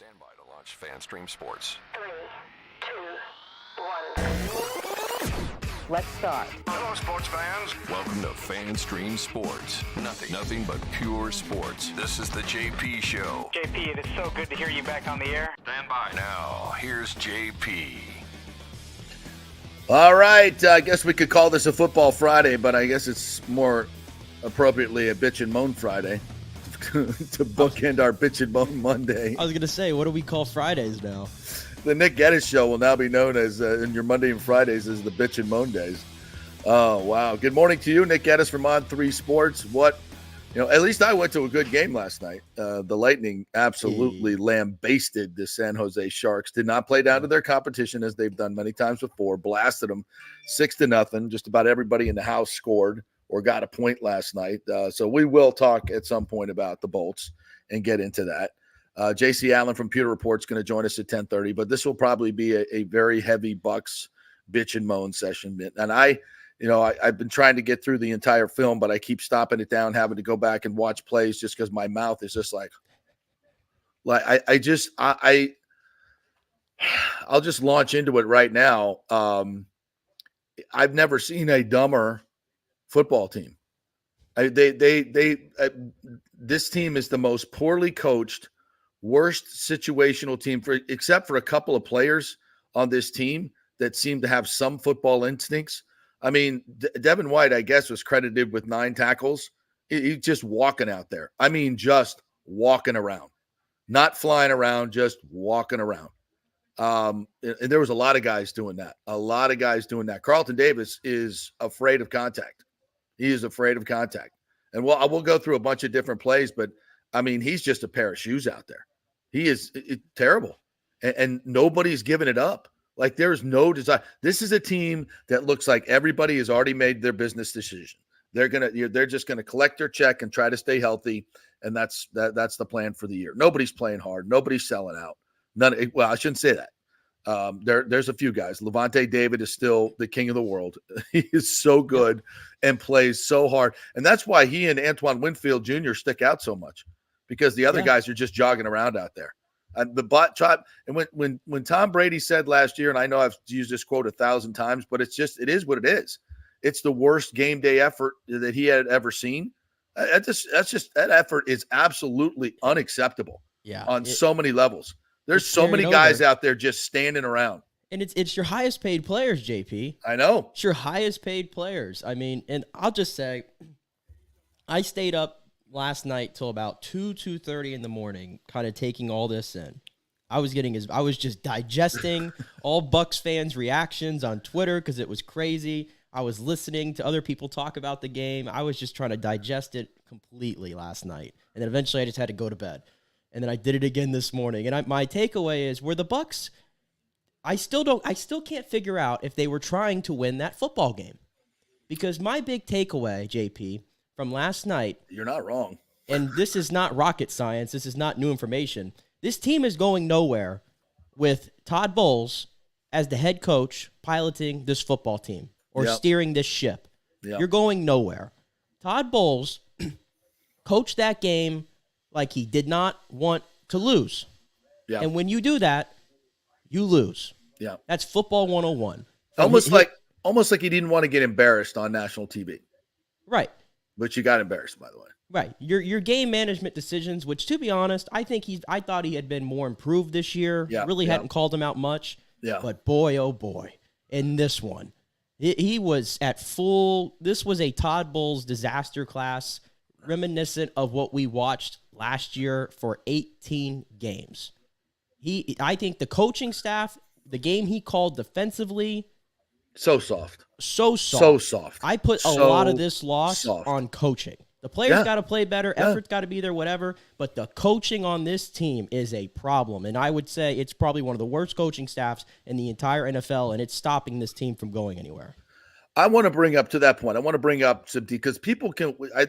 Stand by to launch FanStream Sports. 3, 2, 1. Let's start. Hello, sports fans. Welcome to FanStream Sports. Nothing but pure sports. This is the JP Show. JP, it is so good to hear you back on the air. Stand by. Now, here's JP. All right, I guess we could call this a Football Friday, but I guess it's more appropriately a Bitch and Moan Friday to bookend our Bitch and Moan Monday. I was going to say, what do we call Fridays now? The Nick Geddes Show will now be known as, in your Monday and Fridays, as the Bitch and Moan Days. Oh, wow. Good morning to you, Nick Geddes from On3 Sports. At least I went to a good game last night. The Lightning absolutely lambasted the San Jose Sharks. Did not play down to their competition as they've done many times before. Blasted them 6-0. Just about everybody in the house scored or got a point last night. So we will talk at some point about the Bolts and get into that. JC Allen from Pewter Report is going to join us at 10:30, but this will probably be a very heavy Bucs bitch and moan session. And I've been trying to get through the entire film, but I keep stopping it down, having to go back and watch plays just because my mouth is just I'll just launch into it right now. I've never seen a dumber football team. This team is the most poorly coached, worst situational team except for a couple of players on this team that seem to have some football instincts. I mean, Devin White, I guess, was credited with 9 tackles. He's just walking out there. I mean, just walking around, not flying around, just walking around. And there was a lot of guys doing that. Carlton Davis is afraid of contact. He is afraid of contact. And we'll go through a bunch of different plays, but I mean, he's just a pair of shoes out there. He is terrible. And nobody's giving it up. Like, there's no desire. This is a team that looks like everybody has already made their business decision. They're just gonna collect their check and try to stay healthy, and that's the plan for the year. Nobody's playing hard. Nobody's selling out. Well, I shouldn't say that. There's a few guys. Levante David is still the king of the world. He is so good and plays so hard, and that's why he and Antoine Winfield Jr. stick out so much, because the other guys are just jogging around out there. And the bot tribe, and when Tom Brady said last year, and I know I've used this quote 1,000 times, but it is what it is. It's the worst game day effort that he had ever seen. That effort is absolutely unacceptable. Yeah, on so many levels. There's so many guys out there just standing around. And it's your highest paid players, JP. I know. It's your highest paid players. I mean, and I'll just say, I stayed up last night till about 2:30 in the morning, kind of taking all this in. I was just digesting all Bucs fans' reactions on Twitter because it was crazy. I was listening to other people talk about the game. I was just trying to digest it completely last night. And then eventually I just had to go to bed. And then I did it again this morning. And my takeaway is, where the Bucs, I still can't figure out if they were trying to win that football game. Because my big takeaway, JP, from last night. You're not wrong. And this is not rocket science. This is not new information. This team is going nowhere with Todd Bowles as the head coach piloting this football team or steering this ship. Yep. You're going nowhere. Todd Bowles coached that game like he did not want to lose. Yep. And when you do that, you lose. Yeah. That's football 101. Almost like he didn't want to get embarrassed on national TV. Right. But you got embarrassed, by the way. Right. Your game management decisions, which, to be honest, I thought he had been more improved this year. Yeah, hadn't called him out much. Yeah. But boy, oh boy, in this one, he was at full. This was a Todd Bowles disaster class, reminiscent of what we watched last year for 18 games. I think the coaching staff, the game he called defensively, so soft. I put a lot of this loss on coaching. The players got to play better. Effort's got to be there, whatever. But the coaching on this team is a problem. And I would say it's probably one of the worst coaching staffs in the entire NFL, and it's stopping this team from going anywhere. I want to bring up to that point. I want to bring up some, because people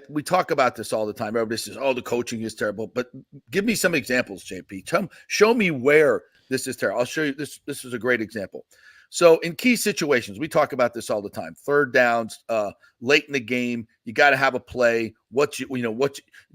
we talk about this all the time. Everybody says, "Oh, the coaching is terrible." But give me some examples, JP. Show me where this is terrible. I'll show you this. This is a great example. So in key situations, we talk about this all the time. Third downs, late in the game, you got to have a play.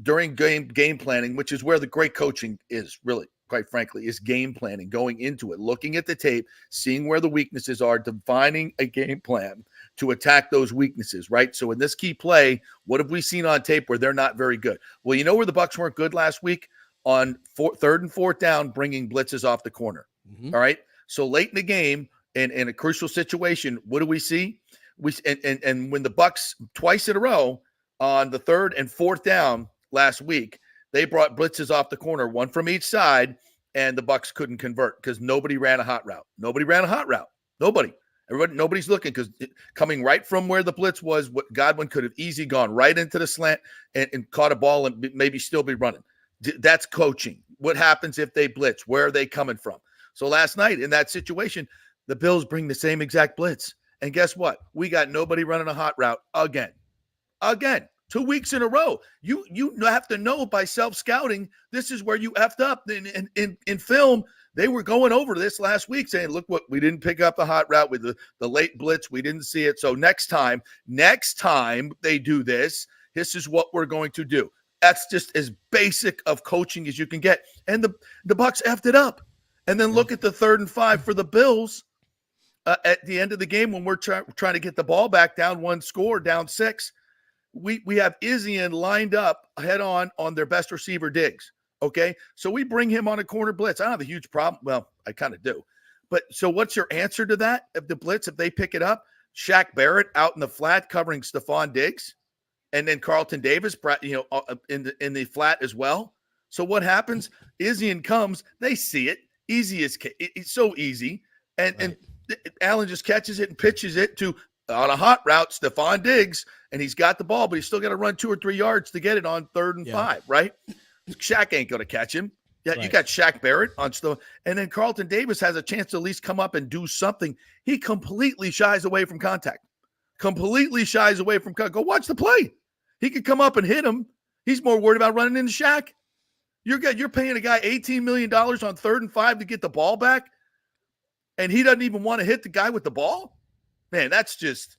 During game planning, which is where the great coaching is really. quite frankly, is game planning, going into it, looking at the tape, seeing where the weaknesses are, defining a game plan to attack those weaknesses, right? So in this key play, what have we seen on tape where they're not very good? Well, you know where the Bucs weren't good last week? On third and fourth down, bringing blitzes off the corner. Mm-hmm. All right. So late in the game, in a crucial situation, what do we see? And when the Bucs twice in a row on the third and fourth down last week, they brought blitzes off the corner, one from each side, and the Bucs couldn't convert because nobody ran a hot route. Nobody's looking because coming right from where the blitz was, what Godwin could have easily gone right into the slant and caught a ball and maybe still be running. That's coaching. What happens if they blitz? Where are they coming from? So last night in that situation, the Bills bring the same exact blitz. And guess what? We got nobody running a hot route again. 2 weeks in a row. You have to know by self-scouting, this is where you effed up. In film, they were going over this last week saying, look, what we didn't pick up the hot route with the late blitz. We didn't see it. So next time they do this is what we're going to do. That's just as basic of coaching as you can get. And the Bucs effed it up. And then look at the 3rd and 5 for the Bills at the end of the game when we're trying to get the ball back, down 1 score, down 6. We have Izzian lined up head on their best receiver, Diggs. Okay, so we bring him on a corner blitz. I don't have a huge problem. Well, I kind of do. But so what's your answer to that? If the blitz, if they pick it up, Shaq Barrett out in the flat covering Stephon Diggs, and then Carlton Davis, in the flat as well. So what happens? Izzian comes, they see it. It's so easy. And Allen just catches it and pitches it to, on a hot route, Stephon Diggs, and he's got the ball, but he's still got to run 2 or 3 yards to get it on 3rd and 5, right? Shaq ain't going to catch him. Yeah, right. You got Shaq Barrett on still, and then Carlton Davis has a chance to at least come up and do something. He completely shies away from contact. Go watch the play. He could come up and hit him. He's more worried about running into Shaq. You're paying a guy $18 million on 3rd and 5 to get the ball back, and he doesn't even want to hit the guy with the ball. Man, that's just.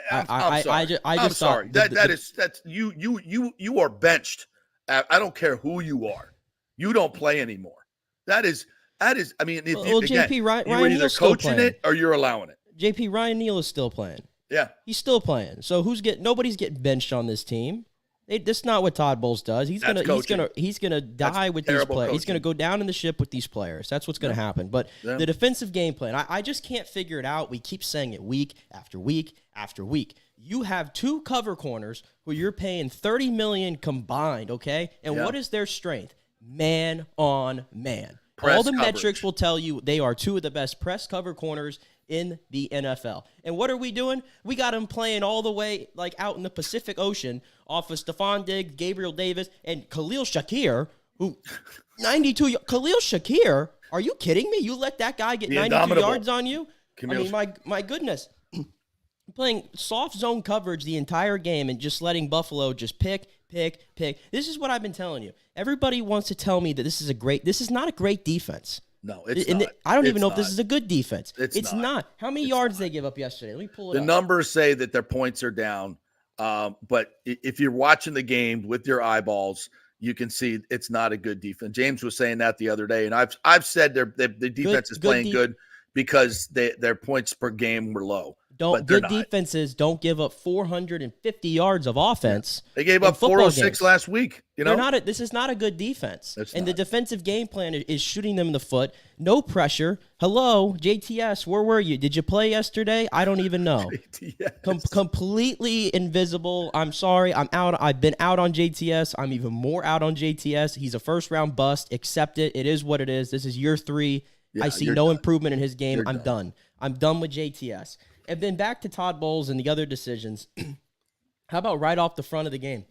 I'm sorry. That's you are benched. I don't care who you are. You don't play anymore. That is. I mean, JP Ryan you're either Neal's coaching it or you're allowing it. JP Ryan Neal is still playing. Yeah, he's still playing. So nobody's getting benched on this team. That's not what Todd Bowles does. He's gonna die with these players. He's gonna go down in the ship with these players. That's what's gonna happen. But the defensive game plan, I just can't figure it out. We keep saying it week after week after week. You have 2 cover corners who you're paying $30 million combined. Okay, and what is their strength? Man on man. Press All the coverage. metrics will tell you they are 2 of the best press cover corners in the NFL. And what are we doing? We got him playing all the way like out in the Pacific Ocean off of Stephon Diggs, Gabriel Davis, and Khalil Shakir, who 92 Khalil Shakir, are you kidding me? You let that guy get 92 yards on you? I mean, my goodness. Playing soft zone coverage the entire game and just letting Buffalo just pick. This is what I've been telling you. Everybody wants to tell me that this is not a great defense. No, it's not. I don't even know if this is a good defense. It's not. How many yards did they give up yesterday? Let me pull it up. The numbers say that their points are down, but if you're watching the game with your eyeballs, you can see it's not a good defense. James was saying that the other day, and I've said the defense is playing good because their points per game were low. Defenses don't give up 450 yards of offense. They gave up 406 last week. This is not a good defense. The defensive game plan is shooting them in the foot. No pressure. Hello, JTS, where were you? Did you play yesterday? I don't even know. Completely invisible. I'm sorry. I'm out. I've been out on JTS. I'm even more out on JTS. He's a first-round bust. Accept it. It is what it is. This is year 3. I see no improvement in his game. I'm done. I'm done with JTS. And then back to Todd Bowles and the other decisions. How about right off the front of the game?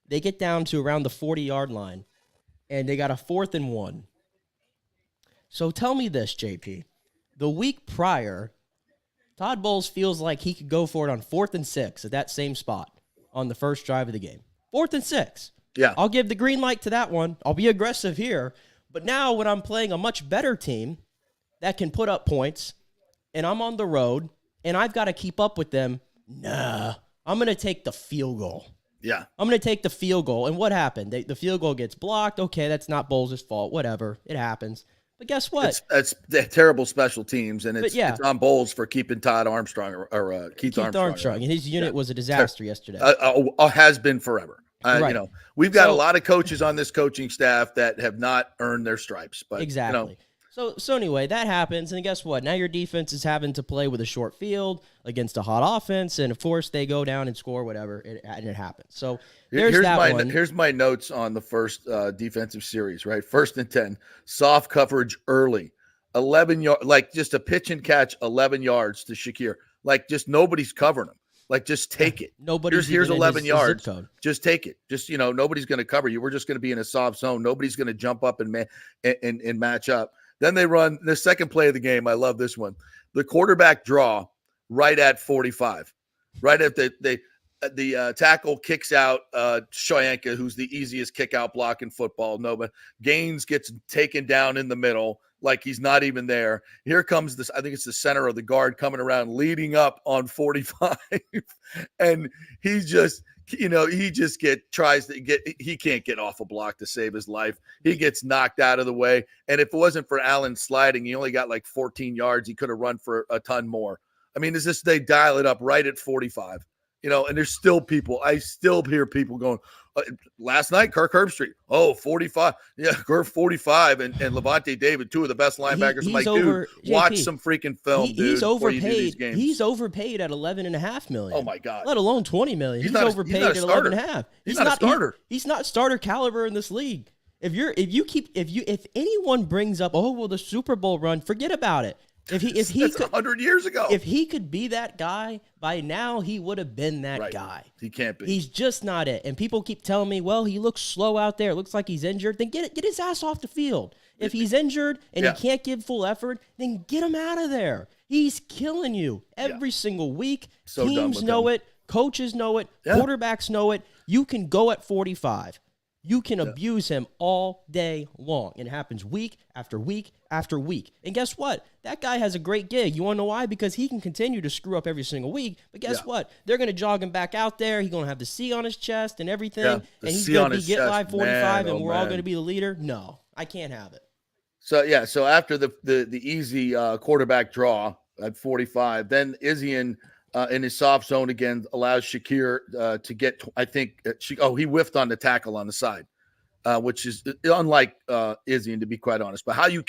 They get down to around the 40-yard line, and they got a 4th and 1. So tell me this, JP. The week prior, Todd Bowles feels like he could go for it on 4th and 6 at that same spot on the first drive of the game. 4th and 6. Yeah. I'll give the green light to that one. I'll be aggressive here. But now when I'm playing a much better team that can put up points, and I'm on the road, and I've got to keep up with them, I'm going to take the field goal. Yeah. I'm going to take the field goal. And what happened? The field goal gets blocked. Okay, that's not Bowles' fault. Whatever. It happens. But guess what? It's terrible special teams, and it's on Bowles for keeping Todd Armstrong or Keith Armstrong. And his unit was a disaster yesterday. Has been forever. Right. We've got a lot of coaches on this coaching staff that have not earned their stripes. But exactly. So anyway, that happens, and guess what? Now your defense is having to play with a short field against a hot offense, and of course they go down and score whatever, and it happens. So here's my notes on the first defensive series. Right, 1st and 10, soft coverage early, 11 yards, like just a pitch and catch, 11 yards to Shakir. Like just nobody's covering him. Like just take it. Here's 11 yards. Just take it. Just nobody's going to cover you. We're just going to be in a soft zone. Nobody's going to jump up and match up. Then they run the second play of the game. I love this one. The quarterback draw right at 45. Right at the tackle kicks out Shoyanka, who's the easiest kick out block in football. No, but Gaines gets taken down in the middle like he's not even there. Here comes this, I think it's the center of the guard coming around, leading up on 45. And he just he can't get off a block to save his life. He gets knocked out of the way. And if it wasn't for Allen sliding, he only got like 14 yards. He could have run for a ton more. I mean, they dial it up right at 45, and there's still people. I still hear people going, last night, Kirk Herbstreit, 45. Yeah, Kirk 45 and Levante David, two of the best linebackers. I'm like, dude, watch some freaking film, dude. He's overpaid. He's overpaid at $11.5 million. Oh my God. Let alone $20 million. He's overpaid at $11.5. He's not a starter. He's not starter caliber in this league. If anyone brings up, the Super Bowl run, forget about it. If he could 100 years ago, if he could be that guy by now, he would have been that guy. He can't be. He's just not it. And people keep telling me, well, he looks slow out there. It looks like he's injured. Then get his ass off the field. If he's injured and he can't give full effort, then get him out of there. He's killing you every single week. So teams know it. Coaches know it. Yeah. Quarterbacks know it. You can go at 45. You can abuse him all day long. It happens week after week after week. And guess what? That guy has a great gig. You want to know why? Because he can continue to screw up every single week. But guess what? They're going to jog him back out there. He's going to have the C on his chest and everything. Yeah, and he's going to be get live 45 and we're all going to be the leader. No, I can't have it. So after the easy quarterback draw at 45, then Izzian in his soft zone again allows Shakir to get, I think, he whiffed on the tackle on the side, which is unlike Izzian, to be quite honest. But how you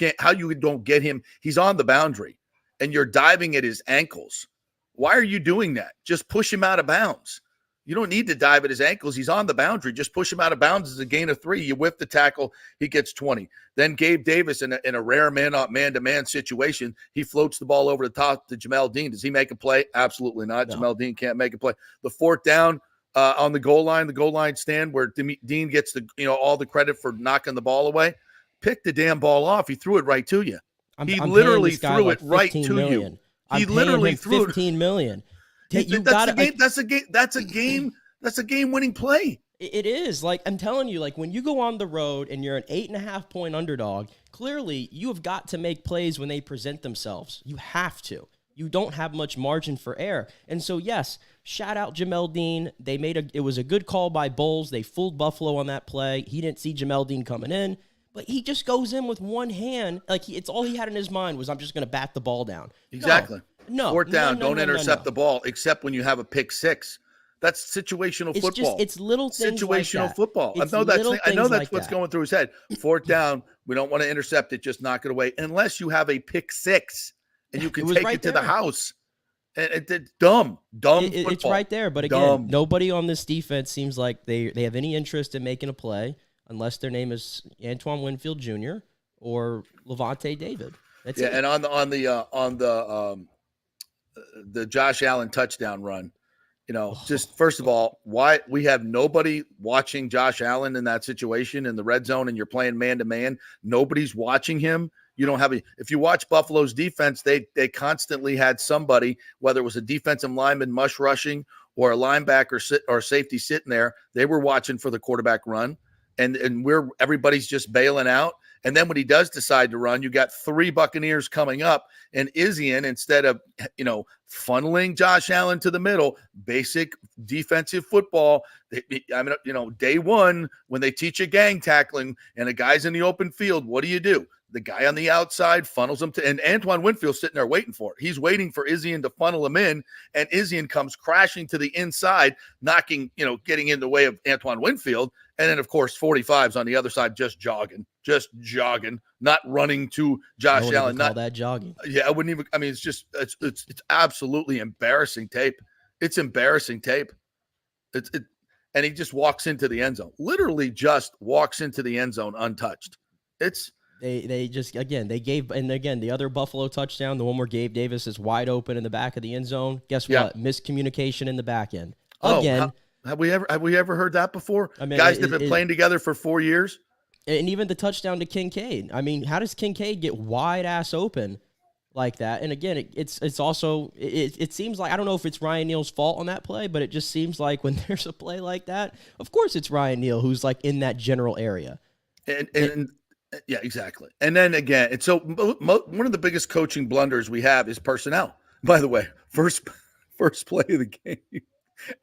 don't get him, he's on the boundary and you're diving at his ankles. Why are you doing that? Just push him out of bounds. You don't need to dive at his ankles. He's on the boundary. Just push him out of bounds. It's a gain of 3. You whiff the tackle, he gets 20. Then Gabe Davis in a rare man-to-man situation, he floats the ball over the top to Jamel Dean. Does he make a play? Absolutely not. No. Jamel Dean can't make a play. The 4th down on the goal line stand where Dean gets all the credit for knocking the ball away. Pick the damn ball off. He threw it right to you. He literally threw it right to you. He literally threw $15 million. That's a game-winning play. It is. Like, I'm telling you, like, when you go on the road and you're an 8.5-point underdog, clearly you have got to make plays when they present themselves. You have to. You don't have much margin for error. And so, yes, shout out Jamel Dean. It was a good call by Bowles. They fooled Buffalo on that play. He didn't see Jamel Dean coming in, but he just goes in with one hand. Like, it's all he had in his mind was, I'm just going to bat the ball down. Exactly. No. 4th down, don't intercept the ball, except when you have a pick 6. That's situational football. It's little things situational like that. football. I know that's what's going through his head. 4th down, we don't want to intercept it, just knock it away, unless you have a pick 6 and you can take it to the house. And it's dumb football. It's right there. But again, nobody on this defense seems like they have any interest in making a play unless their name is Antoine Winfield Jr. or Levante David. That's it. And on the Josh Allen touchdown run, just first of all, why we have nobody watching Josh Allen in that situation in the red zone and you're playing man-to-man. Nobody's watching him. You don't have if you watch Buffalo's defense, they constantly had somebody, whether it was a defensive lineman mush rushing or a linebacker or safety sitting there, they were watching for the quarterback run. And everybody's just bailing out. And then when he does decide to run, you got 3 Buccaneers coming up, and Izzian, instead of funneling Josh Allen to the middle, basic defensive football. Day one, when they teach you gang tackling and a guy's in the open field, what do? The guy on the outside funnels him and Antoine Winfield's sitting there waiting for it. He's waiting for Izzian to funnel him in, and Izzian comes crashing to the inside, knocking, getting in the way of Antoine Winfield. And then, of course, 45's on the other side, just jogging, not running to Josh Allen. Call that jogging. Yeah, I wouldn't even. I mean, it's absolutely embarrassing tape. It's embarrassing tape. And he just walks into the end zone. Literally, just walks into the end zone untouched. They gave the other Buffalo touchdown, the one where Gabe Davis is wide open in the back of the end zone. Guess what? Miscommunication in the back end again. Have we ever heard that before? I mean, guys that have been playing together for 4 years. And even the touchdown to Kincaid. I mean, how does Kincaid get wide ass open like that? And again, it's also it seems like, I don't know if it's Ryan Neal's fault on that play, but it just seems like when there's a play like that, of course it's Ryan Neal who's like in that general area. And yeah, exactly. And then again, and so one of the biggest coaching blunders we have is personnel. By the way, first play of the game,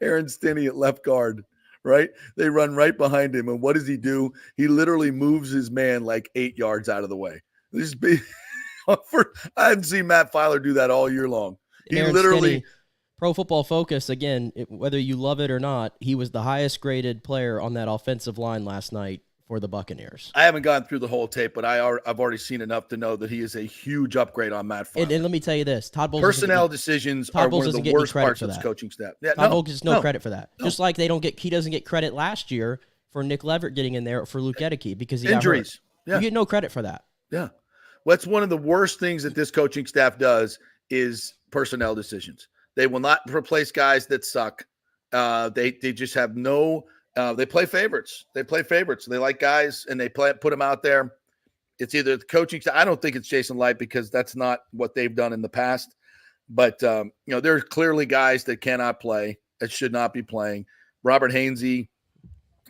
Aaron Stinney at left guard, right? They run right behind him, and what does he do? He literally moves his man like 8 yards out of the way. I haven't seen Matt Filer do that all year long. He Aaron literally. Stinney, Pro Football Focus, again, whether you love it or not, he was the highest graded player on that offensive line last night for the Buccaneers. I haven't gone through the whole tape, but I've already seen enough to know that he is a huge upgrade on Matt Filer. And let me tell you this, Todd Bowles personnel decisions are one of the worst parts of this coaching staff. Yeah, Todd Bowles gets no credit for that. No. Just like he doesn't get credit last year for Nick Leverett getting in there for Luke Edeke because he injuries. Got hurt. You get no credit for that. Yeah. What's one of the worst things that this coaching staff does is personnel decisions. They will not replace guys that suck. They just have no. They play favorites. They like guys, and they put them out there. It's either the coaching staff. I don't think it's Jason Light because that's not what they've done in the past. But there are clearly guys that cannot play, that should not be playing. Robert Hainsey,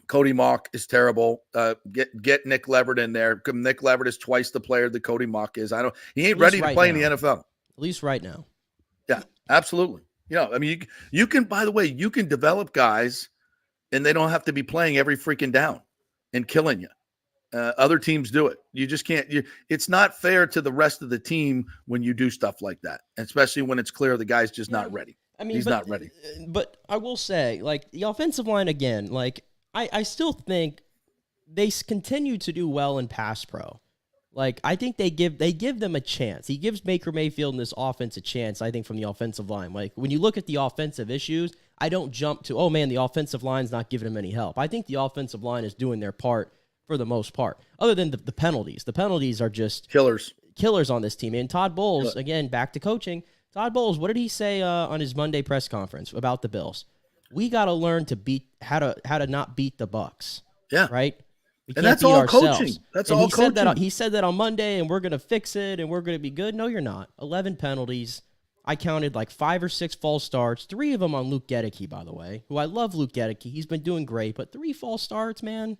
Cody Mock is terrible. Get Nick Leverett in there. Nick Leverett is twice the player that Cody Mock is. He ain't ready to play in the NFL. At least right now. Yeah, absolutely. I mean, you can. By the way, you can develop guys. And they don't have to be playing every freaking down and killing you. Other teams do it. You just can't. It's not fair to the rest of the team when you do stuff like that, especially when it's clear the guy's just not ready. I mean, he's not ready. But I will say, like, the offensive line again, like, I still think they continue to do well in pass pro. Like, I think they give them a chance. He gives Baker Mayfield and this offense a chance, I think, from the offensive line. Like, when you look at the offensive issues, I don't jump to, oh, man, the offensive line's not giving him any help. I think the offensive line is doing their part for the most part, other than the penalties. The penalties are just killers on this team. And Todd Bowles, again, back to coaching. Todd Bowles, what did he say on his Monday press conference about the Bills? We got to learn to beat how to not beat the Bucs. Yeah. Right? And that's all coaching. That's all coaching. He said that on Monday, and we're going to fix it, and we're going to be good. No, you're not. 11 penalties. I counted like 5 or 6 false starts, 3 of them on Luke Edeke, by the way, who I love Luke Edeke. He's been doing great, but 3 false starts, man,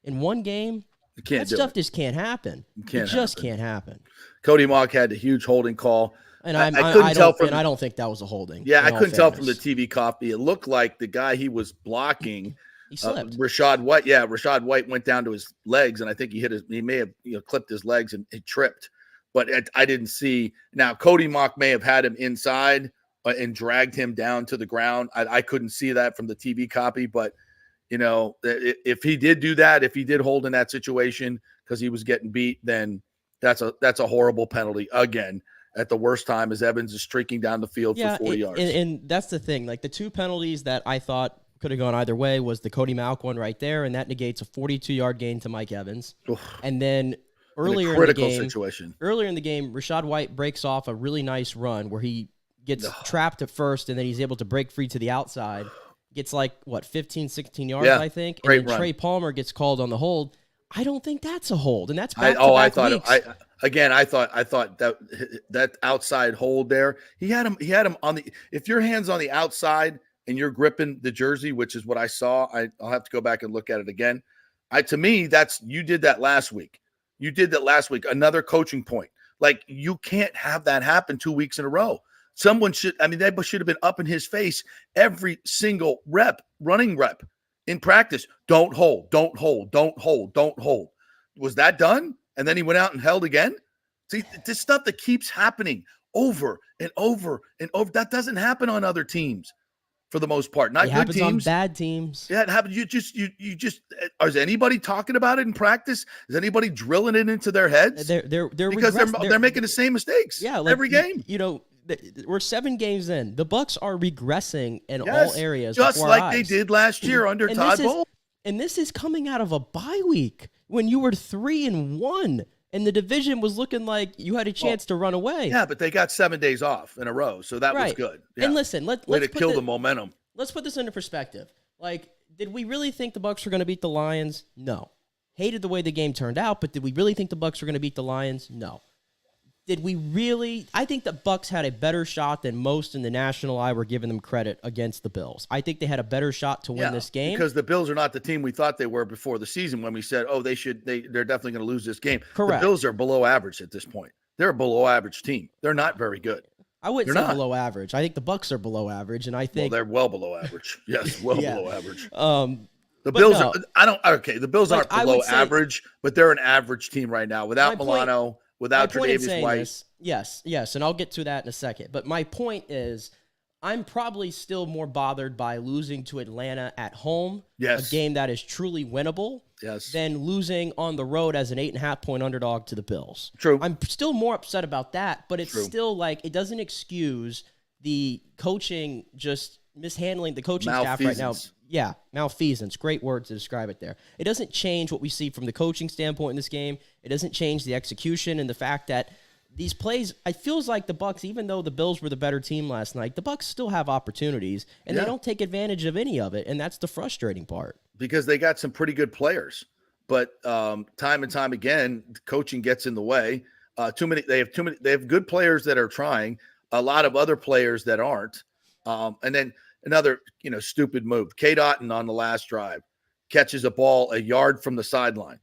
in one game, that stuff just can't happen. It just can't happen. Cody Mock had a huge holding call. And I don't think that was a holding. Yeah, I couldn't tell from the TV copy. It looked like the guy he was blocking – he slipped. Rashad White. Yeah, Rashad White went down to his legs, and I think he may have clipped his legs and he tripped. But I didn't see. Now, Cody Mock may have had him inside and dragged him down to the ground. I couldn't see that from the TV copy. But, if he did do that, if he did hold in that situation because he was getting beat, then that's a horrible penalty again. At the worst time as Evans is streaking down the field for 40 yards. And that's the thing. Like, the 2 penalties that I thought could have gone either way was the Cody Mauch one right there, and that negates a 42-yard gain to Mike Evans. Oof. And then earlier in the game, Rashad White breaks off a really nice run where he gets trapped at first, and then he's able to break free to the outside. Gets 15, 16 yards, I think. And then Trey Palmer gets called on the hold. I don't think that's a hold, and that's back-to-back weeks. I thought that outside hold there. He had him on the. If your hand's on the outside and you're gripping the jersey, which is what I saw, I'll have to go back and look at it again. To me, you did that last week. Another coaching point. Like, you can't have that happen 2 weeks in a row. Someone should, I mean, they should have been up in his face every single running rep in practice. Don't hold, don't hold, don't hold, don't hold. Was that done? And then he went out and held again? See, this stuff that keeps happening over and over and over, that doesn't happen on other teams for the most part. Not it good teams. On bad teams. Yeah, it happens. You just, is anybody talking about it in practice? Is anybody drilling it into their heads? They're making the same mistakes. Yeah, like, every game. We're 7 games in. The Bucs are regressing in all areas, just like they did last year under Todd Bowles. And this is coming out of a bye week when you were 3-1. And the division was looking like you had a chance to run away. Yeah, but they got 7 days off in a row, so that was good. Yeah. And listen, let's kill the momentum. Let's put this into perspective. Like, did we really think the Bucs were going to beat the Lions? No. Hated the way the game turned out, but did we really think the Bucs were going to beat the Lions? No. Did we really? I think the Bucs had a better shot than most in the national eye were giving them credit against the Bills. I think they had a better shot to win this game. Because the Bills are not the team we thought they were before the season when we said, oh, they're definitely going to lose this game. Correct. The Bills are below average at this point. They're a below average team. They're not very good. I wouldn't say below average. I think the Bucs are below average, and I think they're well below average. Yes, below average. The Bills are. The Bills aren't below average, but they're an average team right now without Milano. Without Tre'Davious White. Yes, and I'll get to that in a second. But my point is, I'm probably still more bothered by losing to Atlanta at home, a game that is truly winnable, than losing on the road as an 8.5-point underdog to the Bills. True. I'm still more upset about that, but it's still like it doesn't excuse the coaching just mishandling the coaching staff right now. Yeah, malfeasance. Great word to describe it there. It doesn't change what we see from the coaching standpoint in this game. It doesn't change the execution and the fact that these plays, it feels like the Bucs, even though the Bills were the better team last night, the Bucs still have opportunities, and they don't take advantage of any of it, and that's the frustrating part. Because they got some pretty good players, but time and time again, coaching gets in the way. They have good players that are trying, a lot of other players that aren't, and then another, stupid move. Kate Otten on the last drive catches a ball a yard from the sideline,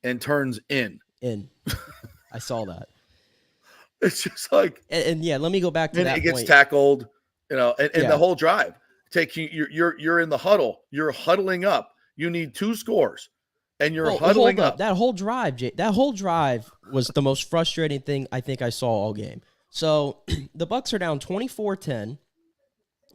and turns in. I saw that. It's just like, and let me go back to that point. It gets tackled, and the whole drive. You're in the huddle. You're huddling up. You need 2 scores, and you're huddling up. That whole drive was the most frustrating thing I think I saw all game. So the Bucs are down 24-10.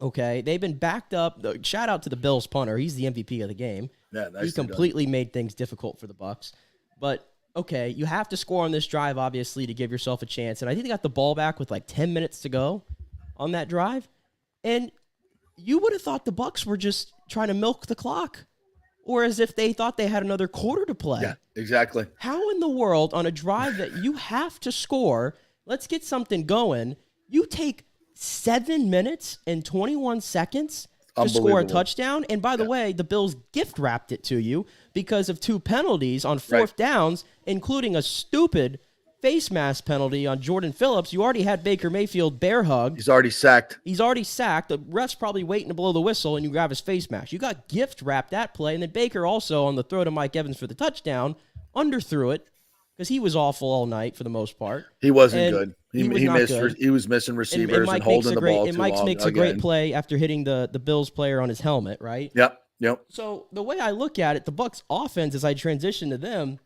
Okay, they've been backed up. Shout out to the Bills punter. He's the MVP of the game. Yeah, he completely made things difficult for the Bucs. But okay, you have to score on this drive, obviously, to give yourself a chance. And I think they got the ball back with like 10 minutes to go on that drive. And you would have thought the Bucs were just trying to milk the clock, or as if they thought they had another quarter to play. Yeah, exactly. How in the world, on a drive that you have to score, let's get something going, you take 7 minutes and 21 seconds to score a touchdown? And by the way, the Bills gift wrapped it to you because of 2 penalties on 4th downs, including a stupid face mask penalty on Jordan Phillips. You already had Baker Mayfield bear hug. He's already sacked. The ref's probably waiting to blow the whistle, and you grab his face mask. You got gift wrapped that play, and then Baker also on the throw to Mike Evans for the touchdown underthrew it because he was awful all night for the most part. He wasn't good. He was missing receivers and holding the ball too long. Mike makes a great play after hitting the Bills player on his helmet, right? Yep. So the way I look at it, the Bucs offense, as I transition to them,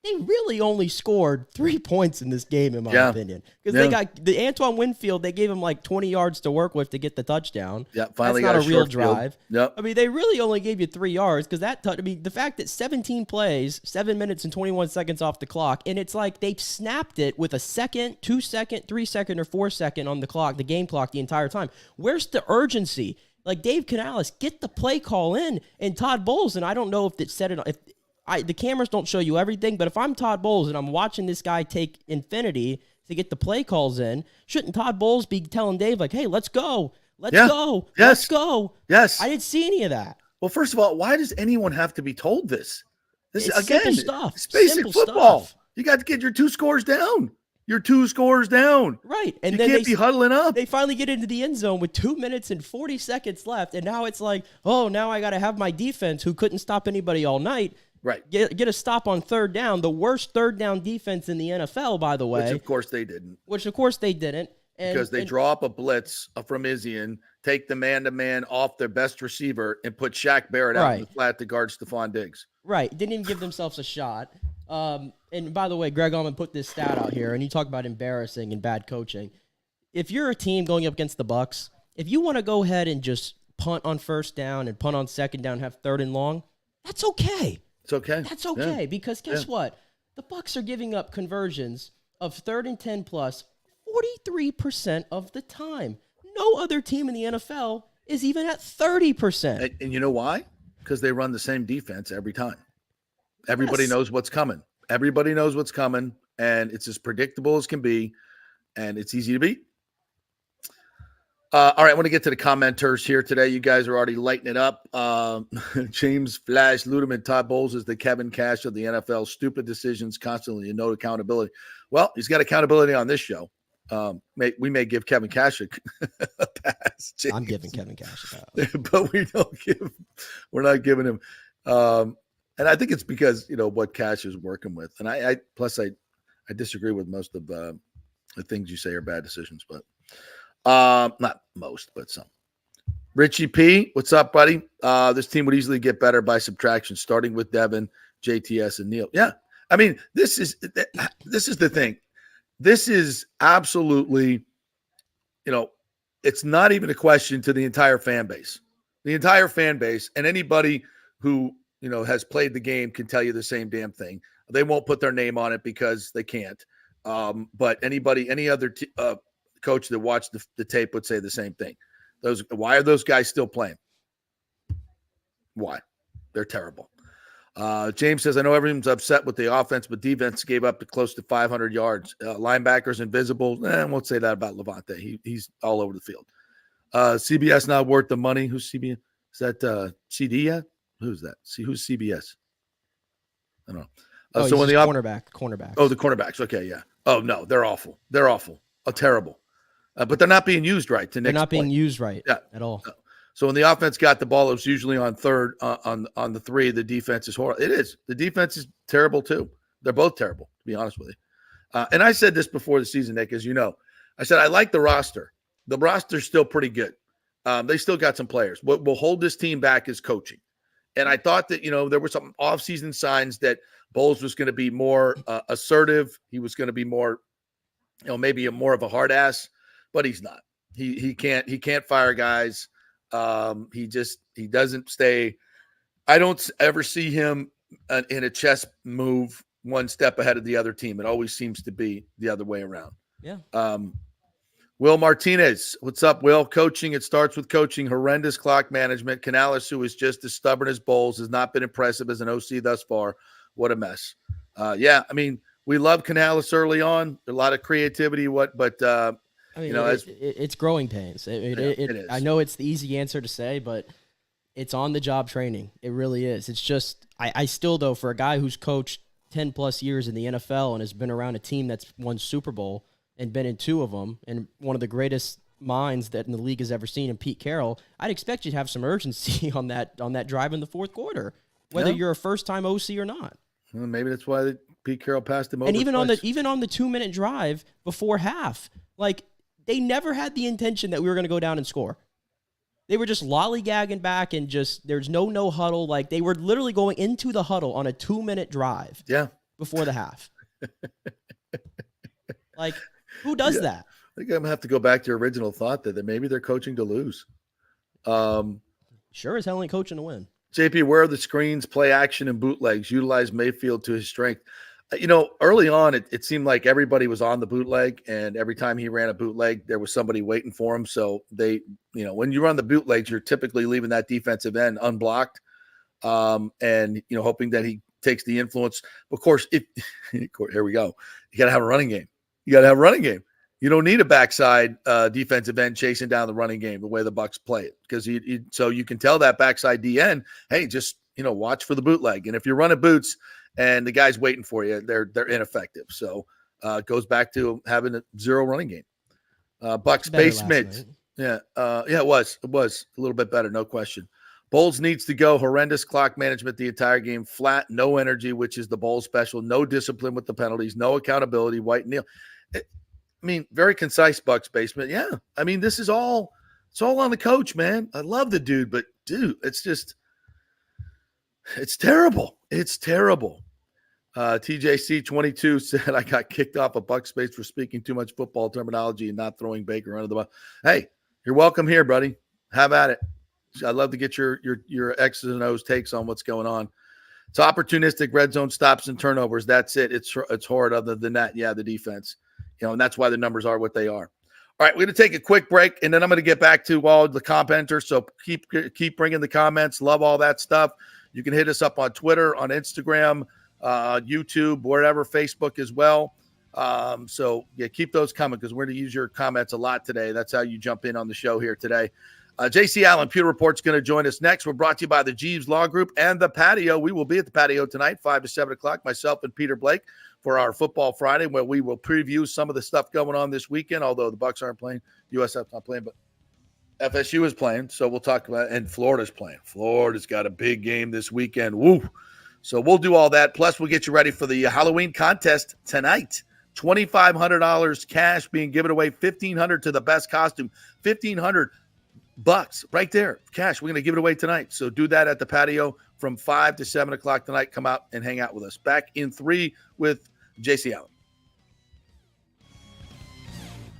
they really only scored 3 points in this game, in my opinion. Because they got the Antoine Winfield, they gave him like 20 yards to work with to get the touchdown. Yeah, finally That's got not a real drive. Yep. I mean, they really only gave you 3 yards because the fact that 17 plays, 7 minutes and 21 seconds off the clock, and it's like they snapped it with a second, 2 second, 3 second, or 4 second on the clock, the game clock, the entire time. Where's the urgency? Like Dave Canales, get the play call in, and Todd Bowles, and I don't know if it said it. The cameras don't show you everything, but if I'm Todd Bowles and I'm watching this guy take infinity to get the play calls in, shouldn't Todd Bowles be telling Dave, like, hey, let's go. Let's go. Yes. I didn't see any of that. Well, first of all, why does anyone have to be told this? It's simple stuff. It's basic Simple football. stuff. You got to get your 2 scores down. You're 2 scores down. Right. And you then can't be huddling up. They finally get into the end zone with 2 minutes and 40 seconds left. And now it's like, oh, now I got to have my defense, who couldn't stop anybody all night, Right. Get a stop on third down, the worst third down defense in the NFL, by the way. Which, of course, they didn't. And Because they draw up a blitz from Izzian, take the man-to-man off their best receiver, and put Shaq Barrett out in the flat to guard Stephon Diggs. Right. Didn't even give themselves a shot. And by the way, Greg Allman put this stat out here, and you talk about embarrassing and bad coaching. If you're a team going up against the Bucs, if you want to go ahead and just punt on first down and punt on second down, have third and long, that's okay. It's okay. That's okay because guess what? The Bucs are giving up conversions of third and 10 plus 43% of the time. No other team in the NFL is even at 30%. And you know why? Because they run the same defense every time. Everybody knows what's coming. Everybody knows what's coming, and it's as predictable as can be, and it's easy to beat. All right, I want to get to the commenters here today. You guys are already lighting it up. James Flash Ludeman, Todd Bowles is the Kevin Cash of the NFL. Stupid decisions constantly and no accountability. Well, he's got accountability on this show. We may give Kevin Cash a pass. James. I'm giving Kevin Cash a pass. But we're not giving him. And I think it's because, what Cash is working with. And I disagree with most of the things you say are bad decisions, but not most, but some. Richie P, what's up, buddy? This team would easily get better by subtraction, starting with Devin, JTS, and Neil. Yeah. I mean, this is the thing. This is absolutely, it's not even a question to the entire fan base. The entire fan base and anybody who, has played the game can tell you the same damn thing. They won't put their name on it because they can't. But any other coach that watched the tape would say the same thing. Why are those guys still playing? Why? They're terrible. James says, I know everyone's upset with the offense, but defense gave up to close to 500 yards. Linebackers invisible. I won't say that about Levante. He's all over the field. CBS not worth the money. Who's CBS? Is that CD yet? Who's that? See, who's CBS? I don't know. So when the cornerback. Oh, the cornerbacks. Okay, yeah. Oh no, they're awful. They're awful. Oh, terrible. But they're not being used right. They're not being used right at all. No. So when the offense got the ball, it was usually on third, on the three. The defense is horrible. It is. The defense is terrible too. They're both terrible, to be honest with you. And I said this before the season, Nick, as you know. I said I like the roster. The roster's still pretty good. They still got some players. What will hold this team back is coaching. And I thought that, there were some offseason signs that Bowles was going to be more assertive. He was going to be more, maybe more of a hard ass, but he's not. He can't fire guys. He doesn't stay. I don't ever see him in a chess move one step ahead of the other team. It always seems to be the other way around. Yeah. Will Martinez, what's up, Will? Coaching, it starts with coaching. Horrendous clock management. Canales, who is just as stubborn as Bowles, has not been impressive as an OC thus far. What a mess. Yeah, I mean, we love Canales early on. A lot of creativity. It's growing pains. It is. I know it's the easy answer to say, but it's on the job training. It really is. It's just, I still, though, for a guy who's coached 10 plus years in the NFL and has been around a team that's won Super Bowl and been in two of them, and one of the greatest minds that in the league has ever seen in Pete Carroll, I'd expect you to have some urgency on that drive in the fourth quarter, whether you're a first-time OC or not. Well, maybe that's why Pete Carroll passed him over. And even on the 2-minute drive before half, they never had the intention that we were going to go down and score. They were just lollygagging back and there's no huddle. They were literally going into the huddle on a 2-minute drive. Yeah. Before the half. Who does that? I think I'm going to have to go back to your original thought that maybe they're coaching to lose. Sure as hell ain't coaching to win. JP, where are the screens, play action, and bootlegs? Utilize Mayfield to his strength. Early on, it seemed like everybody was on the bootleg, and every time he ran a bootleg, there was somebody waiting for him. So they, when you run the bootlegs, you're typically leaving that defensive end unblocked, and hoping that he takes the influence. Of course, here we go. You got to have a running game. You don't need a backside defensive end chasing down the running game the way the Bucs play it, because so you can tell that backside DN, hey, just watch for the bootleg, and if you're running boots and the guy's waiting for you, they're ineffective. So it goes back to having a zero running game. Bucs base mids. Yeah, it was a little bit better, no question. Bowles needs to go. Horrendous clock management the entire game. Flat, no energy, which is the Bowles special. No discipline with the penalties. No accountability. White Neal. Very concise Bucs basement. Yeah. This is all – it's all on the coach, man. I love the dude, but, dude, it's terrible. It's terrible. TJC22 said, I got kicked off a Bucs space for speaking too much football terminology and not throwing Baker under the bus. Hey, you're welcome here, buddy. Have at it. I'd love to get your X's and O's takes on what's going on. It's opportunistic red zone stops and turnovers. That's it. It's horrid. Other than that, yeah, the defense. And that's why the numbers are what they are. All right, we're going to take a quick break, and then I'm going to get back to all the commenters. So keep bringing the comments. Love all that stuff. You can hit us up on Twitter, on Instagram, YouTube, wherever, Facebook as well. So, keep those coming because we're going to use your comments a lot today. That's how you jump in on the show here today. JC Allen, Pewter Report's going to join us next. We're brought to you by the Jeeves Law Group and the Patio. We will be at the Patio tonight, 5 to 7 o'clock, myself and Peter Blake, for our Football Friday, where we will preview some of the stuff going on this weekend, although the Bucs aren't playing, USF's not playing, but FSU is playing, so we'll talk about it, and Florida's playing. Florida's got a big game this weekend. Woo! So we'll do all that. Plus, we'll get you ready for the Halloween contest tonight. $2,500 cash being given away, $1,500 to the best costume, $1,500 right there, cash. We're going to give it away tonight. So do that at the Patio from 5 to 7 o'clock tonight. Come out and hang out with us. Back in 3 with JC Allen.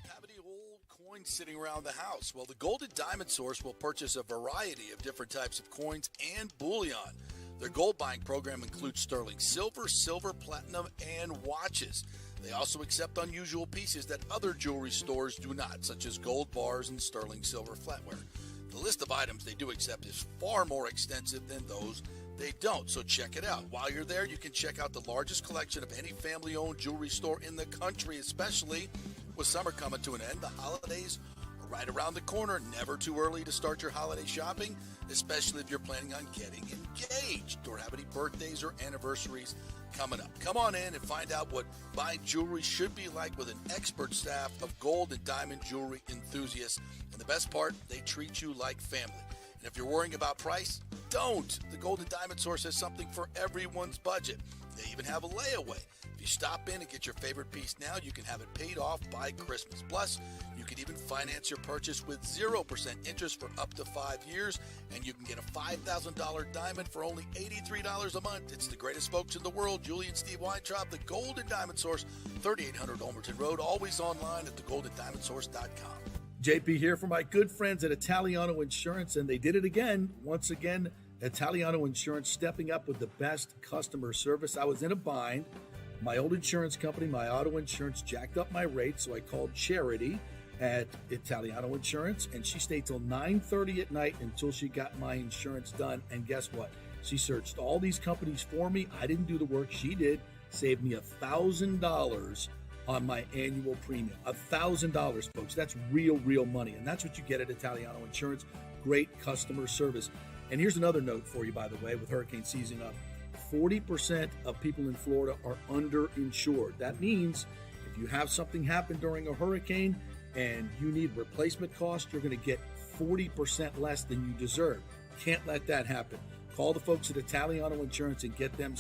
Have any old coins sitting around the house? Well, the Golden Diamond Source will purchase a variety of different types of coins and bullion. Their gold buying program includes sterling silver, silver, platinum, and watches. They also accept unusual pieces that other jewelry stores do not, such as gold bars and sterling silver flatware. The list of items they do accept is far more extensive than those they don't, so check it out. While you're there, you can check out the largest collection of any family-owned jewelry store in the country, especially with summer coming to an end. The holidays are right around the corner. Never too early to start your holiday shopping, especially if you're planning on getting engaged or have any birthdays or anniversaries coming up. Come on in and find out what buying jewelry should be like with an expert staff of gold and diamond jewelry enthusiasts. And the best part, they treat you like family. And if you're worrying about price, don't. The Golden Diamond Source has something for everyone's budget. They even have a layaway. If you stop in and get your favorite piece now, you can have it paid off by Christmas. Plus, you can even finance your purchase with 0% interest for up to 5 years, and you can get a $5,000 diamond for only $83 a month. It's the greatest folks in the world, Julie and Steve Weintraub, the Golden Diamond Source, 3800 Olmerton Road, always online at thegoldendiamondsource.com. JP here for my good friends at Italiano Insurance, and they did it again. Once again, Italiano Insurance stepping up with the best customer service. I was in a bind. My old insurance company, my auto insurance, jacked up my rates, so I called Charity at Italiano Insurance, and she stayed till 9:30 at night until she got my insurance done. And guess what? She searched all these companies for me. I didn't do the work. She did. Saved me $1,000 on my annual premium. $1,000, folks. That's real money. And that's what you get at Italiano Insurance. Great customer service. And here's another note for you, by the way, with hurricane season up. 40% of people in Florida are underinsured. That means if you have something happen during a hurricane and you need replacement costs, you're going to get 40% less than you deserve. Can't let that happen. Call the folks at Italiano Insurance and get them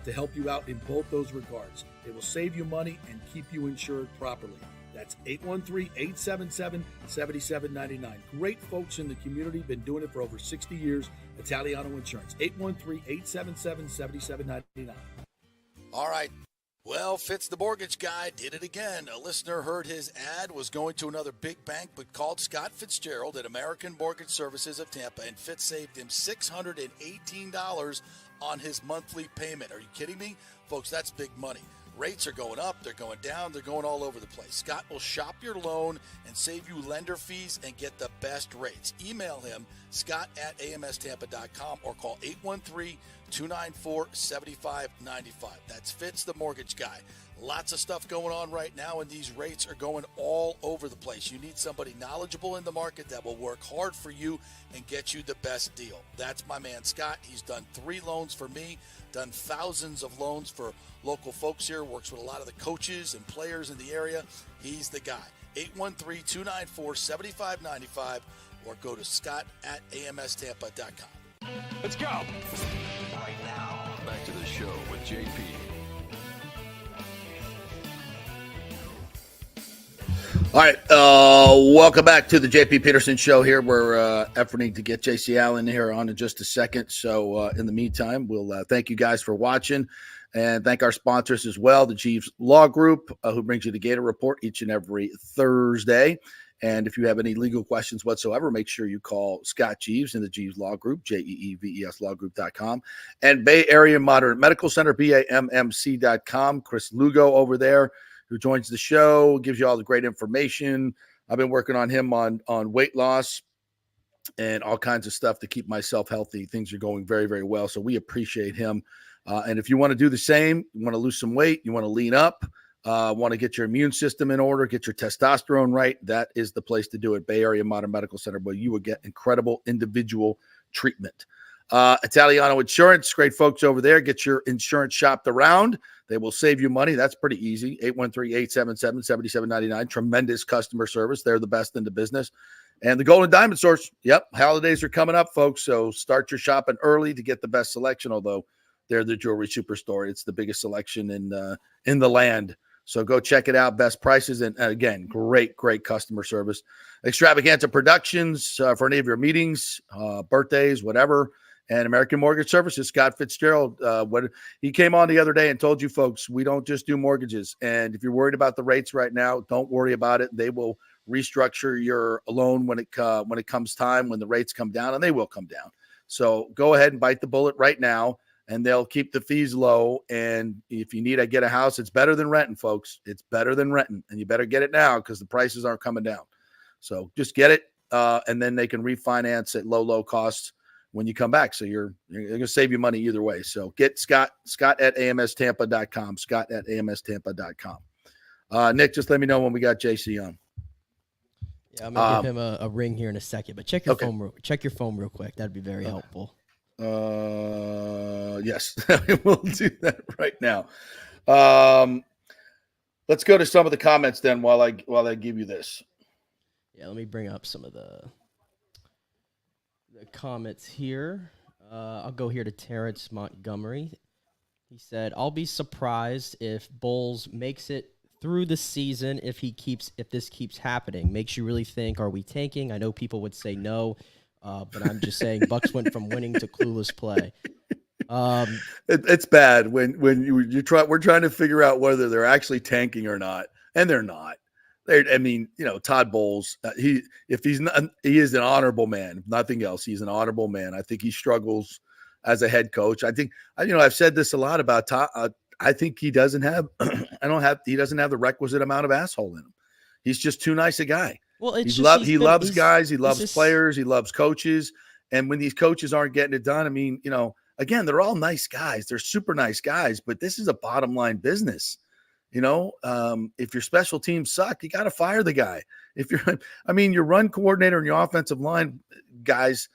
to help you out in both those regards. They will save you money and keep you insured properly. That's 813-877-7799. Great folks in the community, been doing it for over 60 years. Italiano Insurance, 813-877-7799. All right. Well, Fitz the mortgage guy did it again. A listener heard his ad, was going to another big bank, but called Scott Fitzgerald at American Mortgage Services of Tampa, and Fitz saved him $618 on his monthly payment. Are you kidding me? Folks, that's big money. Rates are going up, they're going down, they're going all over the place. Scott will shop your loan and save you lender fees and get the best rates. Email him, scott@amstampa.com, or call 813-294-7595. That's Fitz the mortgage guy. Lots of stuff going on right now, and these rates are going all over the place. You need somebody knowledgeable in the market that will work hard for you and get you the best deal. That's my man, Scott. He's done 3 loans for me, done thousands of loans for local folks here, works with a lot of the coaches and players in the area. He's the guy. 813-294-7595, or go to scott@amstampa.com. Let's go. Right now, back to the show with JP. All right, welcome back to the JP Peterson Show here. We're efforting to get JC Allen here on in just a second. So in the meantime, we'll thank you guys for watching and thank our sponsors as well, the Jeeves Law Group, who brings you the Gator Report each and every Thursday. And if you have any legal questions whatsoever, make sure you call Scott Jeeves in the Jeeves Law Group, JEEVES lawgroup.com, and Bay Area Modern Medical Center, BAMMC.com. Chris Lugo over there, who joins the show, gives you all the great information. I've been working on him on weight loss and all kinds of stuff to keep myself healthy. Things are going very, very well. So we appreciate him. And if you want to do the same, you want to lose some weight, you want to lean up, want to get your immune system in order, get your testosterone right, that is the place to do it. Bay Area Modern Medical Center, where you will get incredible individual treatment. Italiano Insurance, great folks over there. Get your insurance shopped around. They will save you money. That's pretty easy. 813-877-7799. Tremendous customer service. They're the best in the business. And the Golden Diamond Source. Yep, holidays are coming up, folks. So start your shopping early to get the best selection, although they're the jewelry superstore. It's the biggest selection in the land. So go check it out. Best prices. And again, great great customer service. Extravaganza Productions for any of your meetings, birthdays, whatever. And American Mortgage Services, Scott Fitzgerald, he came on the other day and told you folks, we don't just do mortgages. And if you're worried about the rates right now, don't worry about it. They will restructure your loan when it comes time, when the rates come down, and they will come down. So go ahead and bite the bullet right now, and they'll keep the fees low. And if you need to get a house, it's better than renting, folks. It's better than renting, and you better get it now because the prices aren't coming down. So just get it, and then they can refinance at low costs when you come back. So you're going to save you money either way. So get Scott at amstampa.com, Scott at amstampa.com. Nick, just let me know when we got JC on. Yeah, I'm going to give him a ring here in a second, but check your phone real quick. That'd be very helpful. Yes, we'll do that right now. Let's go to some of the comments then while I give you this. Yeah, let me bring up some of the comments here. I'll go here to Terrence Montgomery. He said, I'll be surprised if Bowles makes it through the season if this keeps happening. Makes you really think, are we tanking? I know people would say no, but I'm just saying Bucs went from winning to clueless play. It's bad when we're trying to figure out whether they're actually tanking or not, and they're not. Todd Bowles, he is an honorable man. If nothing else, he's an honorable man. I think he struggles as a head coach. I think, I've said this a lot about Todd. I think he doesn't have, he doesn't have the requisite amount of asshole in him. He's just too nice a guy. Well, he loves guys. He loves players. He loves coaches. And when these coaches aren't getting it done, again, they're all nice guys. They're super nice guys, but this is a bottom line business. If your special teams suck, you got to fire the guy. If your run coordinator and your offensive line guys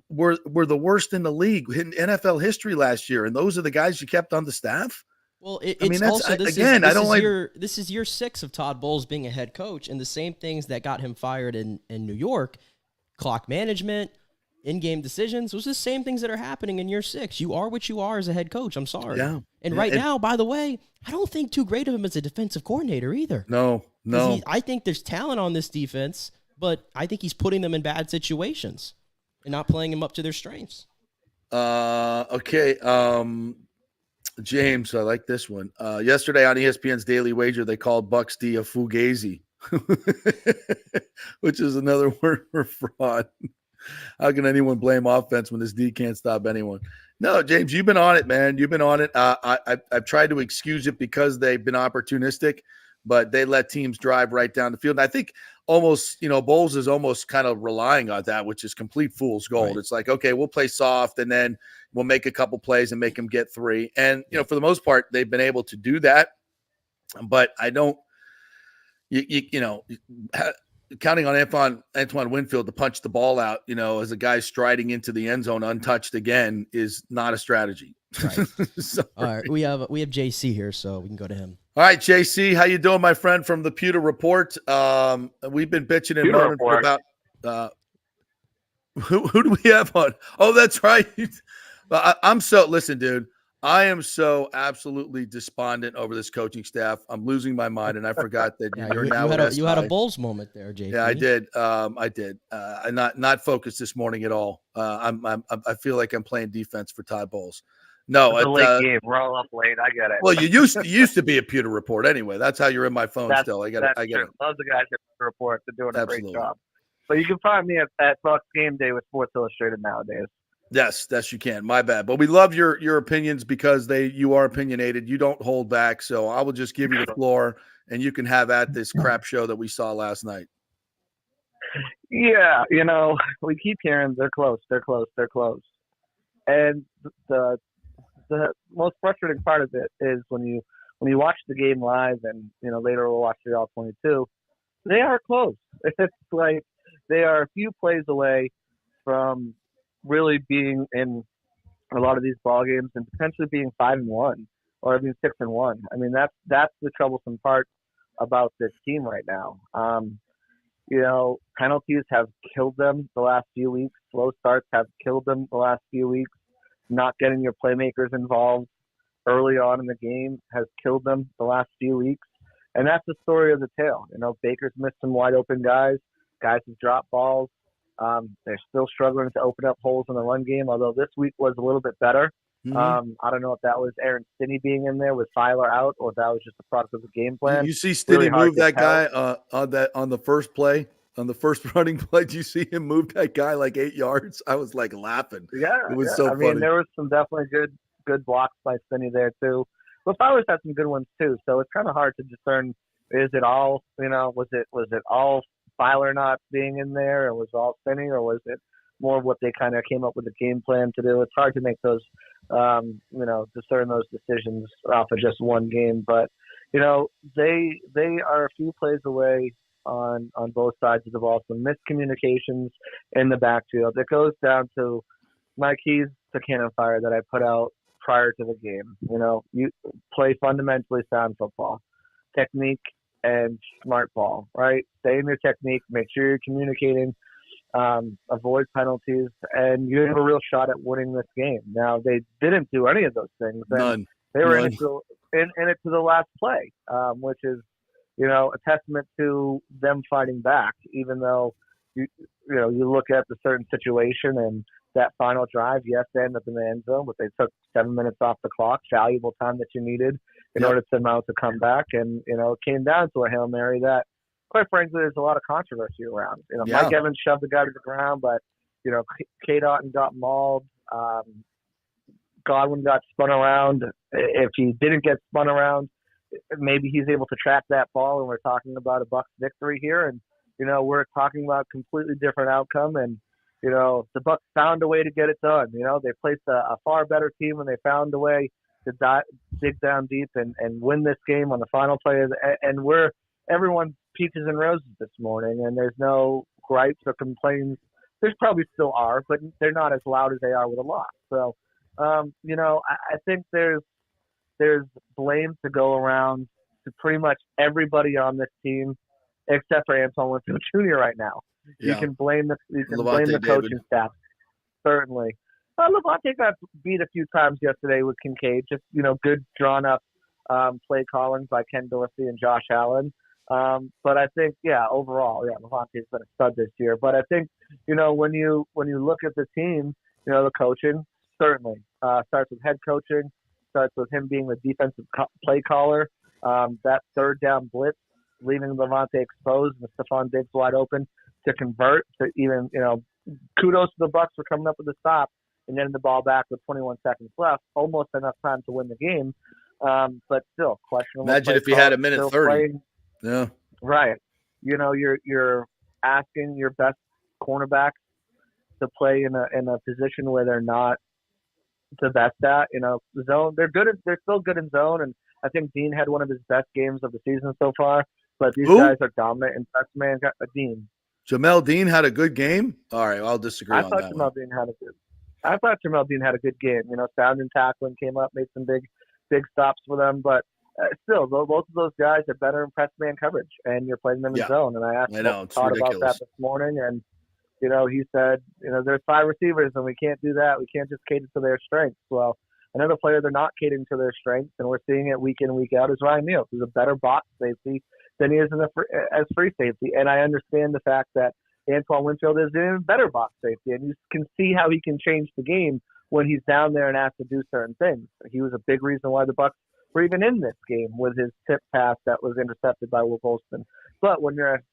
were the worst in the league in NFL history last year. And those are the guys you kept on the staff. Well, this is year 6 of Todd Bowles being a head coach, and the same things that got him fired in New York, clock management, in-game decisions, those are the same things that are happening in year 6. You are what you are as a head coach. I'm sorry. Yeah. And right now, by the way, I don't think too great of him as a defensive coordinator either. No. I think there's talent on this defense, but I think he's putting them in bad situations and not playing them up to their strengths. Okay. James, I like this one. Yesterday on ESPN's Daily Wager, they called Bucs D a fugazi, which is another word for fraud. How can anyone blame offense when this D can't stop anyone? No, James, you've been on it, man. You've been on it. I've tried to excuse it because they've been opportunistic, but they let teams drive right down the field. And I think almost, Bowles is almost kind of relying on that, which is complete fool's gold. Right. It's like, okay, we'll play soft and then we'll make a couple plays and make them get 3. And, for the most part, they've been able to do that. But I don't, counting on Antoine Winfield to punch the ball out, as a guy striding into the end zone untouched again is not a strategy. Right. All right, we have JC here, so we can go to him. All right, JC, how you doing, my friend, from the Pewter Report? We've been bitching and moaning for about Who do we have on? Oh, that's right. I'm so listen, dude. I am so absolutely despondent over this coaching staff. I'm losing my mind, and I forgot that you're now you had a Bulls moment there, JP. Yeah, I did. I'm not focused this morning at all. I feel like I'm playing defense for Todd Bowles. No, it's a late game. We're all up late. I get it. Well, you used to be a Pewter Report anyway. That's how you're in my phone still. I get it. Love the guys at Pewter Report. They're doing a great job. But you can find me at Bucs Game Day with Sports Illustrated nowadays. Yes, you can. My bad. But we love your opinions because you are opinionated. You don't hold back. So I will just give you the floor, and you can have at this crap show that we saw last night. Yeah, we keep hearing they're close. And the most frustrating part of it is when you watch the game live, and later we'll watch the all 22. They are close. It's like they are a few plays away from really being in a lot of these ball games and potentially being 5-1 or even 6-1. I mean, that's the troublesome part about this team right now. Penalties have killed them the last few weeks. Slow starts have killed them the last few weeks. Not getting your playmakers involved early on in the game has killed them the last few weeks. And that's the story of the tale. Baker's missed some wide open guys. Guys have dropped balls. They're still struggling to open up holes in the run game, although this week was a little bit better. Mm-hmm. I don't know if that was Aaron Stinney being in there with Filer out, or if that was just a product of the game plan. You see Stinney move that guy on the first play, on the first running play. Did you see him move that guy like 8 yards? I was like laughing. Yeah, it was so funny. I mean, there was some definitely good blocks by Stinney there too. But Filer's had some good ones too, so it's kind of hard to discern. Is it all was it all Filer not being in there, or was it all Stinney, or was it more of what they kind of came up with the game plan to do? It's hard to make those, discern those decisions off of just one game. But, they are a few plays away on both sides of the ball. Some miscommunications in the backfield. It goes down to my keys to cannon fire that I put out prior to the game. You play fundamentally sound football, technique and smart ball, right? Stay in your technique, make sure you're communicating, avoid penalties, and you have a real shot at winning this game. Now, they didn't do any of those things. None. They were in it to the last play, which is, a testament to them fighting back, even though you look at the certain situation and that final drive, yes, they ended up in the end zone, but they took 7 minutes off the clock, valuable time that you needed in order to mount a comeback. And, it came down to a Hail Mary that, quite frankly, there's a lot of controversy around. Mike Evans shoved the guy to the ground, but, K. Dotton got mauled. Godwin got spun around. If he didn't get spun around, maybe he's able to track that ball, and we're talking about a Bucs victory here. And, we're talking about a completely different outcome. And, the Bucs found a way to get it done. They placed a far better team, and they found a way to dig down deep and win this game on the final play. And everyone's peaches and roses this morning, and there's no gripes or complaints. There's probably still are, but they're not as loud as they are with a loss. So, I think there's blame to go around to pretty much everybody on this team, except for Antoine Winfield Jr. right now. Yeah. You can blame the coaching staff, certainly. Levante got beat a few times yesterday with Kincaid. Just good drawn up play calling by Ken Dorsey and Josh Allen. But I think overall, Levante's been a stud this year. But I think when you look at the team, the coaching certainly starts with head coaching, starts with him being the defensive play caller. That third down blitz, leaving Levante exposed and Stephon Diggs wide open to convert. To even kudos to the Bucs for coming up with a stop and getting the ball back with 21 seconds left, almost enough time to win the game. But still questionable. Imagine if you had a minute 30. Playing. Yeah. Right. You're asking your best cornerbacks to play in a position where they're not the best at. Zone. They're good. They're still good in zone, and I think Dean had one of his best games of the season so far. But these guys are dominant in press man. Dean. Jamel Dean had a good game. All right, I'll disagree on that. I thought Jamel Dean had a good game. Sound and tackling came up, made some big stops for them, but still, both of those guys are better in press man coverage, and you're playing them in zone. And I asked Todd about that this morning, and he said, there's 5 receivers and we can't do that. We can't just cater to their strengths. Well, another player they're not catering to their strengths, and we're seeing it week in and week out, is Ryan Neal, who's a better box safety than he is as free safety. And I understand the fact that Antoine Winfield is an even better box safety, and you can see how he can change the game when he's down there and asked to do certain things. He was a big reason why the Bucs were even in this game with his tip pass that was intercepted by Will Golston. But when you're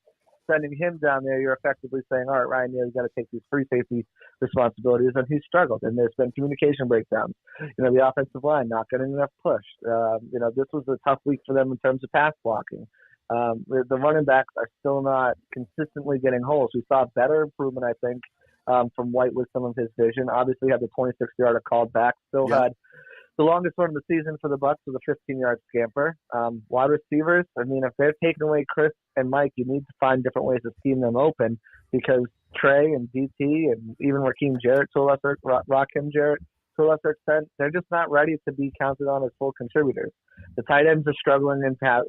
sending him down there, you're effectively saying, all right, Ryan Neal, you got to take these free safety responsibilities, and he's struggled. And there's been communication breakdowns. The offensive line not getting enough push. This was a tough week for them in terms of pass blocking. The running backs are still not consistently getting holes. We saw better improvement, I think, from White with some of his vision. Obviously had the 26-yarder called back. Still had the longest run of the season for the Bucs with a 15-yard scamper. Wide receivers, if they're taking away Chris and Mike, you need to find different ways to scheme them open, because Trey and DT and even Rakim Jarrett to a lesser extent, they're just not ready to be counted on as full contributors. The tight ends are struggling in pass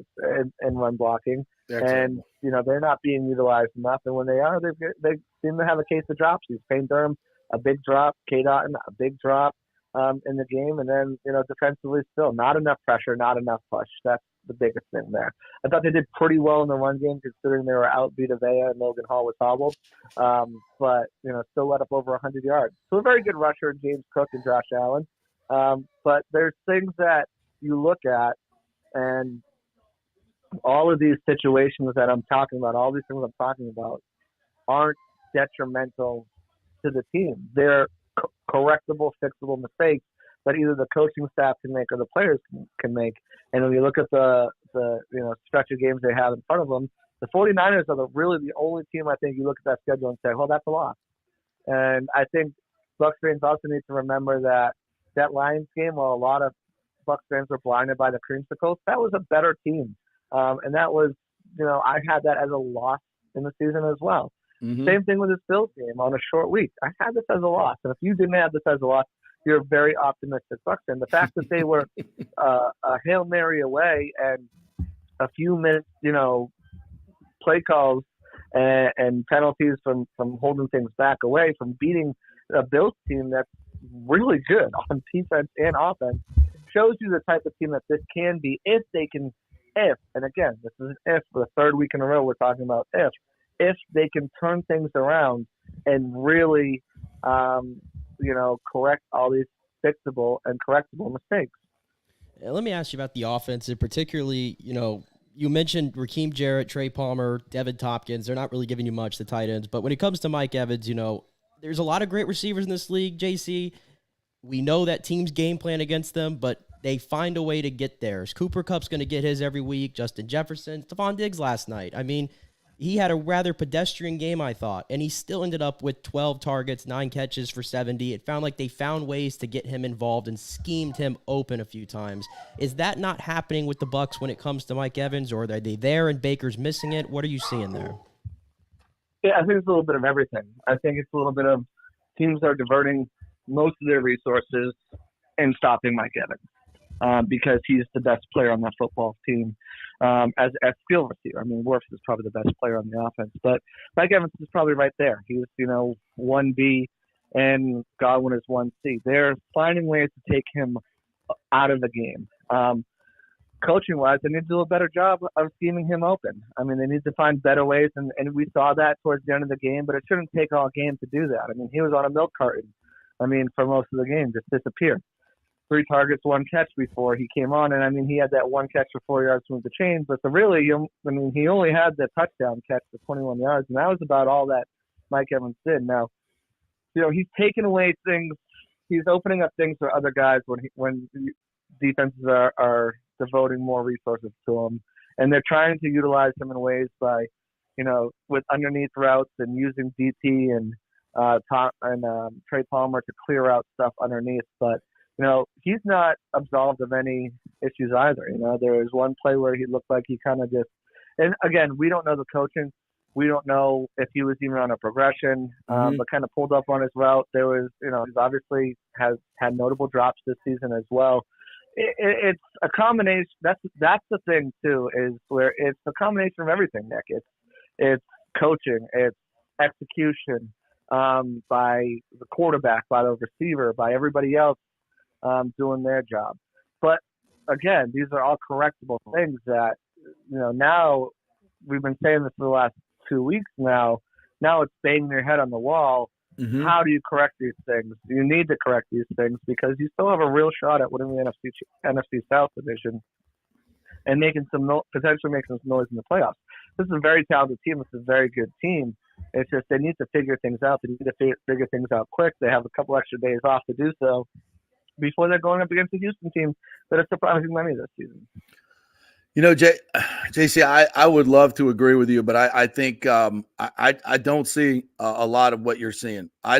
and run blocking, they're not being utilized enough. And when they are, they seem to have a case of dropsies. Payne Durham, a big drop. K. Dotton, a big drop in the game. And then, defensively still not enough pressure, not enough push. That's the biggest thing there. I thought they did pretty well in the run game, considering they were out Vita Vea and Logan Hall was hobbled. But still let up over 100 yards. So a very good rusher in James Cook and Josh Allen. But there's things that you look at, and all of these situations that I'm talking about, all these things I'm talking about, aren't detrimental to the team. They're correctable, fixable mistakes that either the coaching staff can make or the players can make. And when you look at the stretch of games they have in front of them, the 49ers are really the only team I think you look at that schedule and say, well, that's a loss. And I think Bucs fans also need to remember that Lions game, while a lot of Bucs fans were blinded by the creamsicles, that was a better team. And that was, I had that as a loss in the season as well. Mm-hmm. Same thing with this Bills game on a short week. I had this as a loss. And if you didn't have this as a loss, you're a very optimistic Bucs fan. The fact that they were a Hail Mary away and a few minutes, play calls and penalties from holding things back away from beating a Bills team that's really good on defense and offense shows you the type of team that this can be if they can, and again, this is if for the third week in a row we're talking about if they can turn things around and really, correct all these fixable and correctable mistakes. Let me ask you about the offense, and particularly, you mentioned Rakim Jarrett, Trey Palmer, Devin Tompkins. They're not really giving you much, the tight ends. But when it comes to Mike Evans, there's a lot of great receivers in this league, JC. We know that teams game plan against them, but they find a way to get theirs. Cooper Kupp's going to get his every week. Justin Jefferson, Stephon Diggs last night. He had a rather pedestrian game, I thought, and he still ended up with 12 targets, 9 catches for 70. It found like they found ways to get him involved and schemed him open a few times. Is that not happening with the Bucs when it comes to Mike Evans, or are they there and Baker's missing it? What are you seeing there? Yeah, I think it's a little bit of everything. I think it's a little bit of teams are diverting most of their resources and stopping Mike Evans because he's the best player on that football team. As field receiver. Wirfs is probably the best player on the offense, but Mike Evans is probably right there. He's, 1B and Godwin is 1C. They're finding ways to take him out of the game. Coaching-wise, they need to do a better job of scheming him open. They need to find better ways, and we saw that towards the end of the game, but it shouldn't take all game to do that. He was on a milk carton, for most of the game, just disappeared. 3 targets, 1 catch before he came on. And, he had that 1 catch for 4 yards from the chain. But really, he only had the touchdown catch for 21 yards. And that was about all that Mike Evans did. Now, he's taking away things. He's opening up things for other guys when defenses are devoting more resources to him. And they're trying to utilize him in ways by, with underneath routes and using DT and Trey Palmer to clear out stuff underneath. But, he's not absolved of any issues either. There was one play where he looked like he kind of just – and, again, we don't know the coaching. We don't know if he was even on a progression, but kind of pulled up on his route. There was – he's obviously has had notable drops this season as well. It's a combination – that's the thing, too, is where it's a combination of everything, Nick. It's coaching. It's execution. by the quarterback, by the receiver, by everybody else doing their job. But again, these are all correctable things that, now we've been saying this for the last 2 weeks now. Now it's banging your head on the wall. Mm-hmm. How do you correct these things? You need to correct these things because you still have a real shot at winning the NFC South division and potentially making some noise in the playoffs. This is a very talented team. This is a very good team. It's just they need to figure things out. They need to figure things out quick. They have a couple extra days off to do so before they're going up against the Houston team that is surprising many this season. JC, I would love to agree with you, but I think I don't see a lot of what you're seeing. I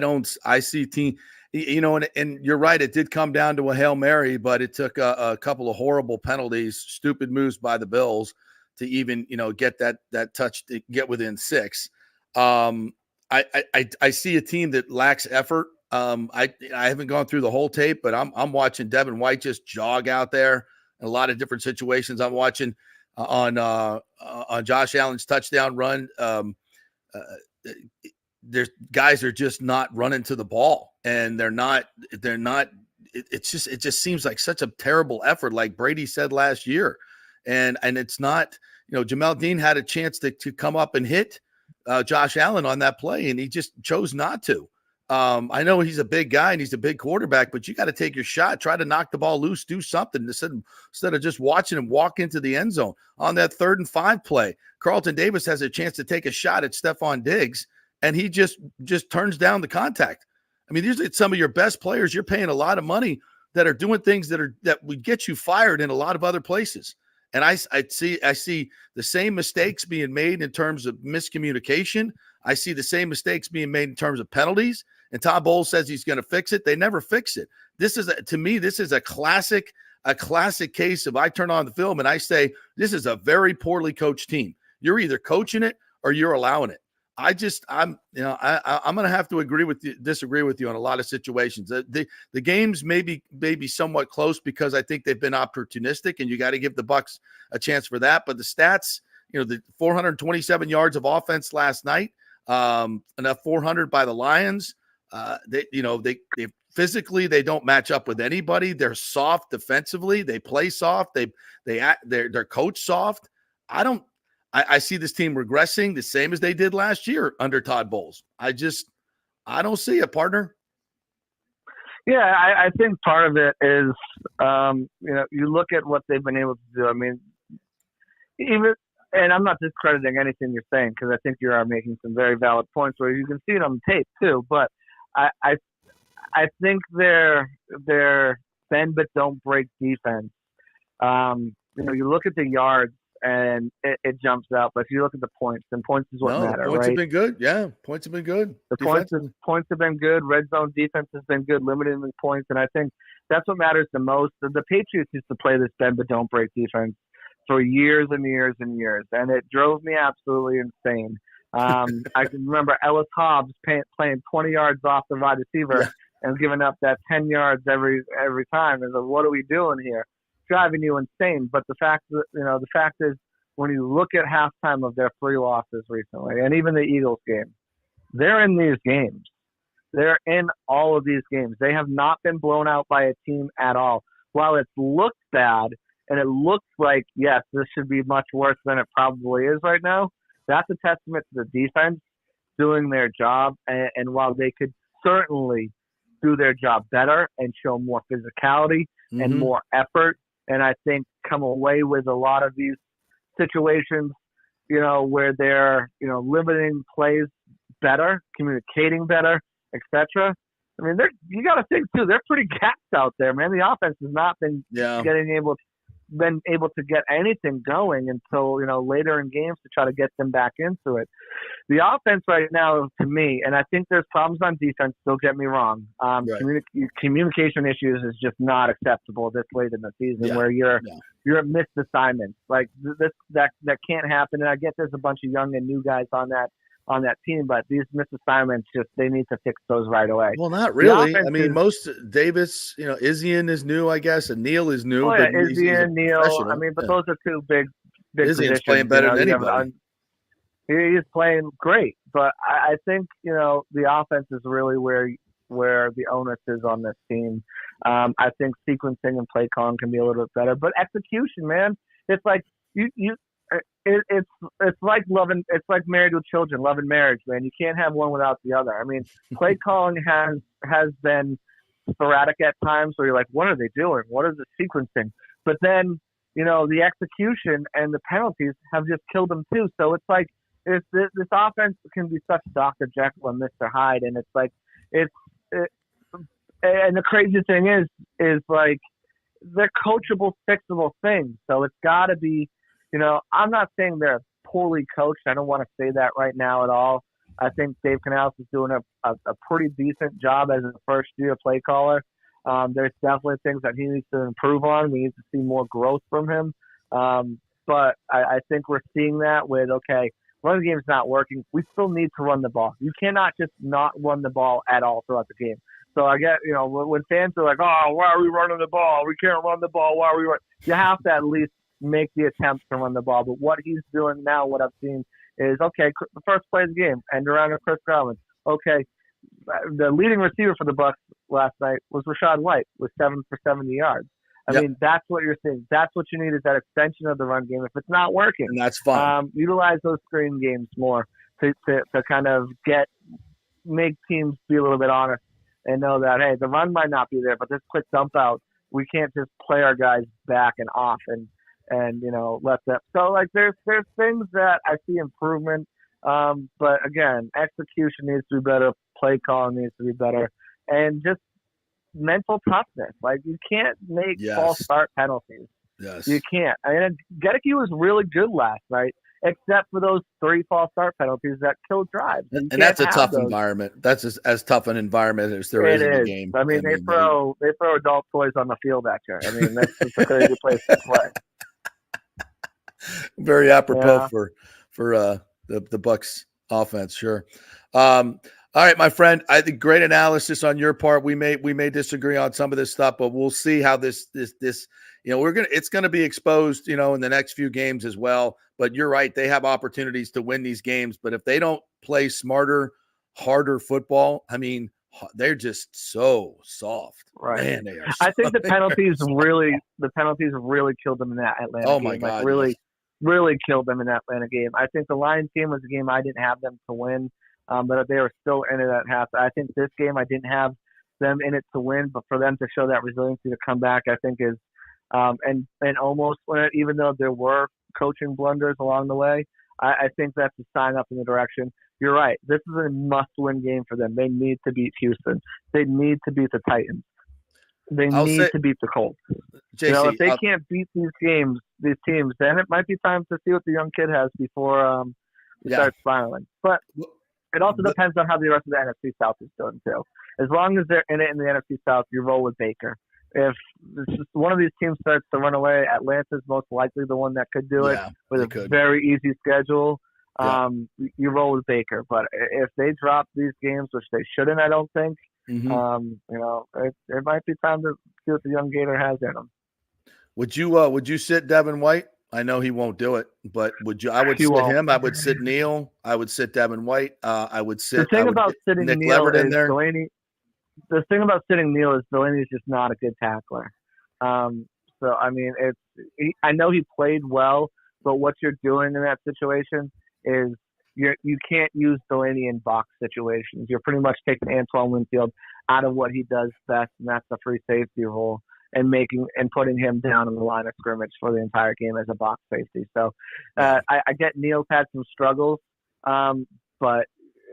see team, and you're right. It did come down to a Hail Mary, but it took a couple of horrible penalties, stupid moves by the Bills to even, get that touch to get within 6. I see a team that lacks effort. I haven't gone through the whole tape, but I'm watching Devin White just jog out there. In a lot of different situations. I'm watching on Josh Allen's touchdown run. There's guys are just not running to the ball, and they're not. It just seems like such a terrible effort, like Brady said last year, and it's not. Jamel Dean had a chance to come up and hit Josh Allen on that play, and he just chose not to. I know he's a big guy and he's a big quarterback, but you got to take your shot, try to knock the ball loose, do something instead of just watching him walk into the end zone. On that 3rd and 5 play, Carlton Davis has a chance to take a shot at Stephon Diggs, and he just turns down the contact. I mean, these are some of your best players. You're paying a lot of money that are doing things that would get you fired in a lot of other places. And I see the same mistakes being made in terms of miscommunication. I see the same mistakes being made in terms of penalties. And Todd Bowles says he's going to fix it. They never fix it. To me, this is a classic case of I turn on the film and I say, this is a very poorly coached team. You're either coaching it or you're allowing it. I'm going to have to disagree with you on a lot of situations. The games may be somewhat close because I think they've been opportunistic, and you got to give the Bucs a chance for that. But the stats, the 427 yards of offense last night, enough 400 by the Lions. They physically they don't match up with anybody. They're soft defensively. They play soft. They're coached soft. I see this team regressing the same as they did last year under Todd Bowles. I don't see it, partner. Yeah, I think part of it is, you look at what they've been able to do. I mean, and I'm not discrediting anything you're saying because I think you are making some very valid points where you can see it on tape too. But I think their bend but don't break defense. You look at the yards and it jumps out, but if you look at the points, then points is what matter. Points right? have been good. Yeah, points have been good. The points have been good. Red zone defense has been good, limiting the points, and I think that's what matters the most. The Patriots used to play this bend but don't break defense for years and years and years, and it drove me absolutely insane. I can remember Ellis Hobbs playing 20 yards off the wide receiver and giving up that 10 yards every time. And what are we doing here? Driving you insane. But the fact is, when you look at halftime of their 3 losses recently, and even the Eagles game, they're in these games. They're in all of these games. They have not been blown out by a team at all. While it's looked bad, and it looks like, yes, this should be much worse than it probably is right now, that's a testament to the defense doing their job. And while they could certainly do their job better and show more physicality and more effort, and I think come away with a lot of these situations, where they're, limiting plays better, communicating better, etc. I mean, you got to think too. They're pretty gassed out there, man. The offense has not been able to get anything going until later in games to try to get them back into it. The offense right now, to me, and I think there's problems on defense. Don't get me wrong. Communication issues is just not acceptable this late in the season, where you're at missed assignments like this. That can't happen. And I get there's a bunch of young and new guys on that team, but these missed assignments, they need to fix those right away. Well, not really. I mean, most Davis, Izzian is new, I guess, and Neal is new. But Izzian, Neal, but those are two big Izzian's positions. playing better than anybody. He's playing great, but I think the offense is really where the onus is on this team. I think sequencing and play calling can be a little bit better, but execution, man, it's like it's like loving. It's like married with children, love and marriage, man. You can't have one without the other. I mean, play calling has been sporadic at times where you're like, what are they doing? What is the sequencing? But then the execution and the penalties have just killed them too. So it's like this offense can be such Dr. Jekyll and Mr. Hyde, and it's like and the crazy thing is like they're coachable, fixable things. So it's got to be, I'm not saying they're poorly coached. I don't want to say that right now at all. I think Dave Canales is doing a pretty decent job as a first-year play caller. There's definitely things that he needs to improve on. We need to see more growth from him. But I think we're seeing that with, okay, run game's not working. We still need to run the ball. You cannot just not run the ball at all throughout the game. So I get, when fans are like, oh, why are we running the ball? We can't run the ball. Why are we running? You have to at least make the attempt to run the ball. But what he's doing now, what I've seen is, okay, the first play of the game, end around to Chris Godwin. Okay, the leading receiver for the Bucs last night was Rachaad White with 7 for 70 yards. I mean, that's what you're seeing. That's what you need is that extension of the run game. If it's not working, and that's fine. Utilize those screen games more to kind of make teams be a little bit honest and know that, hey, the run might not be there, but this quick dump out, we can't just play our guys back and off and let them. So like there's things that I see improvement, but again, execution needs to be better, play calling needs to be better, and just mental toughness. Like you can't make false start penalties. Yes, you can't. I mean, Gedeke was really good last night, except for those 3 false start penalties that killed drives. And that's a tough environment. That's as tough an environment as there is in the game. I mean, they throw adult toys on the field at you. I mean, that's just a crazy place to play. Very apropos for the Bucs offense, sure. All right, my friend. I think great analysis on your part. We may disagree on some of this stuff, but we'll see how this it's gonna be exposed, in the next few games as well. But you're right; they have opportunities to win these games. But if they don't play smarter, harder football, I mean, they're just so soft. Right. Man, they are. I think the penalties really killed them in that Atlanta game. Oh my God! Really killed them in that Atlanta game. I think the Lions game was a game I didn't have them to win. But they were still in it at half. I think this game I didn't have them in it to win, but for them to show that resiliency to come back, I think is and almost win it, even though there were coaching blunders along the way. I think that's a sign up in the direction. You're right. This is a must-win game for them. They need to beat Houston. They need to beat the Titans. They need to beat the Colts. JC, if they can't beat these teams, then it might be time to see what the young kid has before we start spiraling. But it also depends on how the rest of the NFC South is doing, too. As long as they're in it in the NFC South, you roll with Baker. If one of these teams starts to run away, Atlanta's most likely the one that could do it with a very easy schedule. You roll with Baker. But if they drop these games, which they shouldn't, I don't think, it might be time to see what the young Gator has in him. Would you sit Devin White? I know he won't do it, but would you? I would sit him. I would sit Neal. I would sit Devin White. I would sit. The thing about sitting Nick Neal Leverett in there. The thing about sitting Neal is Delaney's just not a good tackler. So I mean, I know he played well, but what you're doing in that situation is you can't use Delaney in box situations. You're pretty much taking Antoine Winfield out of what he does best, and that's the free safety role. And putting him down in the line of scrimmage for the entire game as a box safety. So I get Neal's had some struggles, but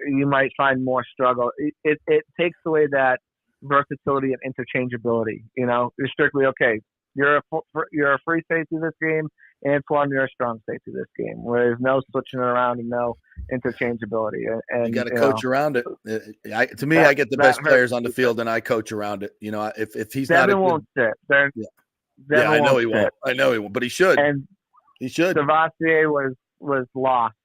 you might find more struggle. It takes away that versatility and interchangeability. You're strictly okay. You're a free safety this game, Antoine. You're a strong safety this game. Where there's no switching around and no interchangeability. And you got to coach around it. To me, I get the best players on the field, and I coach around it. If he's Devin won't sit. I know he won't. I know he won't, but he should. And he should. Savassier was lost.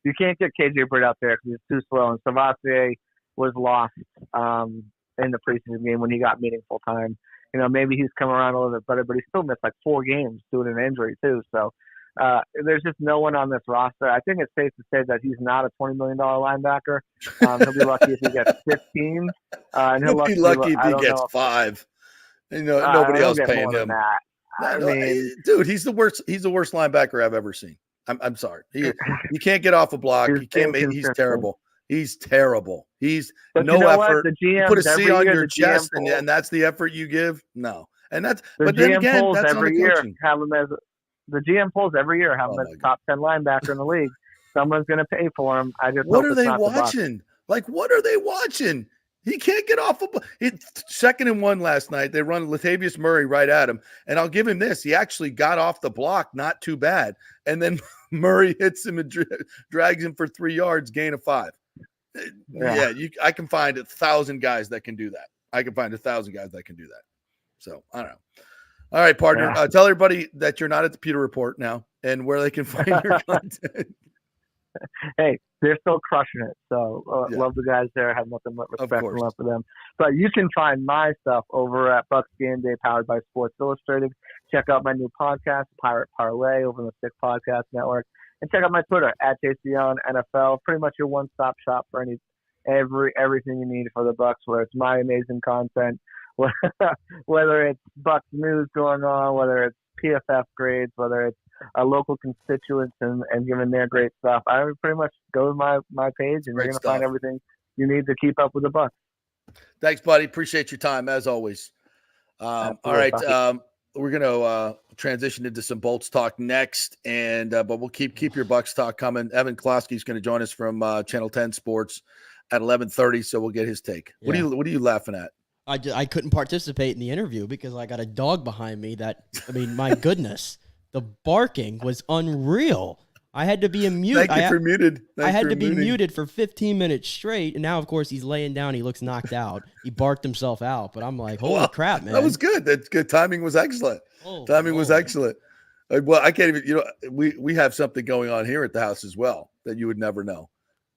You can't get KJ Britt out there because he's too slow. And Savassier was lost in the preseason game when he got meaningful time. Maybe he's come around a little bit better, but he still missed like 4 games due to an injury too. So There's just no one on this roster. I think it's safe to say that he's not a $20 million linebacker. He'll be lucky if he gets 15. And He'll be lucky if he gets 5. Nobody he'll else get paying more than him. that. I mean, dude, he's the worst. He's the worst linebacker I've ever seen. I'm sorry. You can't get off a block. He's terrible. He's terrible. He's but no you know effort. What? The GMs you put a C on your chest, and that's the effort you give. No, and that's. The but GM then again, polls that's every on the year coaching. have him as the GM polls every year have him as top 10 linebacker in the league. Someone's going to pay for him. I just what hope are it's they not watching? Like, what are they watching? He can't get off it's 2nd and 1 last night. They run Latavius Murray right at him. And I'll give him this. He actually got off the block, not too bad. And then Murray hits him and drags him for 3 yards, gain of 5. Yeah, I can find 1,000 guys that can do that. So, I don't know. All right, partner. Yeah. Tell everybody that you're not at the Peter Report now and where they can find your content. Hey, they're still crushing it. So love the guys there. Have nothing but respect and love for them. But you can find my stuff over at Bucs Game Day, powered by Sports Illustrated. Check out my new podcast, Pirate Parlay, over on the Sick Podcast Network. And check out my Twitter, at JCONNFL. Pretty much your one-stop shop for everything you need for the Bucs, where it's my amazing content, whether it's Bucs news going on, whether it's PFF grades, whether it's local constituents and giving their great stuff. I would pretty much go to my page and you're going to find everything you need to keep up with the Bucs. Thanks, buddy. Appreciate your time as always. All right. We're going to transition into some Bolts talk next, and but we'll keep your Bucs talk coming. Evan Koski is going to join us from Channel 10 Sports at 11:30, so we'll get his take. Yeah. What are you laughing at? I couldn't participate in the interview because I got a dog behind me my goodness. The barking was unreal. I had to be muted. Thank you for muted. I had to be muted for 15 minutes straight, and now, of course, he's laying down. He looks knocked out. He barked himself out, but I'm like, holy crap, man. That was good. That's good. Timing was excellent. Was excellent. Well, I can't even, we have something going on here at the house as well that you would never know.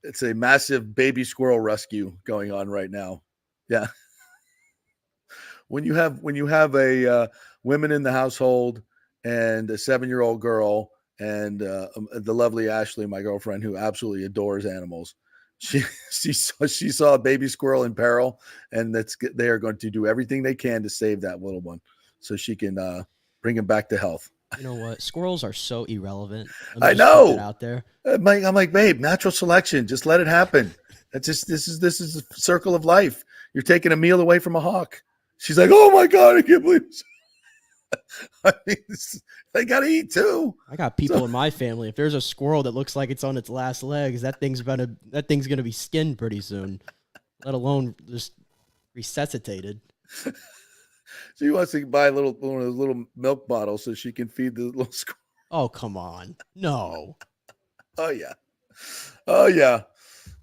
It's a massive baby squirrel rescue going on right now. Yeah. When you have a women in the household and a 7-year-old girl and the lovely Ashley, my girlfriend, who absolutely adores animals, she saw a baby squirrel in peril, and they are going to do everything they can to save that little one so she can bring him back to health. You know what? Squirrels are so irrelevant. I know. Put that out there. I'm like, babe, natural selection. Just let it happen. This is a circle of life. You're taking a meal away from a hawk. She's like, oh my God, I can't believe this. I mean, they got to eat too. I got people in my family. If there's a squirrel that looks like it's on its last legs, that thing's gonna be skinned pretty soon, let alone just resuscitated. She wants to buy one of those little milk bottles so she can feed the little squirrel. Oh, come on. No. Oh yeah.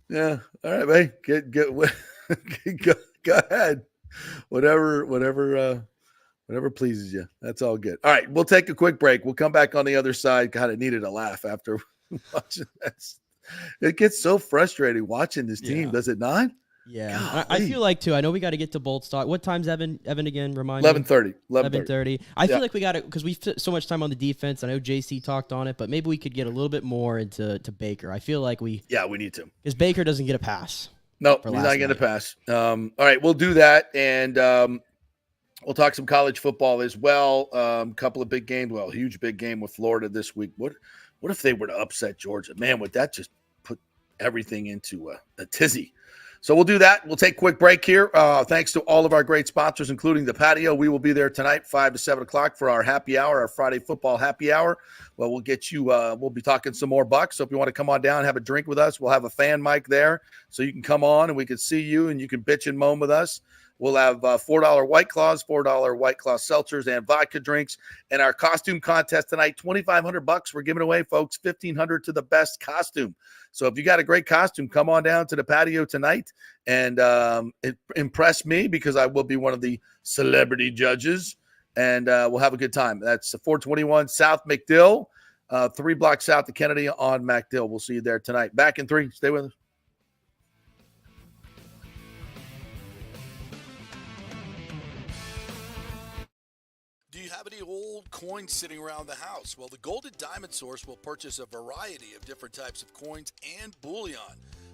Yeah. All right, babe. Go ahead. Whatever pleases you. That's all good. All right, we'll take a quick break. We'll come back on the other side. God, I needed a laugh after watching this. It gets so frustrating watching this team, does it not? Yeah. I feel like, too, I know we got to get to Bolts talk. What time's Evan again? Remind 11:30. me. 11:30. I feel like we got to, because we've spent so much time on the defense. I know JC talked on it, but maybe we could get a little bit more into Baker. I feel like we need to. Because Baker doesn't get a pass. No, he's not going to pass. All right, we'll do that, and we'll talk some college football as well. Couple of big games. Well, huge big game with Florida this week. What if they were to upset Georgia? Man, would that just put everything into a tizzy? So we'll do that. We'll take a quick break here. Thanks to all of our great sponsors, including The Patio. We will be there tonight, 5 to 7 o'clock for our happy hour, our Friday football happy hour. Well, we'll get you, we'll be talking some more Bucs. So if you want to come on down and have a drink with us, we'll have a fan mic there so you can come on and we can see you and you can bitch and moan with us. We'll have $4 White Claws, $4 White Claw seltzers, and vodka drinks. And our costume contest tonight, $2,500 we're giving away, folks. $1,500 to the best costume. So if you got a great costume, come on down to the patio tonight and impress me, because I will be one of the celebrity judges, and we'll have a good time. That's 421 South McDill, 3 blocks south of Kennedy on MacDill. We'll see you there tonight. Back in 3. Stay with us. Do you have any old coins sitting around the house? Well, the Gold and Diamond Source will purchase a variety of different types of coins and bullion.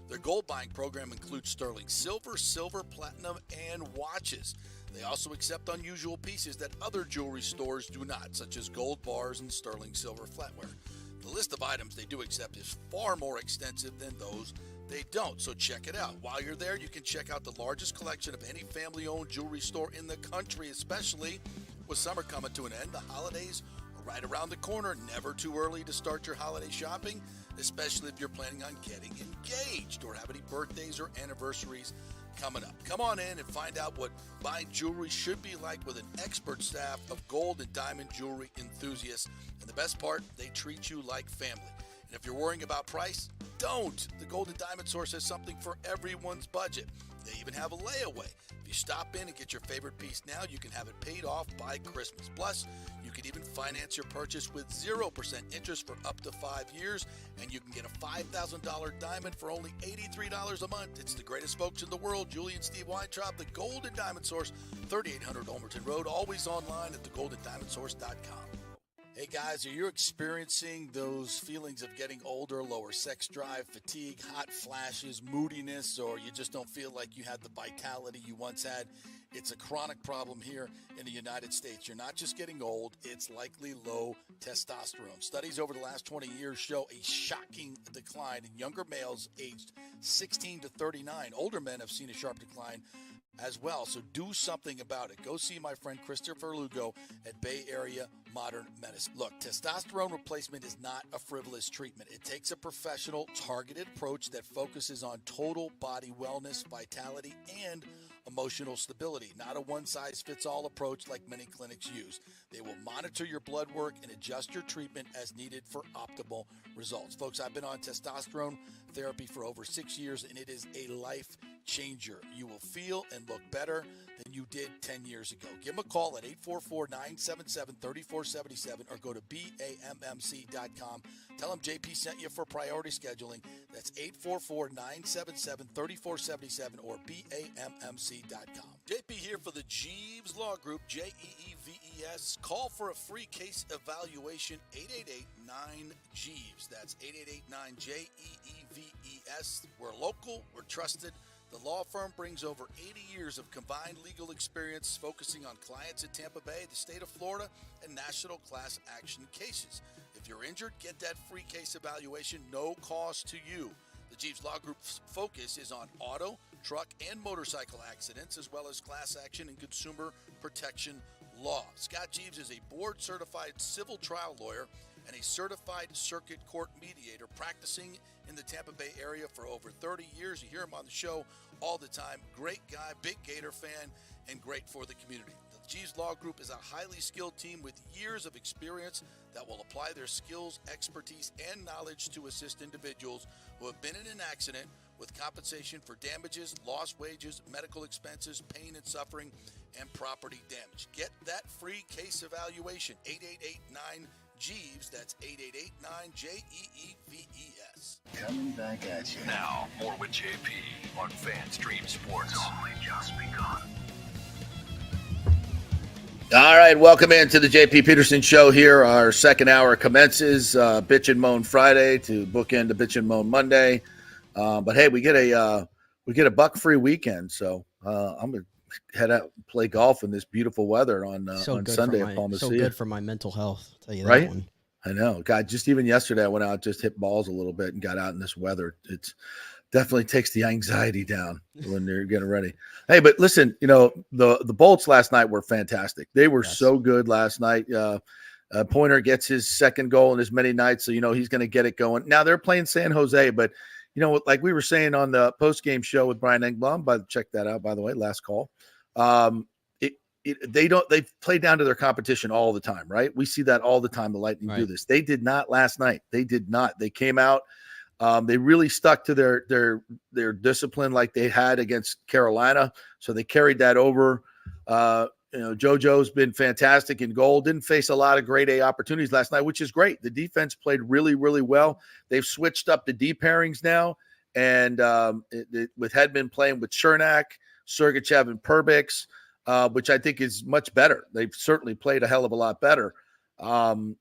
Their gold buying program includes sterling silver, silver, platinum, and watches. They also accept unusual pieces that other jewelry stores do not, such as gold bars and sterling silver flatware. The list of items they do accept is far more extensive than those they don't, so check it out. While you're there, you can check out the largest collection of any family-owned jewelry store in the country, especially with summer coming to an end. The holidays are right around the corner. Never too early to start your holiday shopping, especially if you're planning on getting engaged or have any birthdays or anniversaries coming up. Come on in and find out what buying jewelry should be like with an expert staff of gold and diamond jewelry enthusiasts. And the best part, they treat you like family. And if you're worrying about price, don't. The Gold and Diamond Source has something for everyone's budget. They even have a layaway. If you stop in and get your favorite piece now, you can have it paid off by Christmas. Plus, you can even finance your purchase with 0% interest for up to 5 years, and you can get a $5,000 diamond for only $83 a month. It's the greatest folks in the world, Julie and Steve Weintraub, the Gold and Diamond Source, 3800 Olmerton Road, always online at thegoldendiamondsource.com. Hey guys, are you experiencing those feelings of getting older, lower sex drive, fatigue, hot flashes, moodiness, or you just don't feel like you had the vitality you once had? It's a chronic problem here in the United States. You're not just getting old, it's likely low testosterone. Studies over the last 20 years show a shocking decline in younger males aged 16 to 39. Older men have seen a sharp decline as well, so do something about it. Go see my friend Christopher Lugo at Bay Area Modern Medicine. Look, testosterone replacement is not a frivolous treatment. It takes a professional, targeted approach that focuses on total body wellness, vitality, and emotional stability, not a one-size-fits-all approach like many clinics use. They will monitor your blood work and adjust your treatment as needed for optimal results. Folks, I've been on testosterone therapy for over 6 years, and it is a life changer. You will feel and look better than you did 10 years ago. Give them a call at 844-977-3477 or go to BAMMC.com. Tell them JP sent you for priority scheduling. That's 844-977-3477 or BAMMC.com. JP here for the Jeeves Law Group, Jeeves. Call for a free case evaluation, 888-9-JEEVES. That's 888-9-JEEVES. We're local, we're trusted. The law firm brings over 80 years of combined legal experience focusing on clients in Tampa Bay, the state of Florida, and national class action cases. If you're injured, get that free case evaluation, no cost to you. The Jeeves Law Group's focus is on auto, truck, and motorcycle accidents, as well as class action and consumer protection law. Scott Jeeves is a board-certified civil trial lawyer and a certified circuit court mediator practicing in the Tampa Bay area for over 30 years. You hear him on the show all the time. Great guy, big Gator fan, and great for the community. The Jeeves Law Group is a highly skilled team with years of experience that will apply their skills, expertise, and knowledge to assist individuals who have been in an accident with compensation for damages, lost wages, medical expenses, pain and suffering, and property damage. Get that free case evaluation, 888-9-JEEVES. That's 888-9-JEEVES. Coming back at you. Now, more with JP on FanStream Sports. It's only just begun. All right, welcome into the JP Peterson Show here. Our second hour commences, Bitch and Moan Friday to bookend the Bitch and Moan Monday. But hey, we get a buck-free weekend, so I'm gonna head out and play golf in this beautiful weather on Sunday at Palma. So good for my mental health. I'll tell you right? That one. I know. God, just even yesterday I went out, just hit balls a little bit and got out in this weather. It's definitely takes the anxiety down when they're getting ready. Hey, but listen, the Bolts last night were fantastic. They were so good last night. Pointer gets his second goal in as many nights, so he's going to get it going. Now they're playing San Jose, but like we were saying on the post-game show with Brian Engblom, check that out, by the way, last call. They play down to their competition all the time, right? We see that all the time. The Lightning do this. They did not last night. They did not. They came out. They really stuck to their discipline like they had against Carolina. So they carried that over. JoJo's been fantastic in goal. Didn't face a lot of grade A opportunities last night, which is great. The defense played really, really well. They've switched up the D pairings now. And with Hedman playing with Chernak, Sergachev, and Perbix. which I think is much better. They've certainly played a hell of a lot better. So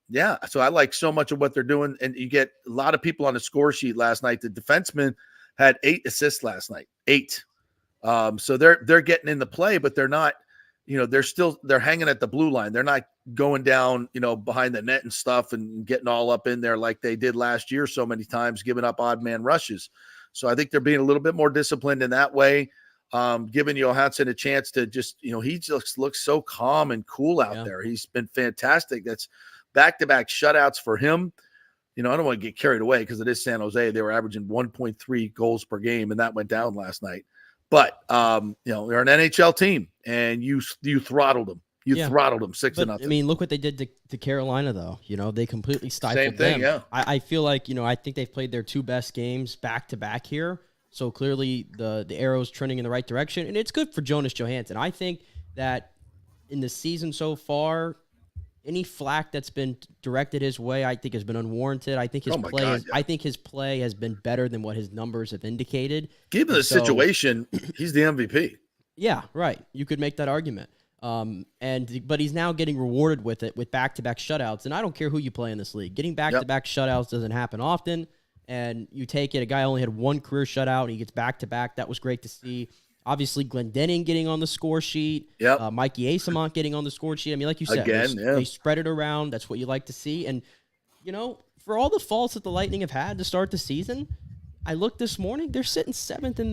I like so much of what they're doing. And you get a lot of people on the score sheet last night. The defenseman had 8 assists last night, 8. So they're getting in the play, but they're not, they're hanging at the blue line. They're not going down, behind the net and stuff and getting all up in there like they did last year so many times, giving up odd man rushes. So I think they're being a little bit more disciplined in that way. Giving Johansson a chance to just, he just looks so calm and cool out there. He's been fantastic. That's back-to-back shutouts for him. I don't want to get carried away because it is San Jose. They were averaging 1.3 goals per game, and that went down last night. But, they're an NHL team, and you throttled them. You throttled them 6-0. I mean, look what they did to Carolina, though. They completely stifled them. Yeah. I feel like, I think they've played their 2 best games back-to-back here. So clearly the arrow's trending in the right direction, and it's good for Jonas Johansson. I think that in the season so far, any flack that's been directed his way, I think has been unwarranted. I think his play has been better than what his numbers have indicated. Given the situation, he's the MVP. Yeah, right. You could make that argument. But he's now getting rewarded with it with back-to-back shutouts, and I don't care who you play in this league. Getting back-to-back shutouts doesn't happen often. And you take it, a guy only had 1 career shutout, and he gets back-to-back. That was great to see. Obviously, Glendening getting on the score sheet. Mikey Asamont getting on the score sheet. I mean, like you said, they spread it around. That's what you like to see. And, for all the faults that the Lightning have had to start the season, I looked this morning, they're sitting 7th in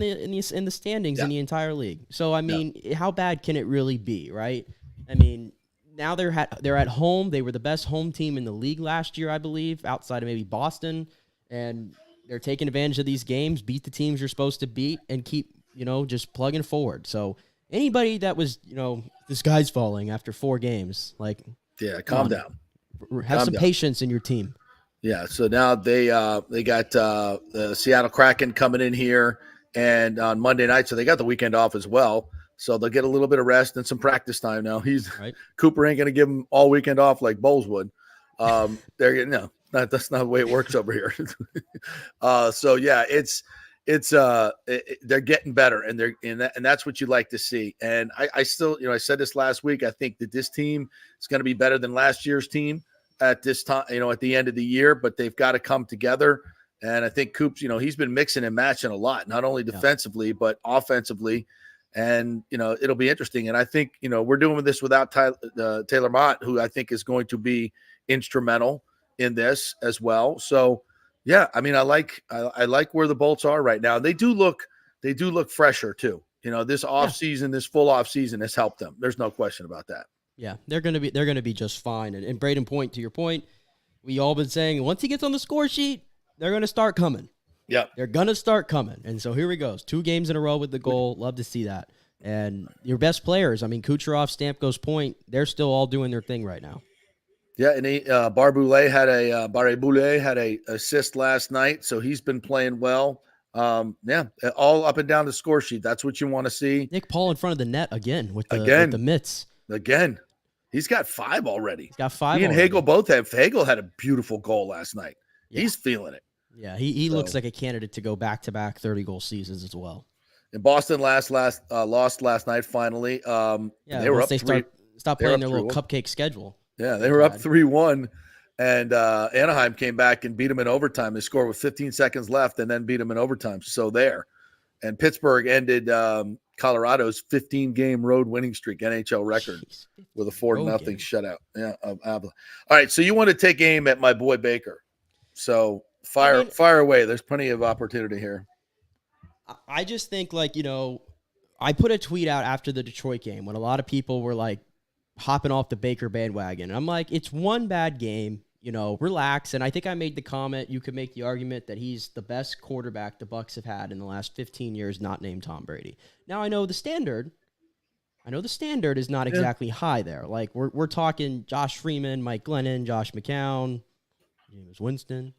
the standings in the entire league. So, I mean, how bad can it really be, right? I mean, now they're at home. They were the best home team in the league last year, I believe, outside of maybe Boston. And they're taking advantage of these games, beat the teams you're supposed to beat, and keep, just plugging forward. So anybody that was, the sky's falling after 4 games, calm down. Have some patience in your team. Yeah, so now they got the Seattle Kraken coming in here, and on Monday night, so they got the weekend off as well. So they'll get a little bit of rest and some practice time now. Cooper ain't going to give them all weekend off like Bowles would. They're getting that's not the way it works over here. They're getting better, and that's what you like to see. And I still, I said this last week. I think that this team is going to be better than last year's team at this time, at the end of the year. But they've got to come together. And I think Coops, he's been mixing and matching a lot, not only defensively but offensively. And it'll be interesting. And I think we're doing this without Taylor Mott, who I think is going to be instrumental in this as well. So I mean, I like where the Bolts are right now. They do look fresher too. This off season, this full off season has helped them. There's no question about that. Yeah, they're gonna be just fine. And Braden Point, to your point, we all been saying once he gets on the score sheet, they're gonna start coming. Yeah, they're gonna start coming. And so here he goes, 2 games in a row with the goal. Love to see that. And your best players, I mean, Kucherov, Stamkos, Point, they're still all doing their thing right now. Yeah, and Barre-Boulet had a assist last night, so he's been playing well. All up and down the score sheet. That's what you want to see. Nick Paul in front of the net again with the mitts. Again, he's got 5 already. He's got 5. He and Hagel both have. Hagel had a beautiful goal last night. Yeah. He's feeling it. Yeah, he looks like a candidate to go back-to-back 30-goal seasons as well. And Boston lost last night. Finally, they were up. Stop playing their little cupcake schedule. Yeah, they were up 3-1, and Anaheim came back and beat them in overtime. They scored with 15 seconds left and then beat them in overtime. So there. And Pittsburgh ended Colorado's 15-game road winning streak, NHL record, with a 4-0 shutout. Yeah, of Avila. All right, so you want to take aim at my boy Baker. So fire away. There's plenty of opportunity here. I just think, I put a tweet out after the Detroit game when a lot of people were hopping off the Baker bandwagon. And I'm like, it's one bad game, relax. And I think I made the comment, you could make the argument that he's the best quarterback the Bucs have had in the last 15 years, not named Tom Brady. Now I know the standard is not exactly high there. We're talking Josh Freeman, Mike Glennon, Josh McCown, James Winston.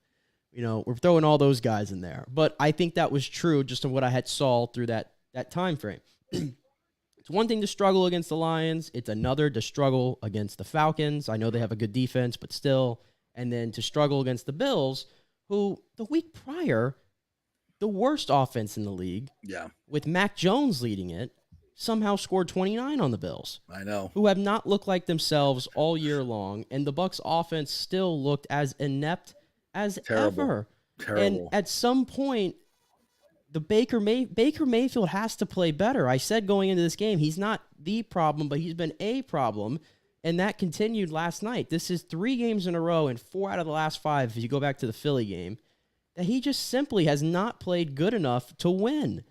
We're throwing all those guys in there. But I think that was true just of what I had saw through that time frame. It's one thing to struggle against the Lions. It's another to struggle against the Falcons. I know they have a good defense, but still. And then to struggle against the Bills, who the week prior, the worst offense in the league, with Mac Jones leading it, somehow scored 29 on the Bills. I know. Who have not looked like themselves all year long, and the Bucs offense still looked as inept as ever. Terrible. And at some point, the Baker Mayfield has to play better. I said going into this game, he's not the problem, but he's been a problem, and that continued last night. This is 3 games in a row, and 4 out of the last 5, if you go back to the Philly game, that he just simply has not played good enough to win.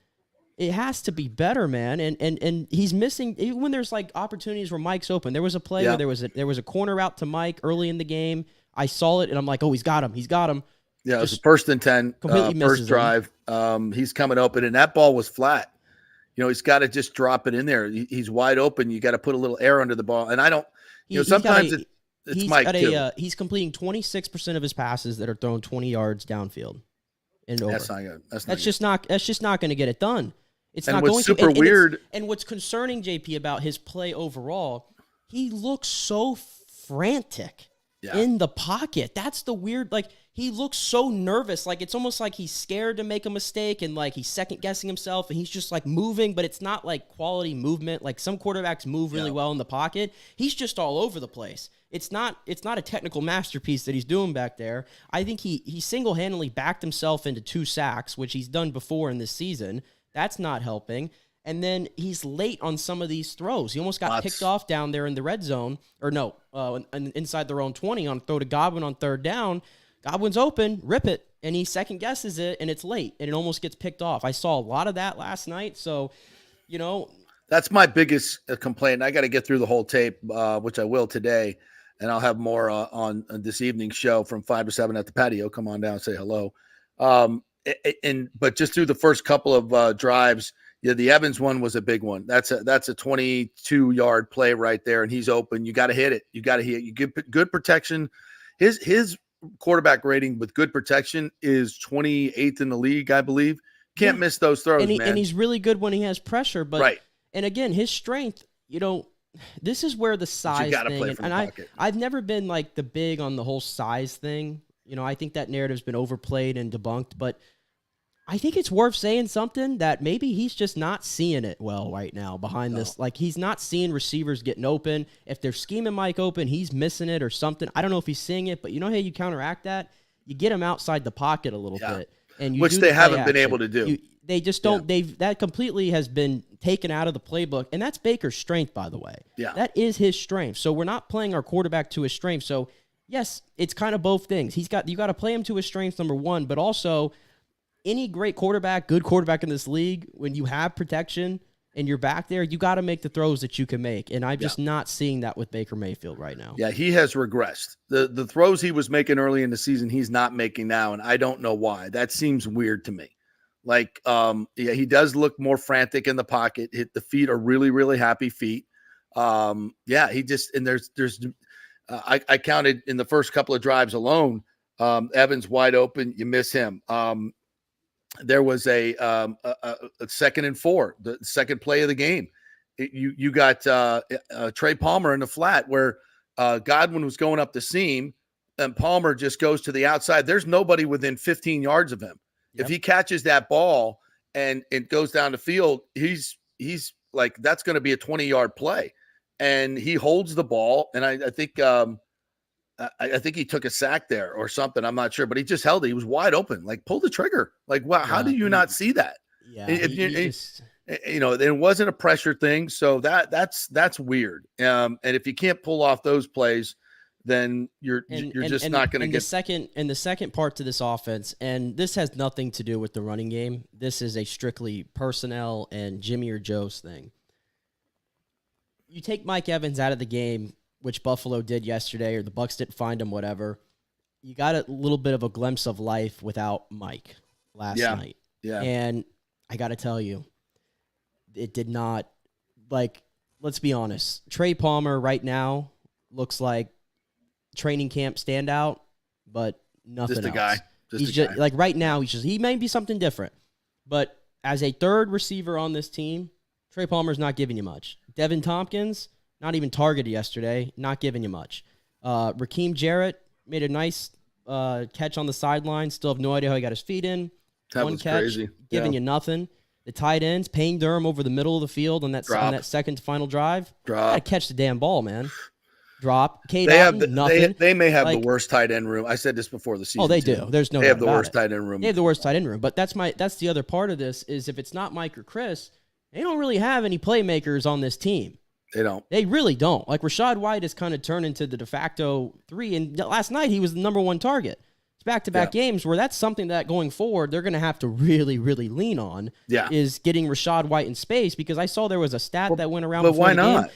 It has to be better, man. And he's missing, even when there's like opportunities where Mike's open. There was a play where there was a corner out to Mike early in the game. I saw it and I'm like, oh, he's got him. Yeah, it was a first and 10, first drive. He's coming open, and that ball was flat. He's got to just drop it in there. He's wide open. You got to put a little air under the ball. And I don't, sometimes it's Mike too. He's completing 26% of his passes that are thrown 20 yards downfield and over. That's not good. That's just not going to get it done. It's and not what's going super to. Weird. And what's concerning, JP, about his play overall, he looks so frantic in the pocket. That's the weird, he looks so nervous. It's almost like he's scared to make a mistake and he's second guessing himself and he's just moving, but it's not quality movement. Some quarterbacks move really well in the pocket. He's just all over the place. It's not a technical masterpiece that he's doing back there. I think he single-handedly backed himself into 2 sacks, which he's done before in this season. That's not helping. And then he's late on some of these throws. He almost got picked off down there in the red zone. Or no, inside their own 20 on throw to Godwin on 3rd down. Godwin's open, rip it, and he second guesses it, and it's late, and it almost gets picked off. I saw a lot of that last night, so, That's my biggest complaint. I got to get through the whole tape, which I will today, and I'll have more on this evening's show from 5 to 7 at the patio. Come on down and say hello. But just through the first couple of drives, the Evans one was a big one. That's a 22-yard play right there, and he's open. You got to hit it. You got to hit it. You get good protection. His quarterback rating with good protection is 28th in the league, I believe. Can't miss those throws, man. And he's really good when he has pressure. But right. And again, his strength, this is where the size thing. I've never been the big on the whole size thing. I think that narrative's been overplayed and debunked, but I think it's worth saying something that maybe he's just not seeing it well right now behind this. He's not seeing receivers getting open. If they're scheming Mike open, he's missing it or something. I don't know if he's seeing it, but you know how you counteract that? You get him outside the pocket a little bit. And which they haven't been able to do. They just don't. That completely has been taken out of the playbook, and that's Baker's strength, by the way. Yeah. That is his strength. So we're not playing our quarterback to his strength. So, yes, it's kind of both things. You got to play him to his strengths, number one, but also – any great quarterback, good quarterback in this league, when you have protection and you're back there, you got to make the throws that you can make. And I'm just not seeing that with Baker Mayfield right now. Yeah, he has regressed. The throws he was making early in the season, he's not making now, and I don't know why. That seems weird to me. He does look more frantic in the pocket. The feet are really, really happy feet. He just – and there's I counted in the first couple of drives alone, Evans wide open, you miss him. There was a 2nd and 4, the second play of the game. You got Trey Palmer in the flat where Godwin was going up the seam, and Palmer just goes to the outside. There's nobody within 15 yards of him. Yep. If he catches that ball and it goes down the field, he's that's going to be a 20-yard play, and he holds the ball. And I think. I think he took a sack there or something. I'm not sure, but he just held it. He was wide open. Pull the trigger. Wow, how do you not see that? Yeah, it wasn't a pressure thing, so that's weird. And if you can't pull off those plays, then you're just not going to get. The second part to this offense, and this has nothing to do with the running game. This is a strictly personnel and Jimmy or Joe's thing. You take Mike Evans out of the game, which Buffalo did yesterday, or the Bucs didn't find him, whatever. You got a little bit of a glimpse of life without Mike last night. Yeah. And I got to tell you, it did not, let's be honest. Trey Palmer right now looks like training camp standout, but nothing else. Just a guy. Right now, he may be something different. But as a third receiver on this team, Trey Palmer's not giving you much. Devin Tompkins, not even targeted yesterday, not giving you much. Raheem Jarrett made a nice catch on the sideline. Still have no idea how he got his feet in. That One was catch, crazy. Giving you nothing. The tight ends, Payne Durham over the middle of the field on that second final drive. Gotta catch the damn ball, man. Drop. Cade Otton, nothing. They may have the worst tight end room. I said this before the season. Oh, they do. There's no doubt about it. They have the worst tight end room. They have the worst tight end room. But that's the other part of this is if it's not Mike or Chris, they don't really have any playmakers on this team. They don't. They really don't. Like Rachaad White has kind of turned into the de facto 3, and last night he was the number 1 target. It's back-to-back games where that's something that going forward they're going to have to really, really lean on. Yeah. Is getting Rachaad White in space because I saw there was a stat that went around. But why not?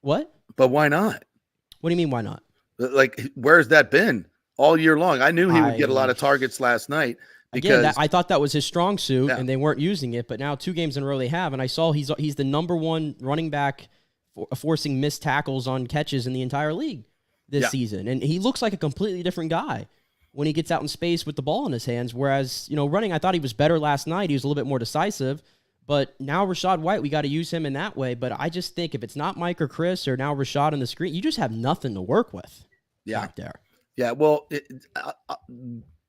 What? But why not? What do you mean? Why not? Like, where's that been all year long? I knew he would get a lot of targets last night. Because again, I thought that was his strong suit, and they weren't using it. But now 2 games in a row they have, and I saw he's the number 1 running back forcing missed tackles on catches in the entire league this season, and he looks like a completely different guy when he gets out in space with the ball in his hands. Whereas running, I thought he was better last night. He was a little bit more decisive. But now Rachaad White, we got to use him in that way. But I just think if it's not Mike or Chris or now Rachaad on the screen, you just have nothing to work with back there. Yeah, well,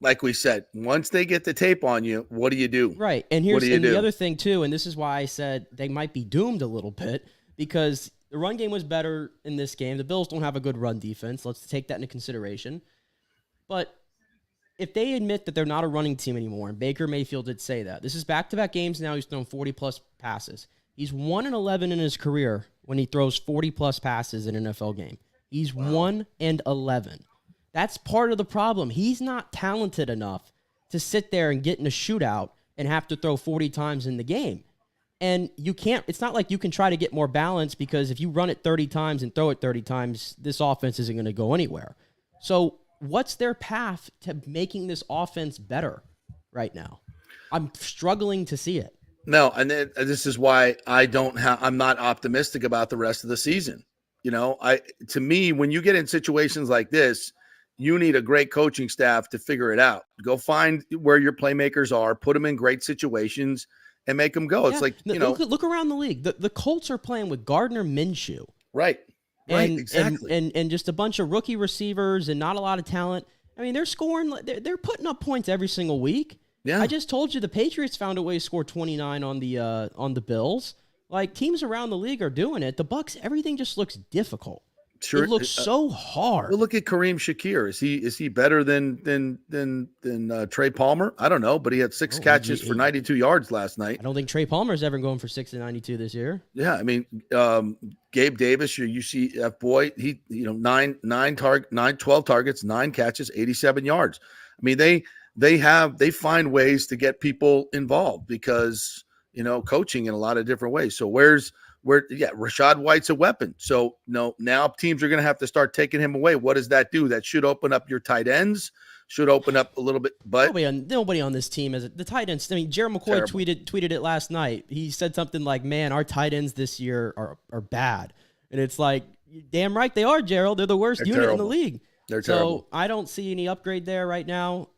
like we said, once they get the tape on you, what do you do? Right, and here's the other thing, too, and this is why I said they might be doomed a little bit, because the run game was better in this game. The Bills don't have a good run defense. Let's take that into consideration. But if they admit that they're not a running team anymore, and Baker Mayfield did say that, this is back-to-back games now. He's thrown 40-plus passes. He's 1-11 in his career when he throws 40-plus passes in an NFL game. He's 1-11. That's part of the problem. He's not talented enough to sit there and get in a shootout and have to throw 40 times in the game. And you can't, it's not like you can try to get more balance because if you run it 30 times and throw it 30 times, this offense isn't going to go anywhere. So what's their path to making this offense better right now? I'm struggling to see it. No, and this is why I'm not optimistic about the rest of the season. To me, when you get in situations like this, you need a great coaching staff to figure it out. Go find where your playmakers are, put them in great situations, and make them go. It's like, look around the league. The Colts are playing with Gardner Minshew. Right. And, exactly. And just a bunch of rookie receivers and not a lot of talent. I mean, they're scoring. They're putting up points every single week. Yeah. I just told you the Patriots found a way to score 29 on the Bills. Like, teams around the league are doing it. The Bucs, everything just looks difficult. Sure, it looks so hard. Well, look at Kareem Shakir. Is he better than Trey Palmer? I don't know, but he had 6 catches for 92 yards last night. I don't think Trey Palmer's ever going for 6 and 92 this year. Yeah, I mean, Gabe Davis, your UCF boy, he 12 targets, 9 catches, 87 yards. I mean, they find ways to get people involved because coaching in a lot of different ways. So Rachaad White's a weapon. So now teams are going to have to start taking him away. What does that do? That should open up your tight ends, should open up a little bit. But nobody on this team is the tight ends. I mean, Jared McCoy tweeted it last night. He said something like, "Man, our tight ends this year are bad," and it's like, damn right they are, Gerald. They're the worst unit in the league. They're terrible. So I don't see any upgrade there right now.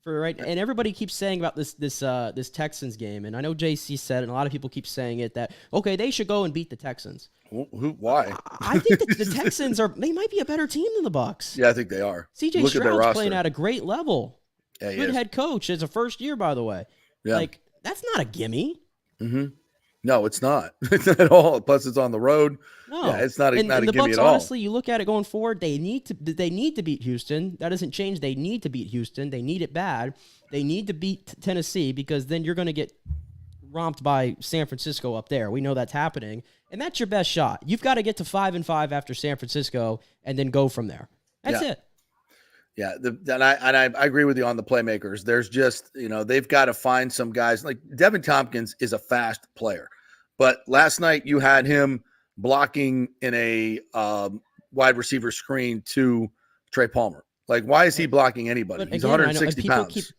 And everybody keeps saying about this Texans game, and I know JC said it, and a lot of people keep saying it that they should go and beat the Texans. Why? I think that the Texans they might be a better team than the Bucs. Yeah, I think they are. CJ Stroud's playing at a great level. Yeah, good head coach. It's a first year, by the way. Yeah. Like, that's not a gimme. Mm-hmm. No, it's not. It's not at all. Plus, it's on the road. No, yeah, it's not a and the gimme Bucs, at all. honestly, you look at it going forward. They need to beat Houston. That doesn't change. They need to beat Houston. They need it bad. They need to beat Tennessee because then you're going to get romped by San Francisco up there. We know that's happening, and that's your best shot. You've got to get to 5-5 after San Francisco, and then go from there. That's it. Yeah, and I agree with you on the playmakers. There's just they've got to find some guys like Devin Tompkins is a fast player, but last night you had him blocking in a wide receiver screen to Trey Palmer. Like, why is he blocking anybody? But He's again, 160 pounds.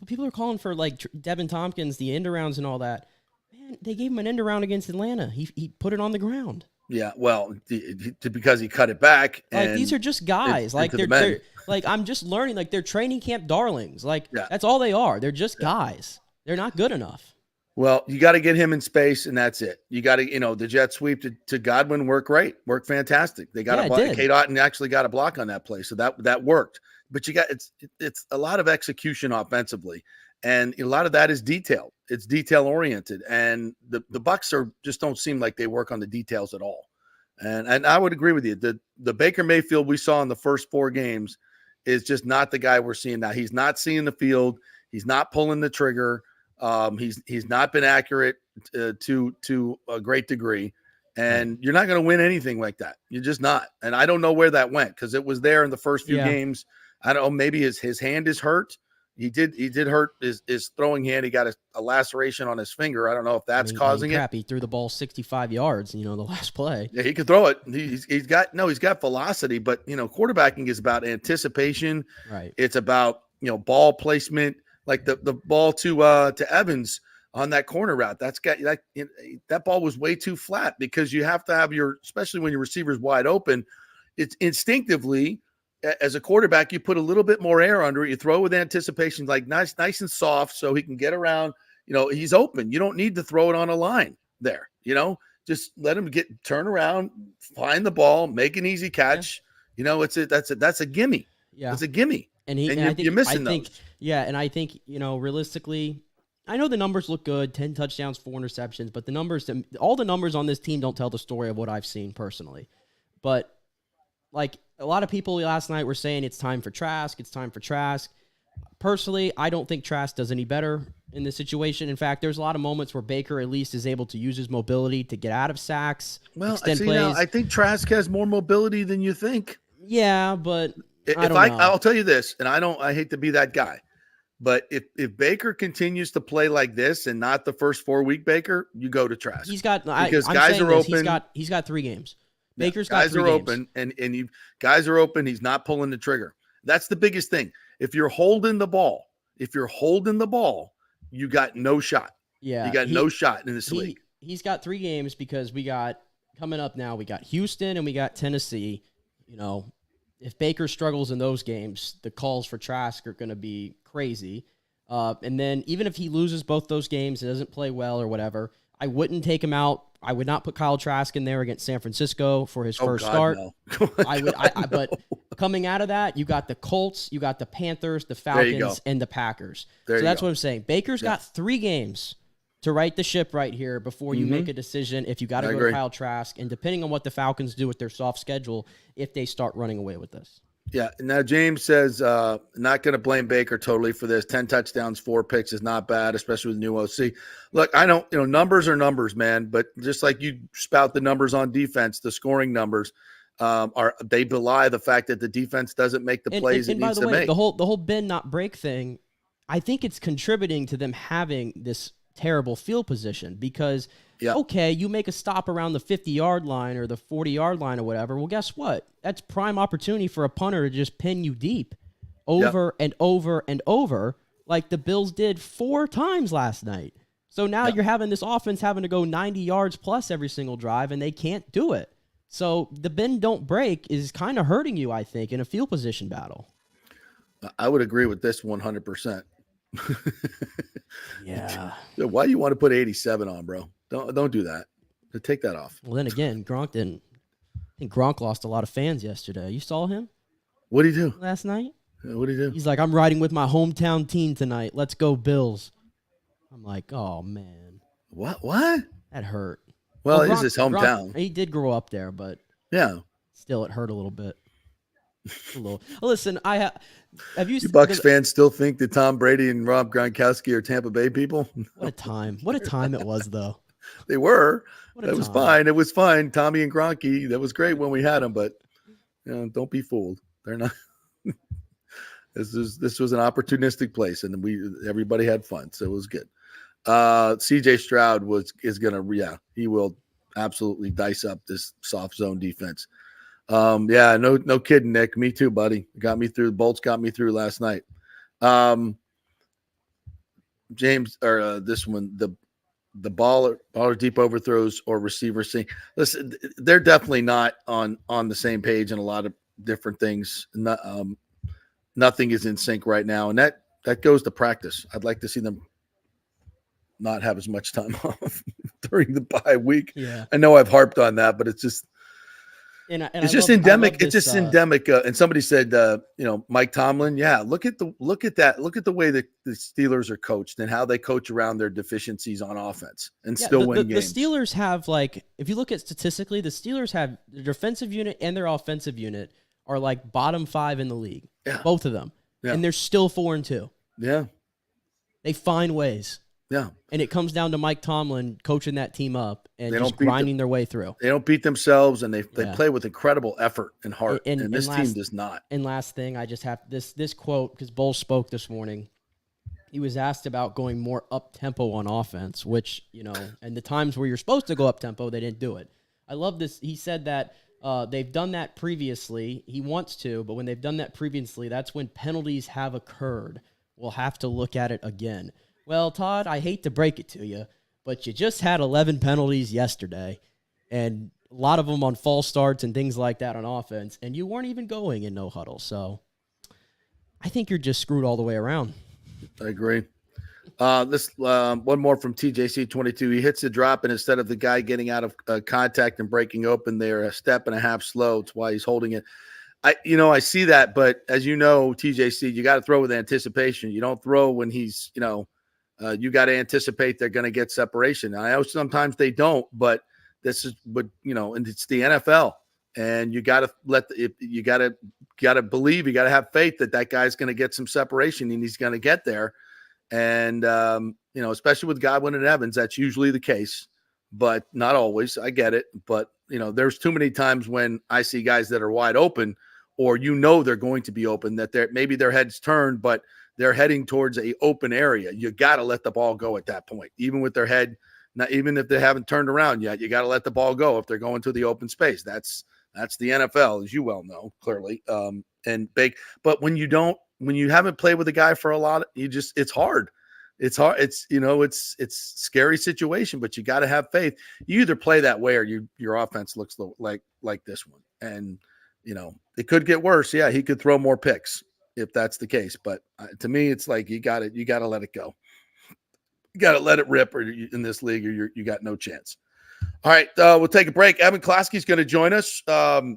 People are calling for like Devin Tompkins, the end arounds and all that. Man, they gave him an end around against Atlanta. He put it on the ground. Yeah, well, because he cut it back. Like, these are just guys. Like they're like, I'm just learning. Like, they're training camp darlings. Like, that's all they are. They're just guys. They're not good enough. Well, you got to get him in space, and that's it. You got to, the jet sweep to Godwin worked great, worked fantastic. They got a block. Cade Otton actually got a block on that play, so that worked. But it's a lot of execution offensively, and a lot of that is detail. It's detail oriented, and the Bucs just don't seem like they work on the details at all. And I would agree with you. The Baker Mayfield we saw in the first 4 games is just not the guy we're seeing now. He's not seeing the field. He's not pulling the trigger. He's not been accurate to a great degree. And you're not going to win anything like that. You're just not. And I don't know where that went, because it was there in the first few games. I don't know. Maybe his hand is hurt. He did hurt his throwing hand. He got a laceration on his finger. I don't know if that's causing it. He threw the ball 65 yards, the last play. Yeah, he could throw it. He's got velocity, but quarterbacking is about anticipation. Right. It's about ball placement, like the ball to Evans on that corner route. That ball was way too flat, because you have to have especially when your receiver's wide open, it's instinctively, as a quarterback, you put a little bit more air under it. You throw with anticipation, like nice and soft, so he can get around. He's open. You don't need to throw it on a line there. Just let him turn around, find the ball, make an easy catch. Yeah. That's a gimme. Yeah, it's a gimme. And you're missing those. Yeah, and I think realistically, I know the numbers look good: 10 touchdowns, 4 interceptions. But all the numbers on this team don't tell the story of what I've seen personally. But like, a lot of people last night were saying it's time for Trask. It's time for Trask. Personally, I don't think Trask does any better in this situation. In fact, there's a lot of moments where Baker at least is able to use his mobility to get out of sacks, extend plays. Now, I think Trask has more mobility than you think. Yeah, but I'll tell you this, and I hate to be that guy, but if Baker continues to play like this and not the first 4-week Baker, you go to Trask. Guys are open. He's got 3 games. Baker's got 3 games. Guys are open, and guys are open. He's not pulling the trigger. That's the biggest thing. If you're holding the ball, you got no shot. Yeah, you got no shot in this league. He's got 3 games, because we got coming up now. We got Houston and we got Tennessee. If Baker struggles in those games, the calls for Trask are going to be crazy. And then even if he loses both those games, it doesn't play well or whatever, I wouldn't take him out. I would not put Kyle Trask in there against San Francisco for his first start. No. But coming out of that, you got the Colts, you got the Panthers, the Falcons, and the Packers. That's what I'm saying. Baker's got 3 games to right the ship right here before you make a decision if you got to go to Kyle Trask, and depending on what the Falcons do with their soft schedule, if they start running away with this. Yeah. Now, James says, not going to blame Baker totally for this. 10 touchdowns, 4 picks is not bad, especially with the new OC. Look, I don't, numbers are numbers, man. But just like you spout the numbers on defense, the scoring numbers they belie the fact that the defense doesn't make the plays it needs to make. The whole bend not break thing, I think it's contributing to them having this terrible field position, because okay, you make a stop around the 50-yard line or the 40-yard line or whatever. Well, guess what? That's prime opportunity for a punter to just pin you deep over and over and over, like the Bills did 4 times last night. So now you're having this offense having to go 90 yards plus every single drive, and they can't do it. So the bend don't break is kind of hurting you, I think, in a field position battle. I would agree with this 100%. Yeah. Why do you want to put 87 on, bro? Don't do that. Take that off. Well, then again, Gronk didn't. I think Gronk lost a lot of fans yesterday. You saw him? What did he do last night? What did he do? He's like, I'm riding with my hometown team tonight. Let's go Bills. I'm like, oh man. What? That hurt. Well, it is his hometown. Gronk, he did grow up there, but still, it hurt a little bit. Listen, have you? You Bucs fans still think that Tom Brady and Rob Gronkowski are Tampa Bay people? What a time! What a time it was, though. They were. That was fine. It was fine. Tommy and Gronky. That was great when we had them, but don't be fooled. They're not. This was an opportunistic place, and everybody had fun, so it was good. CJ Stroud he will absolutely dice up this soft zone defense. No kidding, Nick. Me too, buddy. Got me through. The Bolts got me through last night. James, or this one, the baller deep overthrows or receiver sync. Listen, they're definitely not on the same page in a lot of different things. Nothing is in sync right now, and that goes to practice. I'd like to see them not have as much time off during the bye week. Yeah. I know I've harped on that, but it's just It's just endemic. It's just endemic. And somebody said, Mike Tomlin. Yeah, look at that. Look at the way that the Steelers are coached and how they coach around their deficiencies on offense and still win games. The Steelers have, like, if you look at statistically, the Steelers have their defensive unit and their offensive unit are like bottom 5 in the league. Yeah. Both of them. Yeah. And they're still 4-2. Yeah. They find ways. Yeah. And it comes down to Mike Tomlin coaching that team up and just grinding their way through. They don't beat themselves, and they play with incredible effort and heart, and this team does not. And last thing, I just have this quote, because Bowles spoke this morning. He was asked about going more up-tempo on offense, which, and the times where you're supposed to go up-tempo, they didn't do it. I love this. He said that they've done that previously. He wants to, but when they've done that previously, that's when penalties have occurred. We'll have to look at it again. Well, Todd, I hate to break it to you, but you just had 11 penalties yesterday, and a lot of them on false starts and things like that on offense, and you weren't even going in no huddle. So I think you're just screwed all the way around. I agree. This one more from TJC22. He hits the drop, and instead of the guy getting out of contact and breaking open, they're a step and a half slow. That's why he's holding it. I see that, but as you know, TJC, you got to throw with anticipation. You don't throw when he's, you got to anticipate they're going to get separation. I know sometimes they don't, but and it's the NFL, and you got to you got to believe, you got to have faith that guy's going to get some separation and he's going to get there. And, especially with Godwin and Evans, that's usually the case, but not always. I get it. But, there's too many times when I see guys that are wide open, or they're going to be open, that maybe their head's turned, but they're heading towards a open area. You got to let the ball go at that point, even with their head, even if they haven't turned around yet. You got to let the ball go if they're going to the open space. That's the NFL, as you well know, clearly. And big, but when you haven't played with a guy for a lot, it's hard. It's hard. It's scary situation, but you got to have faith. You either play that way or your offense looks like this one. And, it could get worse. Yeah, he could throw more picks if that's the case. But to me, it's like you got to let it go. You got to let it rip, or in this league, or you got no chance. All right, we'll take a break. Evan Koski's going to join us. I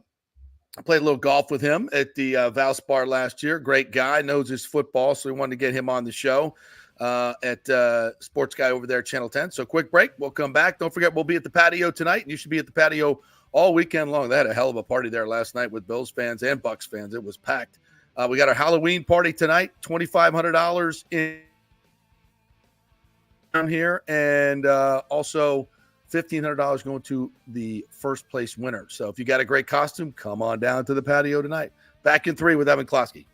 played a little golf with him at the Valspar last year. Great guy, knows his football, so we wanted to get him on the show at Sports Guy over there at Channel 10. So quick break. We'll come back. Don't forget, we'll be at the patio tonight, and you should be at the patio all weekend long. They had a hell of a party there last night with Bills fans and Bucs fans. It was packed. We got our Halloween party tonight, $2,500 in down here, and also $1,500 going to the first place winner. So if you got a great costume, come on down to the patio tonight. Back in 3 with Evan Koski.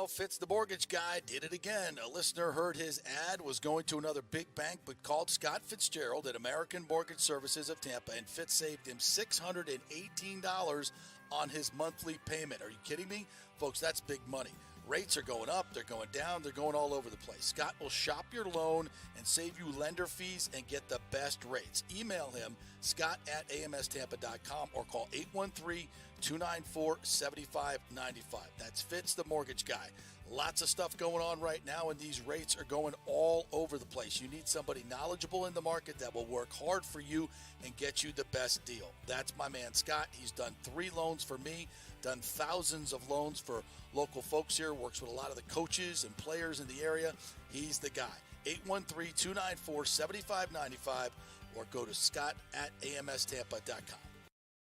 Fitz the mortgage guy did it again. A listener heard his ad, was going to another big bank, but called Scott Fitzgerald at American Mortgage Services of Tampa, and Fitz saved him $618 on his monthly payment. Are you kidding me? Folks, that's big money. Rates are going up, they're going down, they're going all over the place. Scott will shop your loan and save you lender fees and get the best rates. Email him, scott@amstampa.com, or call 813-294-7595. That's Fitz the mortgage guy. Lots of stuff going on right now, and these rates are going all over the place. You need somebody knowledgeable in the market that will work hard for you and get you the best deal. That's my man Scott. He's done 3 loans for me, done thousands of loans for local folks here, works with a lot of the coaches and players in the area. He's the guy. 813-294-7595, or go to scott@amstampa.com.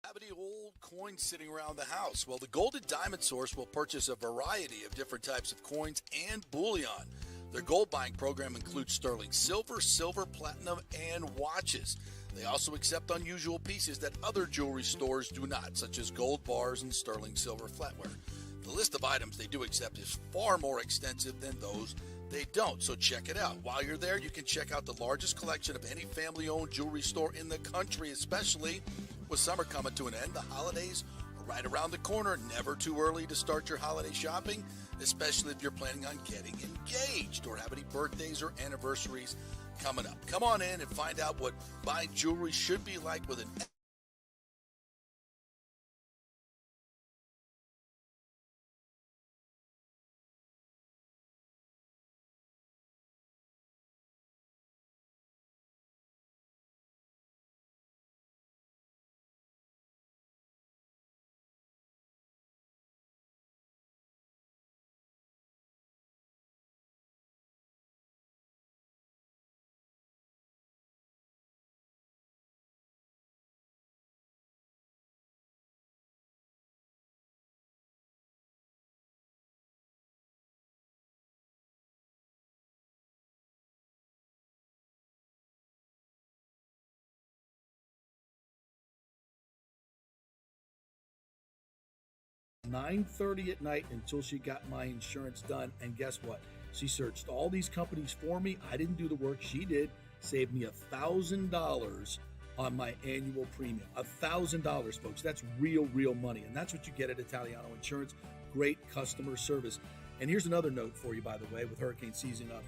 Have any old coins sitting around the house? Well, the Gold and Diamond Source will purchase a variety of different types of coins and bullion. Their gold buying program includes sterling silver, silver, platinum, and watches. They also accept unusual pieces that other jewelry stores do not, such as gold bars and sterling silver flatware. The list of items they do accept is far more extensive than those they don't, so check it out. While you're there, you can check out the largest collection of any family-owned jewelry store in the country, especially with summer coming to an end. The holidays are right around the corner. Never too early to start your holiday shopping, especially if you're planning on getting engaged or have any birthdays or anniversaries coming up. Come on in and find out what buying jewelry should be like with an 9:30 at night until she got my insurance done. And guess what? She searched all these companies for me. I didn't do the work. She did. Saved me $1,000 on my annual premium. $1,000, folks. That's real money. And that's what you get at Italiano Insurance. Great customer service. And here's another note for you, by the way, with hurricane season up.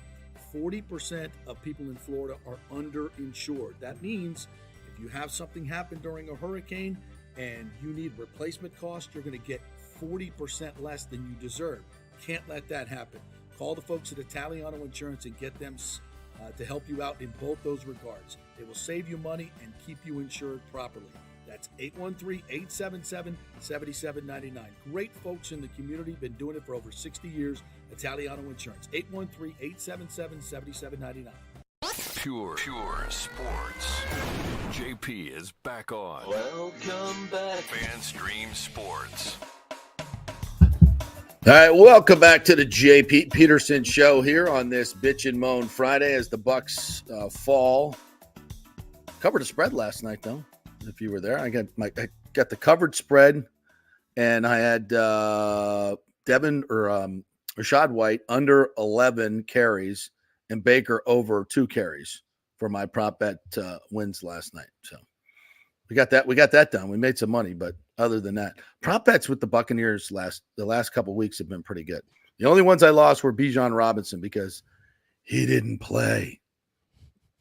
40% of people in Florida are underinsured. That means if you have something happen during a hurricane and you need replacement costs, you're going to get 40% less than you deserve. Can't let that happen. Call the folks at Italiano Insurance and get them to help you out in both those regards. They will save you money and keep you insured properly. That's 813-877-7799. Great folks in the community, been doing it for over 60 years. Italiano Insurance, 813-877-7799. Pure sports. JP is back on. Welcome back. FanStream Sports. All right, welcome back to the JP Peterson Show here on this Bitch and Moan Friday as the Bucs fall. Covered a spread last night, though. If you were there, I got the covered spread, and I had Rashad White under 11 carries and Baker over 2 carries for my prop bet wins last night. So we got that done. We made some money, but other than that, prop bets with the Buccaneers the last couple of weeks have been pretty good. The only ones I lost were Bijan Robinson because he didn't play.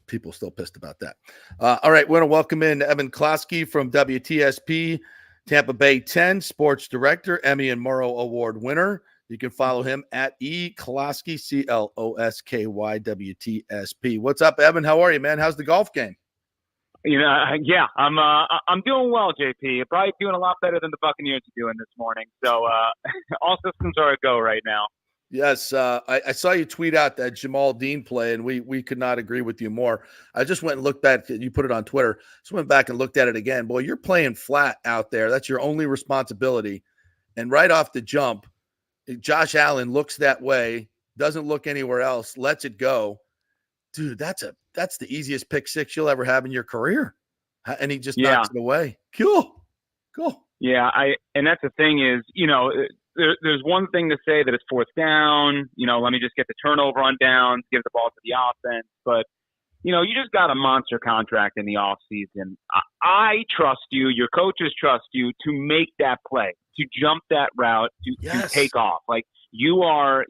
People still pissed about that. All right, we want to welcome in Evan Koski from WTSP, Tampa Bay 10, sports director, Emmy and Morrow Award winner. You can follow him at Koski, CLOSKYWTSP. What's up, Evan? How are you, man? How's the golf game? Yeah, I'm doing well, JP. Probably doing a lot better than the Buccaneers are doing this morning. So all systems are a go right now. Yes, I saw you tweet out that Jamal Dean play, and we could not agree with you more. I just went and looked back. You put it on Twitter. Just went back and looked at it again. Boy, you're playing flat out there. That's your only responsibility. And right off the jump, Josh Allen looks that way, doesn't look anywhere else, lets it go. Dude, that's the easiest pick six you'll ever have in your career. And he just knocks it away. Cool. Yeah, and that's the thing is, there's one thing to say that it's fourth down, let me just get the turnover on downs, give the ball to the offense. But, you just got a monster contract in the offseason. I trust you, your coaches trust you to make that play, to jump that route, to take off. Like you are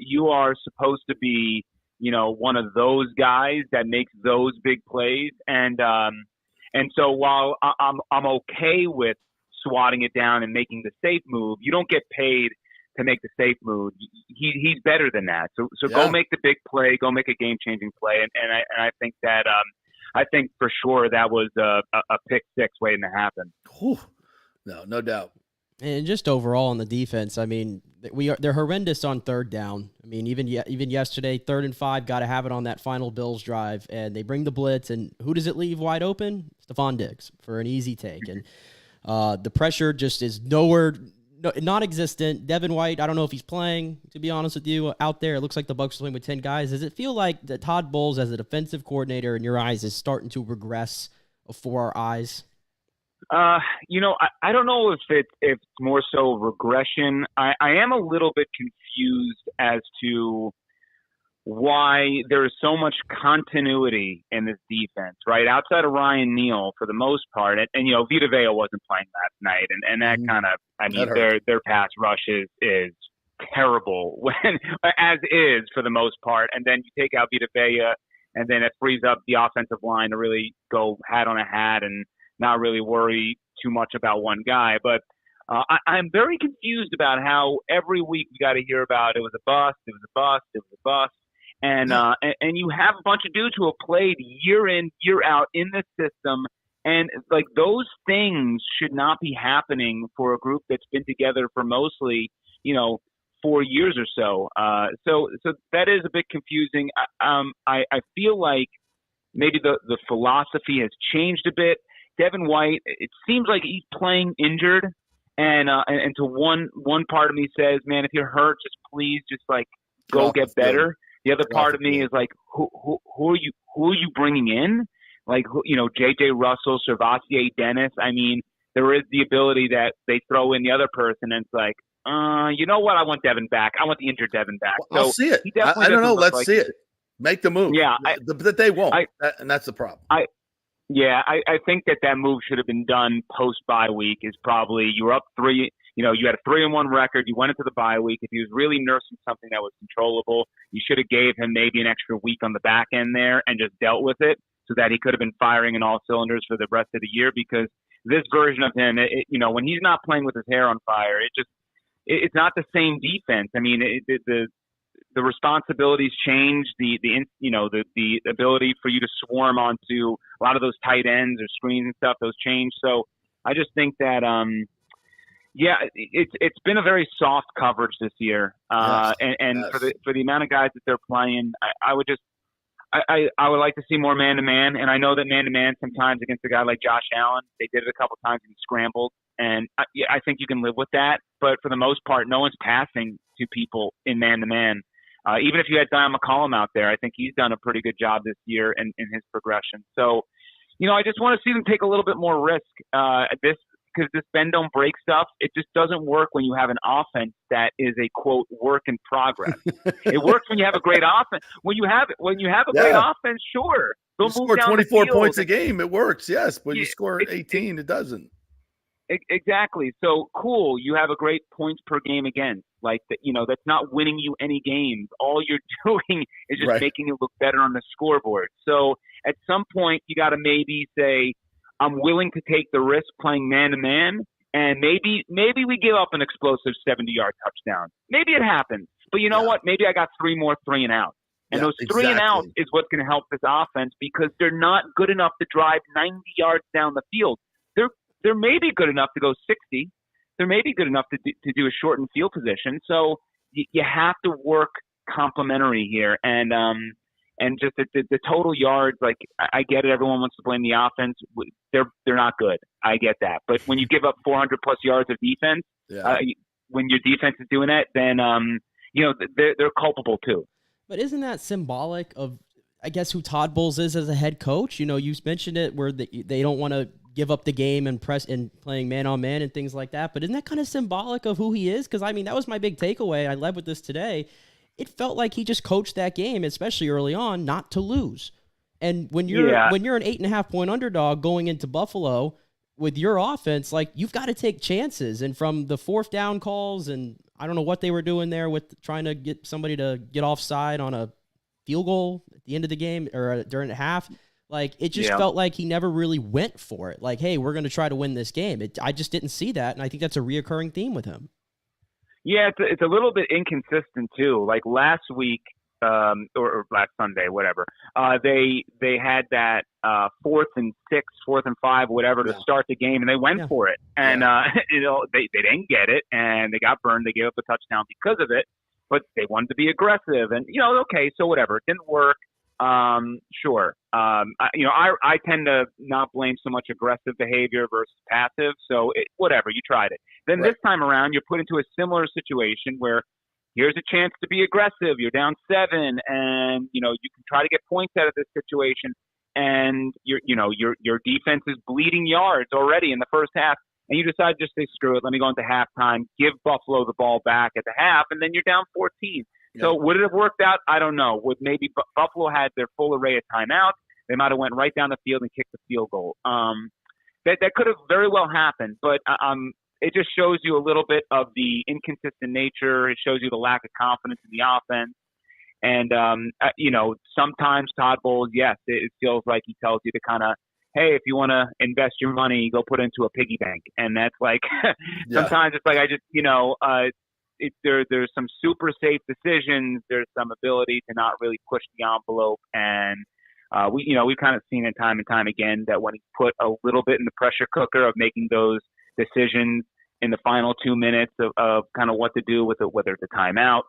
supposed to be, one of those guys that makes those big plays. And so while I'm okay with swatting it down and making the safe move, you don't get paid to make the safe move. He's better than that. So go make the big play, go make a game-changing play. And I think that I think for sure that was a pick six waiting to happen. Whew. No doubt. And just overall on the defense, I mean, they're horrendous on third down. I mean, even yesterday, 3rd and 5, got to have it on that final Bills drive, and they bring the blitz, and who does it leave wide open? Stephon Diggs for an easy take, and the pressure just is non-existent. Devin White, I don't know if he's playing, to be honest with you, out there. It looks like the Bucs are playing with 10 guys. Does it feel like that Todd Bowles, as a defensive coordinator in your eyes, is starting to regress before our eyes? I don't know if it's more so regression. I am a little bit confused as to why there is so much continuity in this defense, right? Outside of Ryan Neal, for the most part, and Vita Vea wasn't playing last night, and that kind of, their pass rush is terrible as is for the most part. And then you take out Vita Vea, and then it frees up the offensive line to really go hat on a hat and not really worry too much about one guy. But I'm very confused about how every week we got to hear about it was a bust. And you have a bunch of dudes who have played year in, year out in this system. And like those things should not be happening for a group that's been together for mostly, 4 years or so. So that is a bit confusing. I feel like maybe the philosophy has changed a bit. Devin White, it seems like he's playing injured, and to one part of me says, man, if you're hurt, please go get better. The other part of me is like, who are you bringing in? Like, J.J. Russell, Servassier, Dennis. I mean, there is the ability that they throw in the other person, and it's like, You know what? I want Devin back. I want the injured Devin back. Well, I'll see it. I don't know. Let's see it. Make the move. Yeah. That they won't. And that's the problem. I think that move should have been done post-bye week. Is probably you were up 3. You had a 3-1 record. You went into the bye week. If he was really nursing something that was controllable, you should have gave him maybe an extra week on the back end there and just dealt with it so that he could have been firing in all cylinders for the rest of the year. Because this version of him, when he's not playing with his hair on fire, it's not the same defense. I mean, the responsibilities change. The ability for you to swarm onto a lot of those tight ends or screens and stuff, those change. So I just think that it's been a very soft coverage this year. Yes. For the amount of guys that they're playing, I would like to see more man-to-man. And I know that man-to-man sometimes against a guy like Josh Allen, they did it a couple times and he scrambled. And I think you can live with that. But for the most part, no one's passing to people in man-to-man. Even if you had Dion McCollum out there, I think he's done a pretty good job this year in his progression. So, I just want to see them take a little bit more risk because this bend don't break stuff. It just doesn't work when you have an offense that is a quote work in progress. It works when you have a great offense. When you have a great offense, sure, they'll move score down 24 the field. points a game. It works, yes, but you score 18, it doesn't. Exactly. So cool. You have a great points per game against. Like that, that's not winning you any games. All you're doing is just making it look better on the scoreboard. So at some point, you got to maybe say, I'm willing to take the risk playing man-to-man, and maybe we give up an explosive 70-yard touchdown. Maybe it happens. But you know what? Maybe I got 3 more 3-and-outs. And those 3-and-outs is what's going to help this offense because they're not good enough to drive 90 yards down the field. They're maybe good enough to go 60. They're maybe good enough to do a shortened field position. So you have to work complementary here. And just the total yards, like I get it. Everyone wants to blame the offense. They're not good. I get that. But when you give up 400 plus yards of defense, when your defense is doing that, then they're culpable too. But isn't that symbolic of, I guess, who Todd Bowles is as a head coach? You mentioned it where they don't want to give up the game and press and playing man on man and things like that. But isn't that kind of symbolic of who he is? Because that was my big takeaway. I led with this today. It felt like he just coached that game, especially early on, not to lose. And when you're an 8.5 point underdog going into Buffalo with your offense, like you've got to take chances. And from the 4th down calls, and I don't know what they were doing there with trying to get somebody to get offside on a field goal at the end of the game or during the half. Like it just felt like he never really went for it. Like, hey, we're going to try to win this game. I just didn't see that, and I think that's a reoccurring theme with him. Yeah, it's a little bit inconsistent too. Like last week, or last Sunday, whatever. They had that 4th and 6, 4th and 5, whatever, to start the game, and they went for it. And they didn't get it, and they got burned. They gave up a touchdown because of it, but they wanted to be aggressive. And okay, so whatever, it didn't work. Sure. I tend to not blame so much aggressive behavior versus passive. So whatever, you tried it. Then this time around, you're put into a similar situation where here's a chance to be aggressive. You're down 7 and, you can try to get points out of this situation. And your defense is bleeding yards already in the first half. And you decide just say, screw it. Let me go into halftime, give Buffalo the ball back at the half. And then you're down 14. So would it have worked out? I don't know. Would maybe Buffalo had their full array of timeouts? They might have went right down the field and kicked the field goal. That could have very well happened, but it just shows you a little bit of the inconsistent nature. It shows you the lack of confidence in the offense. And sometimes Todd Bowles, yes, it feels like he tells you to kind of, hey, if you want to invest your money, go put it into a piggy bank. And that's like sometimes it's like there's some super safe decisions. There's some ability to not really push the envelope. And we've kind of seen it time and time again that when he put a little bit in the pressure cooker of making those decisions in the final 2 minutes of kind of what to do with it, whether it's a timeout.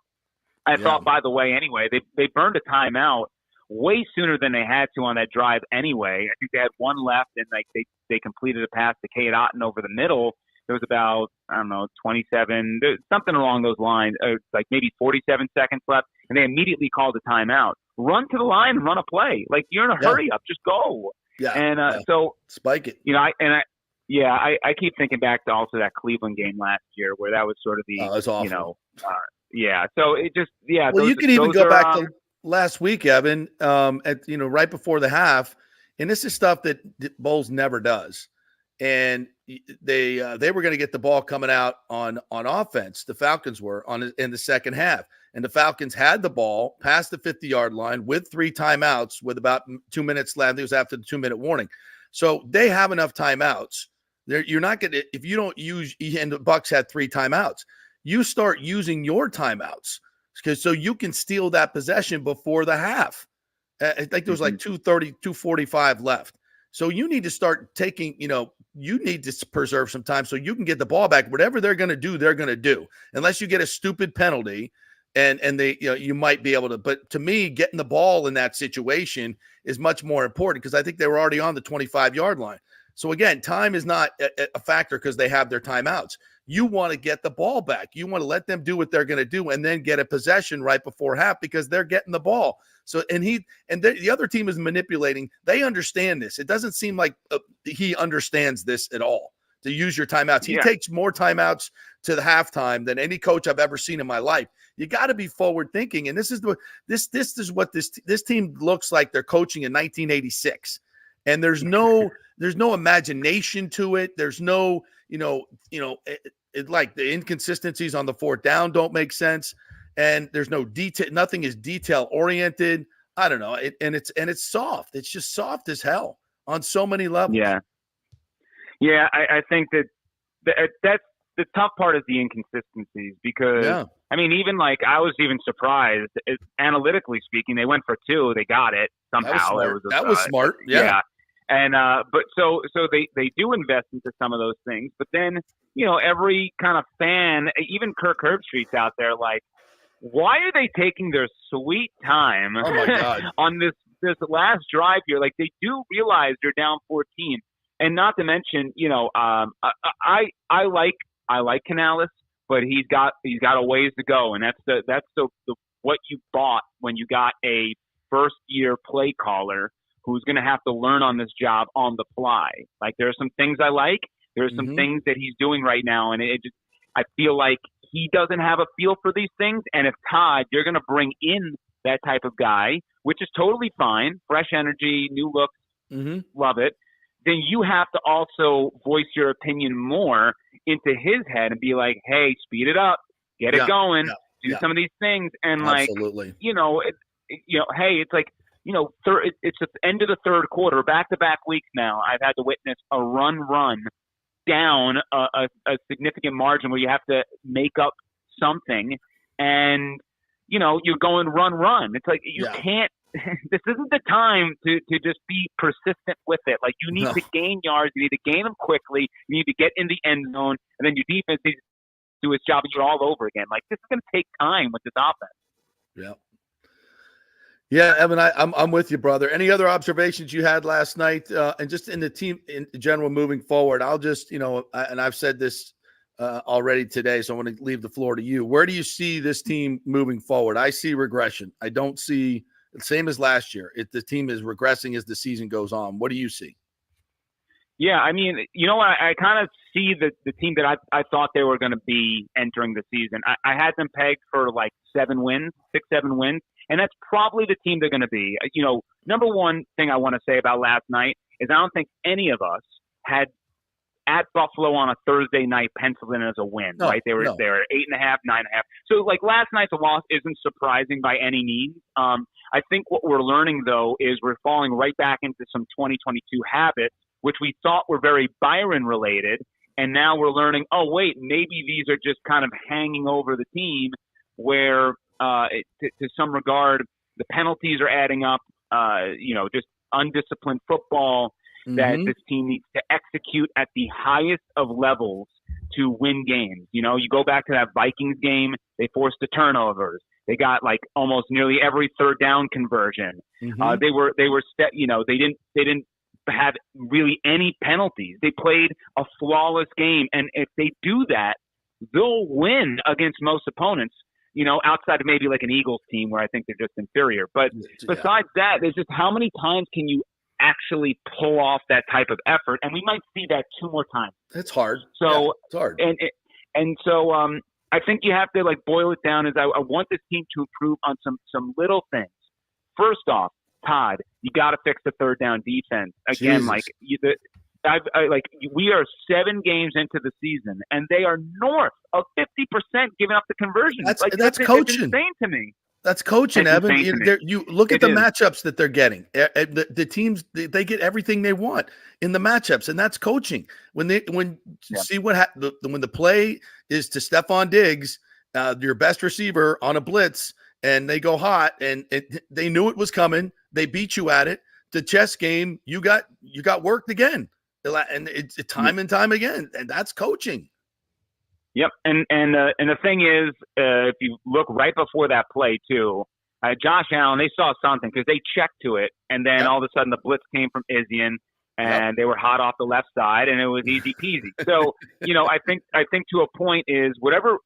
I thought, by the way, anyway, they burned a timeout way sooner than they had to on that drive anyway. I think they had one left, and they completed a pass to Kate Otten over the middle. There was about, 27, something along those lines, like maybe 47 seconds left, and they immediately called a timeout. Run to the line and run a play. Like, you're in a hurry up, just go. Yeah. And so spike it. Yeah, I keep thinking back to also that Cleveland game last year where that was sort of the, That's awful. you know, yeah. So it just, yeah. Well, those, you can even those go are, back to last week, Evan, right before the half, and this is stuff that Bowles never does. And they were going to get the ball coming out on offense. The Falcons were in the second half, and the Falcons had the ball past the 50-yard line with 3 timeouts with about 2 minutes left. It was after the 2-minute warning, so they have enough timeouts. You're not going to, if you don't use, and the Bucs had 3 timeouts. You start using your timeouts so you can steal that possession before the half. I think there was like 2:30, 2:45 left. So you need to start taking, you need to preserve some time so you can get the ball back. Whatever they're going to do, they're going to do, unless you get a stupid penalty and they, you might be able to. But to me, getting the ball in that situation is much more important because I think they were already on the 25-yard line. So again, time is not a factor because they have their timeouts. You want to get the ball back. You want to let them do what they're going to do and then get a possession right before half because they're getting the ball. So, the other team is manipulating. They understand this. It doesn't seem like he understands this at all, to use your timeouts. He takes more timeouts to the halftime than any coach I've ever seen in my life. You got to be forward thinking. And this is what this team looks like. They're coaching in 1986. And there's no imagination to it. There's no, like the inconsistencies on the 4th down don't make sense. And there's no detail. Nothing is detail oriented. I don't know. It's soft. It's just soft as hell on so many levels. Yeah. Yeah. I think that's the tough part is the inconsistencies because I mean, even like I was even surprised analytically speaking, they went for 2, they got it somehow. That was smart. Yeah. And, but so they do invest into some of those things, but then, every kind of fan, even Kirk Herbstreit's out there, like, why are they taking their sweet time on this last drive here? Like they do realize they're down 14, and not to mention, I like Canales, but he's got a ways to go, and that's the what you bought when you got a first year play caller who's going to have to learn on this job on the fly. Like there are some things I like, there are some things that he's doing right now, and I feel like he doesn't have a feel for these things. And if Todd, you're going to bring in that type of guy, which is totally fine, fresh energy, new looks, love it, then you have to also voice your opinion more into his head and be like, hey, speed it up, get it going, do some of these things. And absolutely. Hey, it's like, it's the end of the 3rd quarter, back-to-back weeks now. I've had to witness a run down a significant margin where you have to make up something, and you're going run. It's like you can't. This isn't the time to just be persistent with it. Like you need to gain yards, you need to gain them quickly, you need to get in the end zone, and then your defense needs to do its job, and you're all over again. Like this is going to take time with this offense. Yeah, Evan, I'm with you, brother. Any other observations you had last night, and just in the team in general moving forward? I'll just, and I've said this already today, so I want to leave the floor to you. Where do you see this team moving forward? I see regression. I don't see the same as last year. The team is regressing as the season goes on. What do you see? Yeah, I mean, I kind of see the team that I thought they were going to be entering the season. I had them pegged for like 7 wins. And that's probably the team they're going to be. Number one thing I want to say about last night is I don't think any of us had at Buffalo on a Thursday night penciled in as a win, right? They were 8.5, 9.5. So like last night's loss isn't surprising by any means. I think what we're learning though is we're falling right back into some 2022 habits, which we thought were very Byron related. And now we're learning, oh wait, maybe these are just kind of hanging over the team where, to some regard, the penalties are adding up, just undisciplined football that this team needs to execute at the highest of levels to win games. You go back to that Vikings game, they forced the turnovers. They got like almost nearly every 3rd down conversion. They didn't have really any penalties. They played a flawless game. And if they do that, they'll win against most opponents. Outside of maybe like an Eagles team where I think they're just inferior. But besides that, there's just how many times can you actually pull off that type of effort, and we might see that 2 more times. It's hard. So yeah, it's hard. And so I think you have to like boil it down as I want this team to improve on some little things. First off, Todd, you got to fix the third down defense again. Jesus. We are 7 games into the season, and they are north of 50% giving up the conversion. That's It's coaching. insane to me. That's coaching, It's Evan. insane to me. You look at It the is. matchups that they're getting. The teams, they get everything they want in the matchups, and that's coaching. When see when the play is to Stephon Diggs, your best receiver on a blitz, and they go hot, and they knew it was coming. They beat you at it. The chess game, you got worked again, and it's time and time again, and that's coaching. Yep, and the thing is, if you look right before that play too, Josh Allen, they saw something because they checked to it, and then all of a sudden the blitz came from Isian, and they were hot off the left side, and it was easy peasy. So I think to a point is whatever.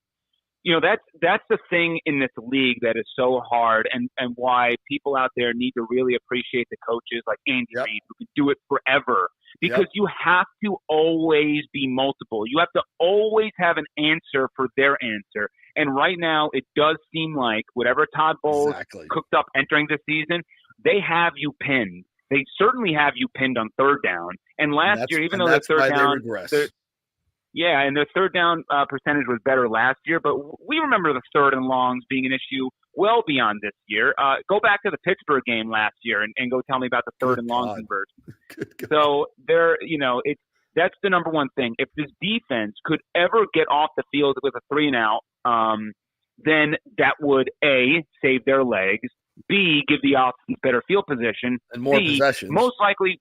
That's the thing in this league that is so hard, and why people out there need to really appreciate the coaches like Andy Reid, who can do it forever. Because you have to always be multiple. You have to always have an answer for their answer. And right now, it does seem like whatever Todd Bowles cooked up entering the season, they have you pinned. They certainly have you pinned on third down. And last year, even though the third down, and the third down percentage was better last year, but we remember the third and longs being an issue well beyond this year. Go back to the Pittsburgh game last year and go tell me about the third and long conversion. So that's the number one thing. If this defense could ever get off the field with a 3-and-out, then that would A, save their legs, B, give the offense better field position, and more possessions. Most likely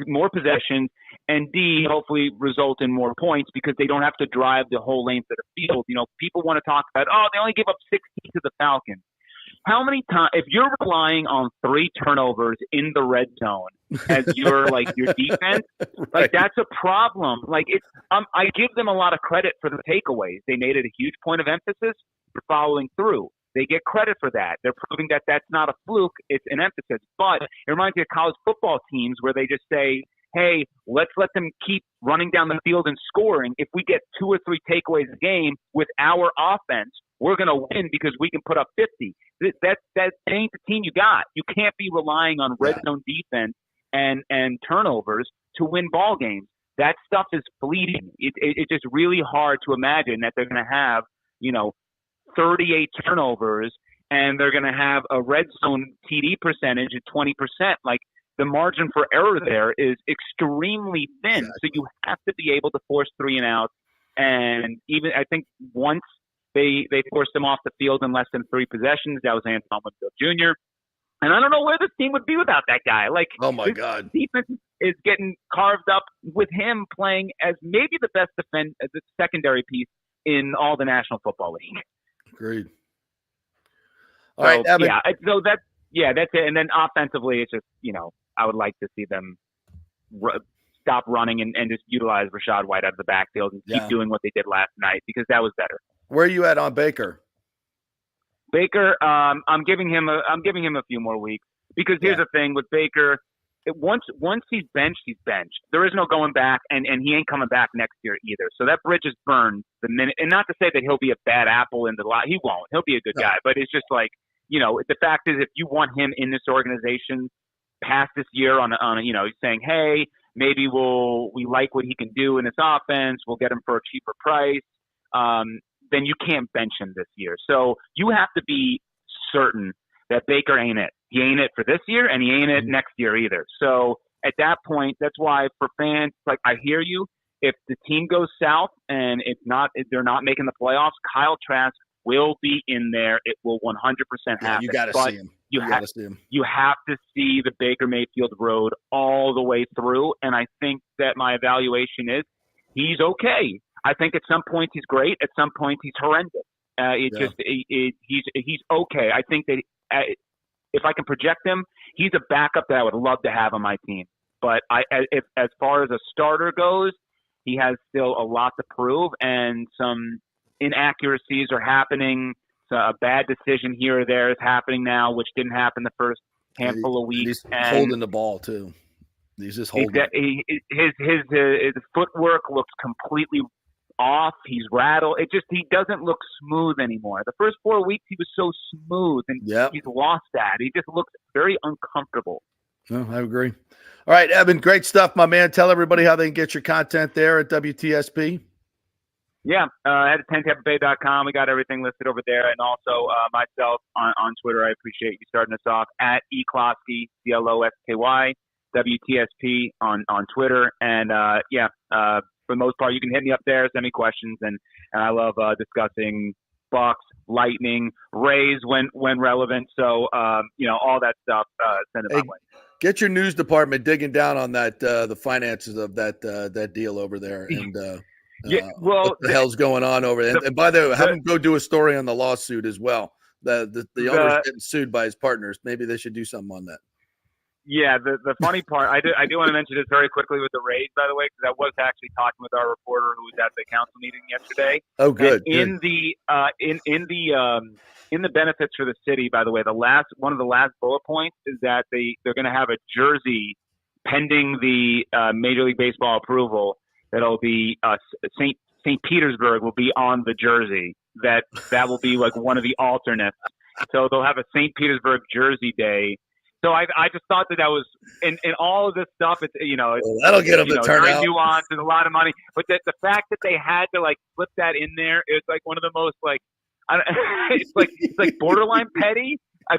more possessions, and D, hopefully result in more points because they don't have to drive the whole length of the field. People want to talk about, they only give up 60 to the Falcons. How many times, if you're relying on 3 turnovers in the red zone as your defense, that's a problem. I give them a lot of credit for the takeaways. They made it a huge point of emphasis for following through. They get credit for that. They're proving that that's not a fluke. It's an emphasis. But it reminds me of college football teams where they just say, hey, let's let them keep running down the field and scoring. If we get 2 or 3 takeaways a game with our offense, we're going to win because we can put up 50. That ain't the team you got. You can't be relying on red zone defense and turnovers to win ball games. That stuff is fleeting. It's just really hard to imagine that they're going to have, 38 turnovers and they're going to have a red zone TD percentage at 20%. The margin for error there is extremely thin. So you have to be able to force 3-and-outs. And even I think once they forced him off the field in less than 3 possessions, that was Antoine Winfield Jr. And I don't know where this team would be without that guy. Oh my God, defense is getting carved up with him playing as maybe the best the secondary piece in all the National Football League. Agreed. All right, Evan. That's it. And then offensively, it's just I would like to see them stop running and just utilize Rachaad White out of the backfield and keep doing what they did last night because that was better. Where are you at on Baker? I'm giving him a few more weeks because here's the thing with Baker. Once he's benched, he's benched. There is no going back, and he ain't coming back next year either. So that bridge is burned the minute. And not to say that he'll be a bad apple in the lot. He won't. He'll be a good guy. But it's just the fact is, if you want him in this organization past this year on he's saying, hey, maybe we like what he can do in this offense. We'll get him for a cheaper price. Then you can't bench him this year. So you have to be certain that Baker ain't it. He ain't it for this year, and he ain't it next year either. So at that point, that's why for fans, I hear you. If the team goes south and they're not making the playoffs, Kyle Trask will be in there. It will 100% happen. You got to see him. You have to see the Baker Mayfield road all the way through, and I think that my evaluation is he's okay. I think at some points he's great. At some points he's horrendous. He's okay. I think that if I can project him, he's a backup that I would love to have on my team. But as far as a starter goes, he has still a lot to prove, and some inaccuracies are happening. So a bad decision here or there is happening now, which didn't happen the first handful of weeks. He's holding the ball too. He's just holding. His footwork looks completely off. He's rattled. He doesn't look smooth anymore. The first 4 weeks he was so smooth, and he's lost that. He just looks very uncomfortable. Oh, I agree. All right, Evan, great stuff, my man. Tell everybody how they can get your content there at WTSP. Yeah, at 10tampabay.com. We got everything listed over there. And also myself on Twitter. I appreciate you starting us off at eKlosky, CLOSKY, WTSP on Twitter. And, for the most part, you can hit me up there, send me questions. And I love discussing Bucs, Lightning, Rays when relevant. So, all that stuff, send it my way. Get your news department digging down on that, the finances of that deal over there. And what the hell's going on over there? And by the way, have them go do a story on the lawsuit as well. The owner's getting sued by his partners. Maybe they should do something on that. Yeah, the funny part, I do want to mention this very quickly with the Rays, by the way, because I was actually talking with our reporter who was at the council meeting yesterday. Oh, good. And in the benefits for the city, by the way, one of the last bullet points is that they're going to have a jersey pending the Major League Baseball approval. That'll be St. Petersburg will be on the jersey. That will be like one of the alternates. So they'll have a St. Petersburg Jersey Day. So I just thought that was in all of this stuff. It's that'll get them to turn very out. nuanced and a lot of money. But the fact that they had to like slip that in there is like one of the most like it's like borderline petty. I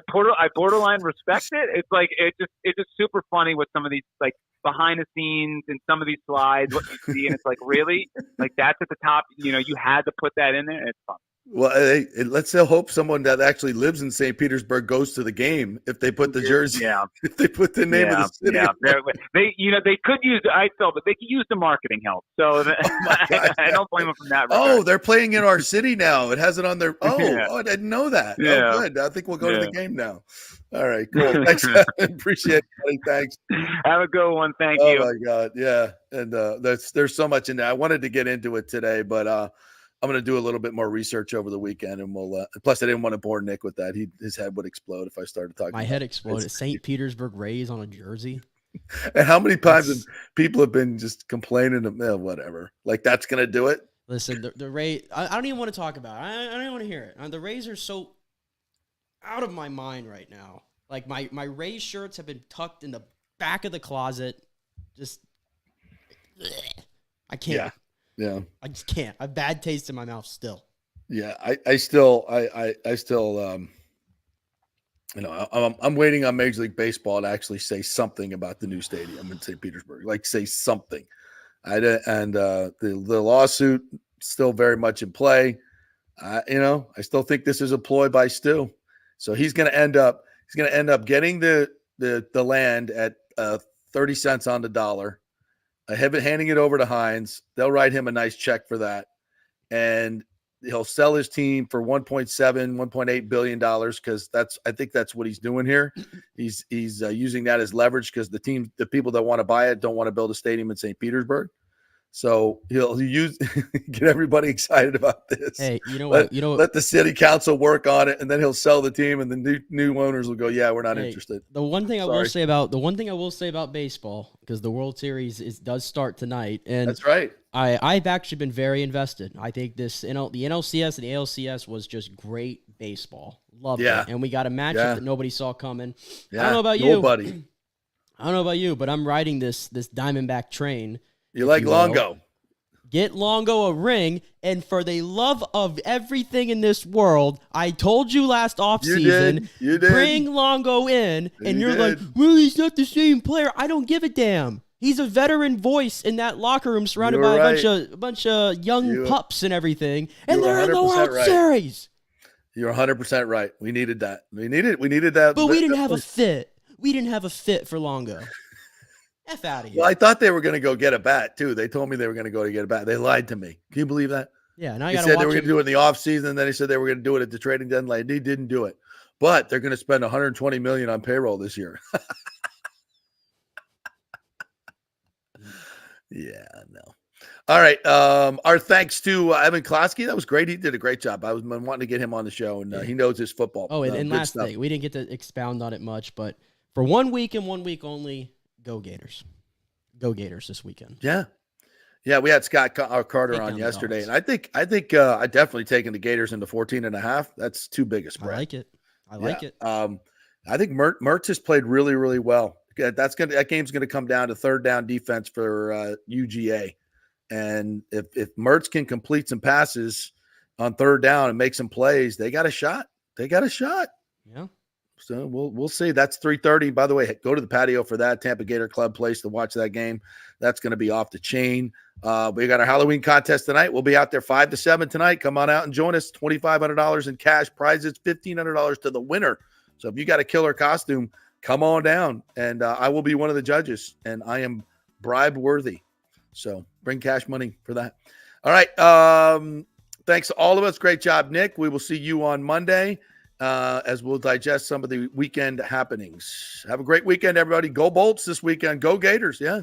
borderline respect it. It's just super funny with some of these like behind the scenes and some of these slides, what you see, and it's like really like that's at the top. You had to put that in there. It's fun. Well, let's hope someone that actually lives in St. Petersburg goes to the game if they put the jersey. Yeah. If they put the name of the city. Yeah. They could use but they could use the marketing help. So I don't blame them from that regard. Oh, they're playing in our city now. It has it on their. Oh, I didn't know that. Yeah. Oh, good. I think we'll go to the game now. All right, cool. Thanks, appreciate it, buddy. Thanks. Have a good one. Thank you. Oh my God, yeah. And there's so much in there. I wanted to get into it today, but I'm going to do a little bit more research over the weekend, and we'll. Plus, I didn't want to bore Nick with that. His head would explode if I started talking. My head exploded. St. Petersburg Rays on a jersey. And how many times people have been just complaining of whatever? Like that's going to do it. Listen, the Rays. I don't even want to talk about it. I don't even want to hear it. The Rays are so out of my mind right now. Like my Rays shirts have been tucked in the back of the closet. Just, I can't. Yeah. I just can't. I have bad taste in my mouth still. Yeah, I still I'm waiting on Major League Baseball to actually say something about the new stadium in St. Petersburg. Like say something. The lawsuit still very much in play. I still think this is a ploy by Stu. So he's going to end up getting the land at 30 cents on the dollar. Handing it over to Hines. They'll write him a nice check for that. And he'll sell his team for $1.7, $1.8 billion because I think that's what he's doing here. He's using that as leverage because the people that want to buy it don't want to build a stadium in St. Petersburg. So he'll get everybody excited about this. Hey, let the city council work on it, and then he'll sell the team, and the new owners will go, yeah, we're not interested. The one thing I will say about baseball, because the World Series does start tonight, and that's right. I've actually been very invested. I think the NLCS and the ALCS was just great baseball. Loved it, and we got a matchup that nobody saw coming. Yeah. I don't know about Nobody. you. I don't know about you, but I'm riding this Diamondback train. You like Longo. Get Longo a ring, and for the love of everything in this world, I told you last offseason, you did. Bring Longo in, and you're like, well, he's not the same player. I don't give a damn. He's a veteran voice in that locker room surrounded by a bunch of young pups and everything, and they're in the World Series. You're 100% right. We needed that. We needed that. But we didn't have a fit. We didn't have a fit for Longo. F out of here. Well, I thought they were going to go get a bat, too. They told me they were going to go to get a bat. They lied to me. Can you believe that? Yeah, now they said they were going to do it in the offseason, and then they said they were going to do it at the trading deadline. They didn't do it. But they're going to spend $120 million on payroll this year. Yeah, no. All right. Our thanks to Evan Koski. That was great. He did a great job. I was wanting to get him on the show, and he knows his football. Oh, and last thing, we didn't get to expound on it much, but for 1 week and 1 week only, go Gators. Go Gators this weekend. Yeah. Yeah, we had Scott Carter Take on down the yesterday, Dogs. and I think I definitely taken the Gators into 14.5. That's too big a I spread. like it. I like it. I think Mertz has played really, really well. That game's gonna come down to third down defense for UGA, and if Mertz can complete some passes on third down and make some plays, they got a shot. Yeah. So we'll see. That's 3:30. By the way, go to the patio for that Tampa Gator Club place to watch that game. That's going to be off the chain. We got our Halloween contest tonight. We'll be out there 5 to 7 tonight. Come on out and join us. $2,500 in cash prizes, $1,500 to the winner. So if you got a killer costume, come on down, and I will be one of the judges, and I am bribe worthy. So bring cash money for that. All right. Thanks to all of us. Great job, Nick. We will see you on Monday. As we'll digest some of the weekend happenings. Have a great weekend, everybody. Go Bolts this weekend. Go Gators. Yeah.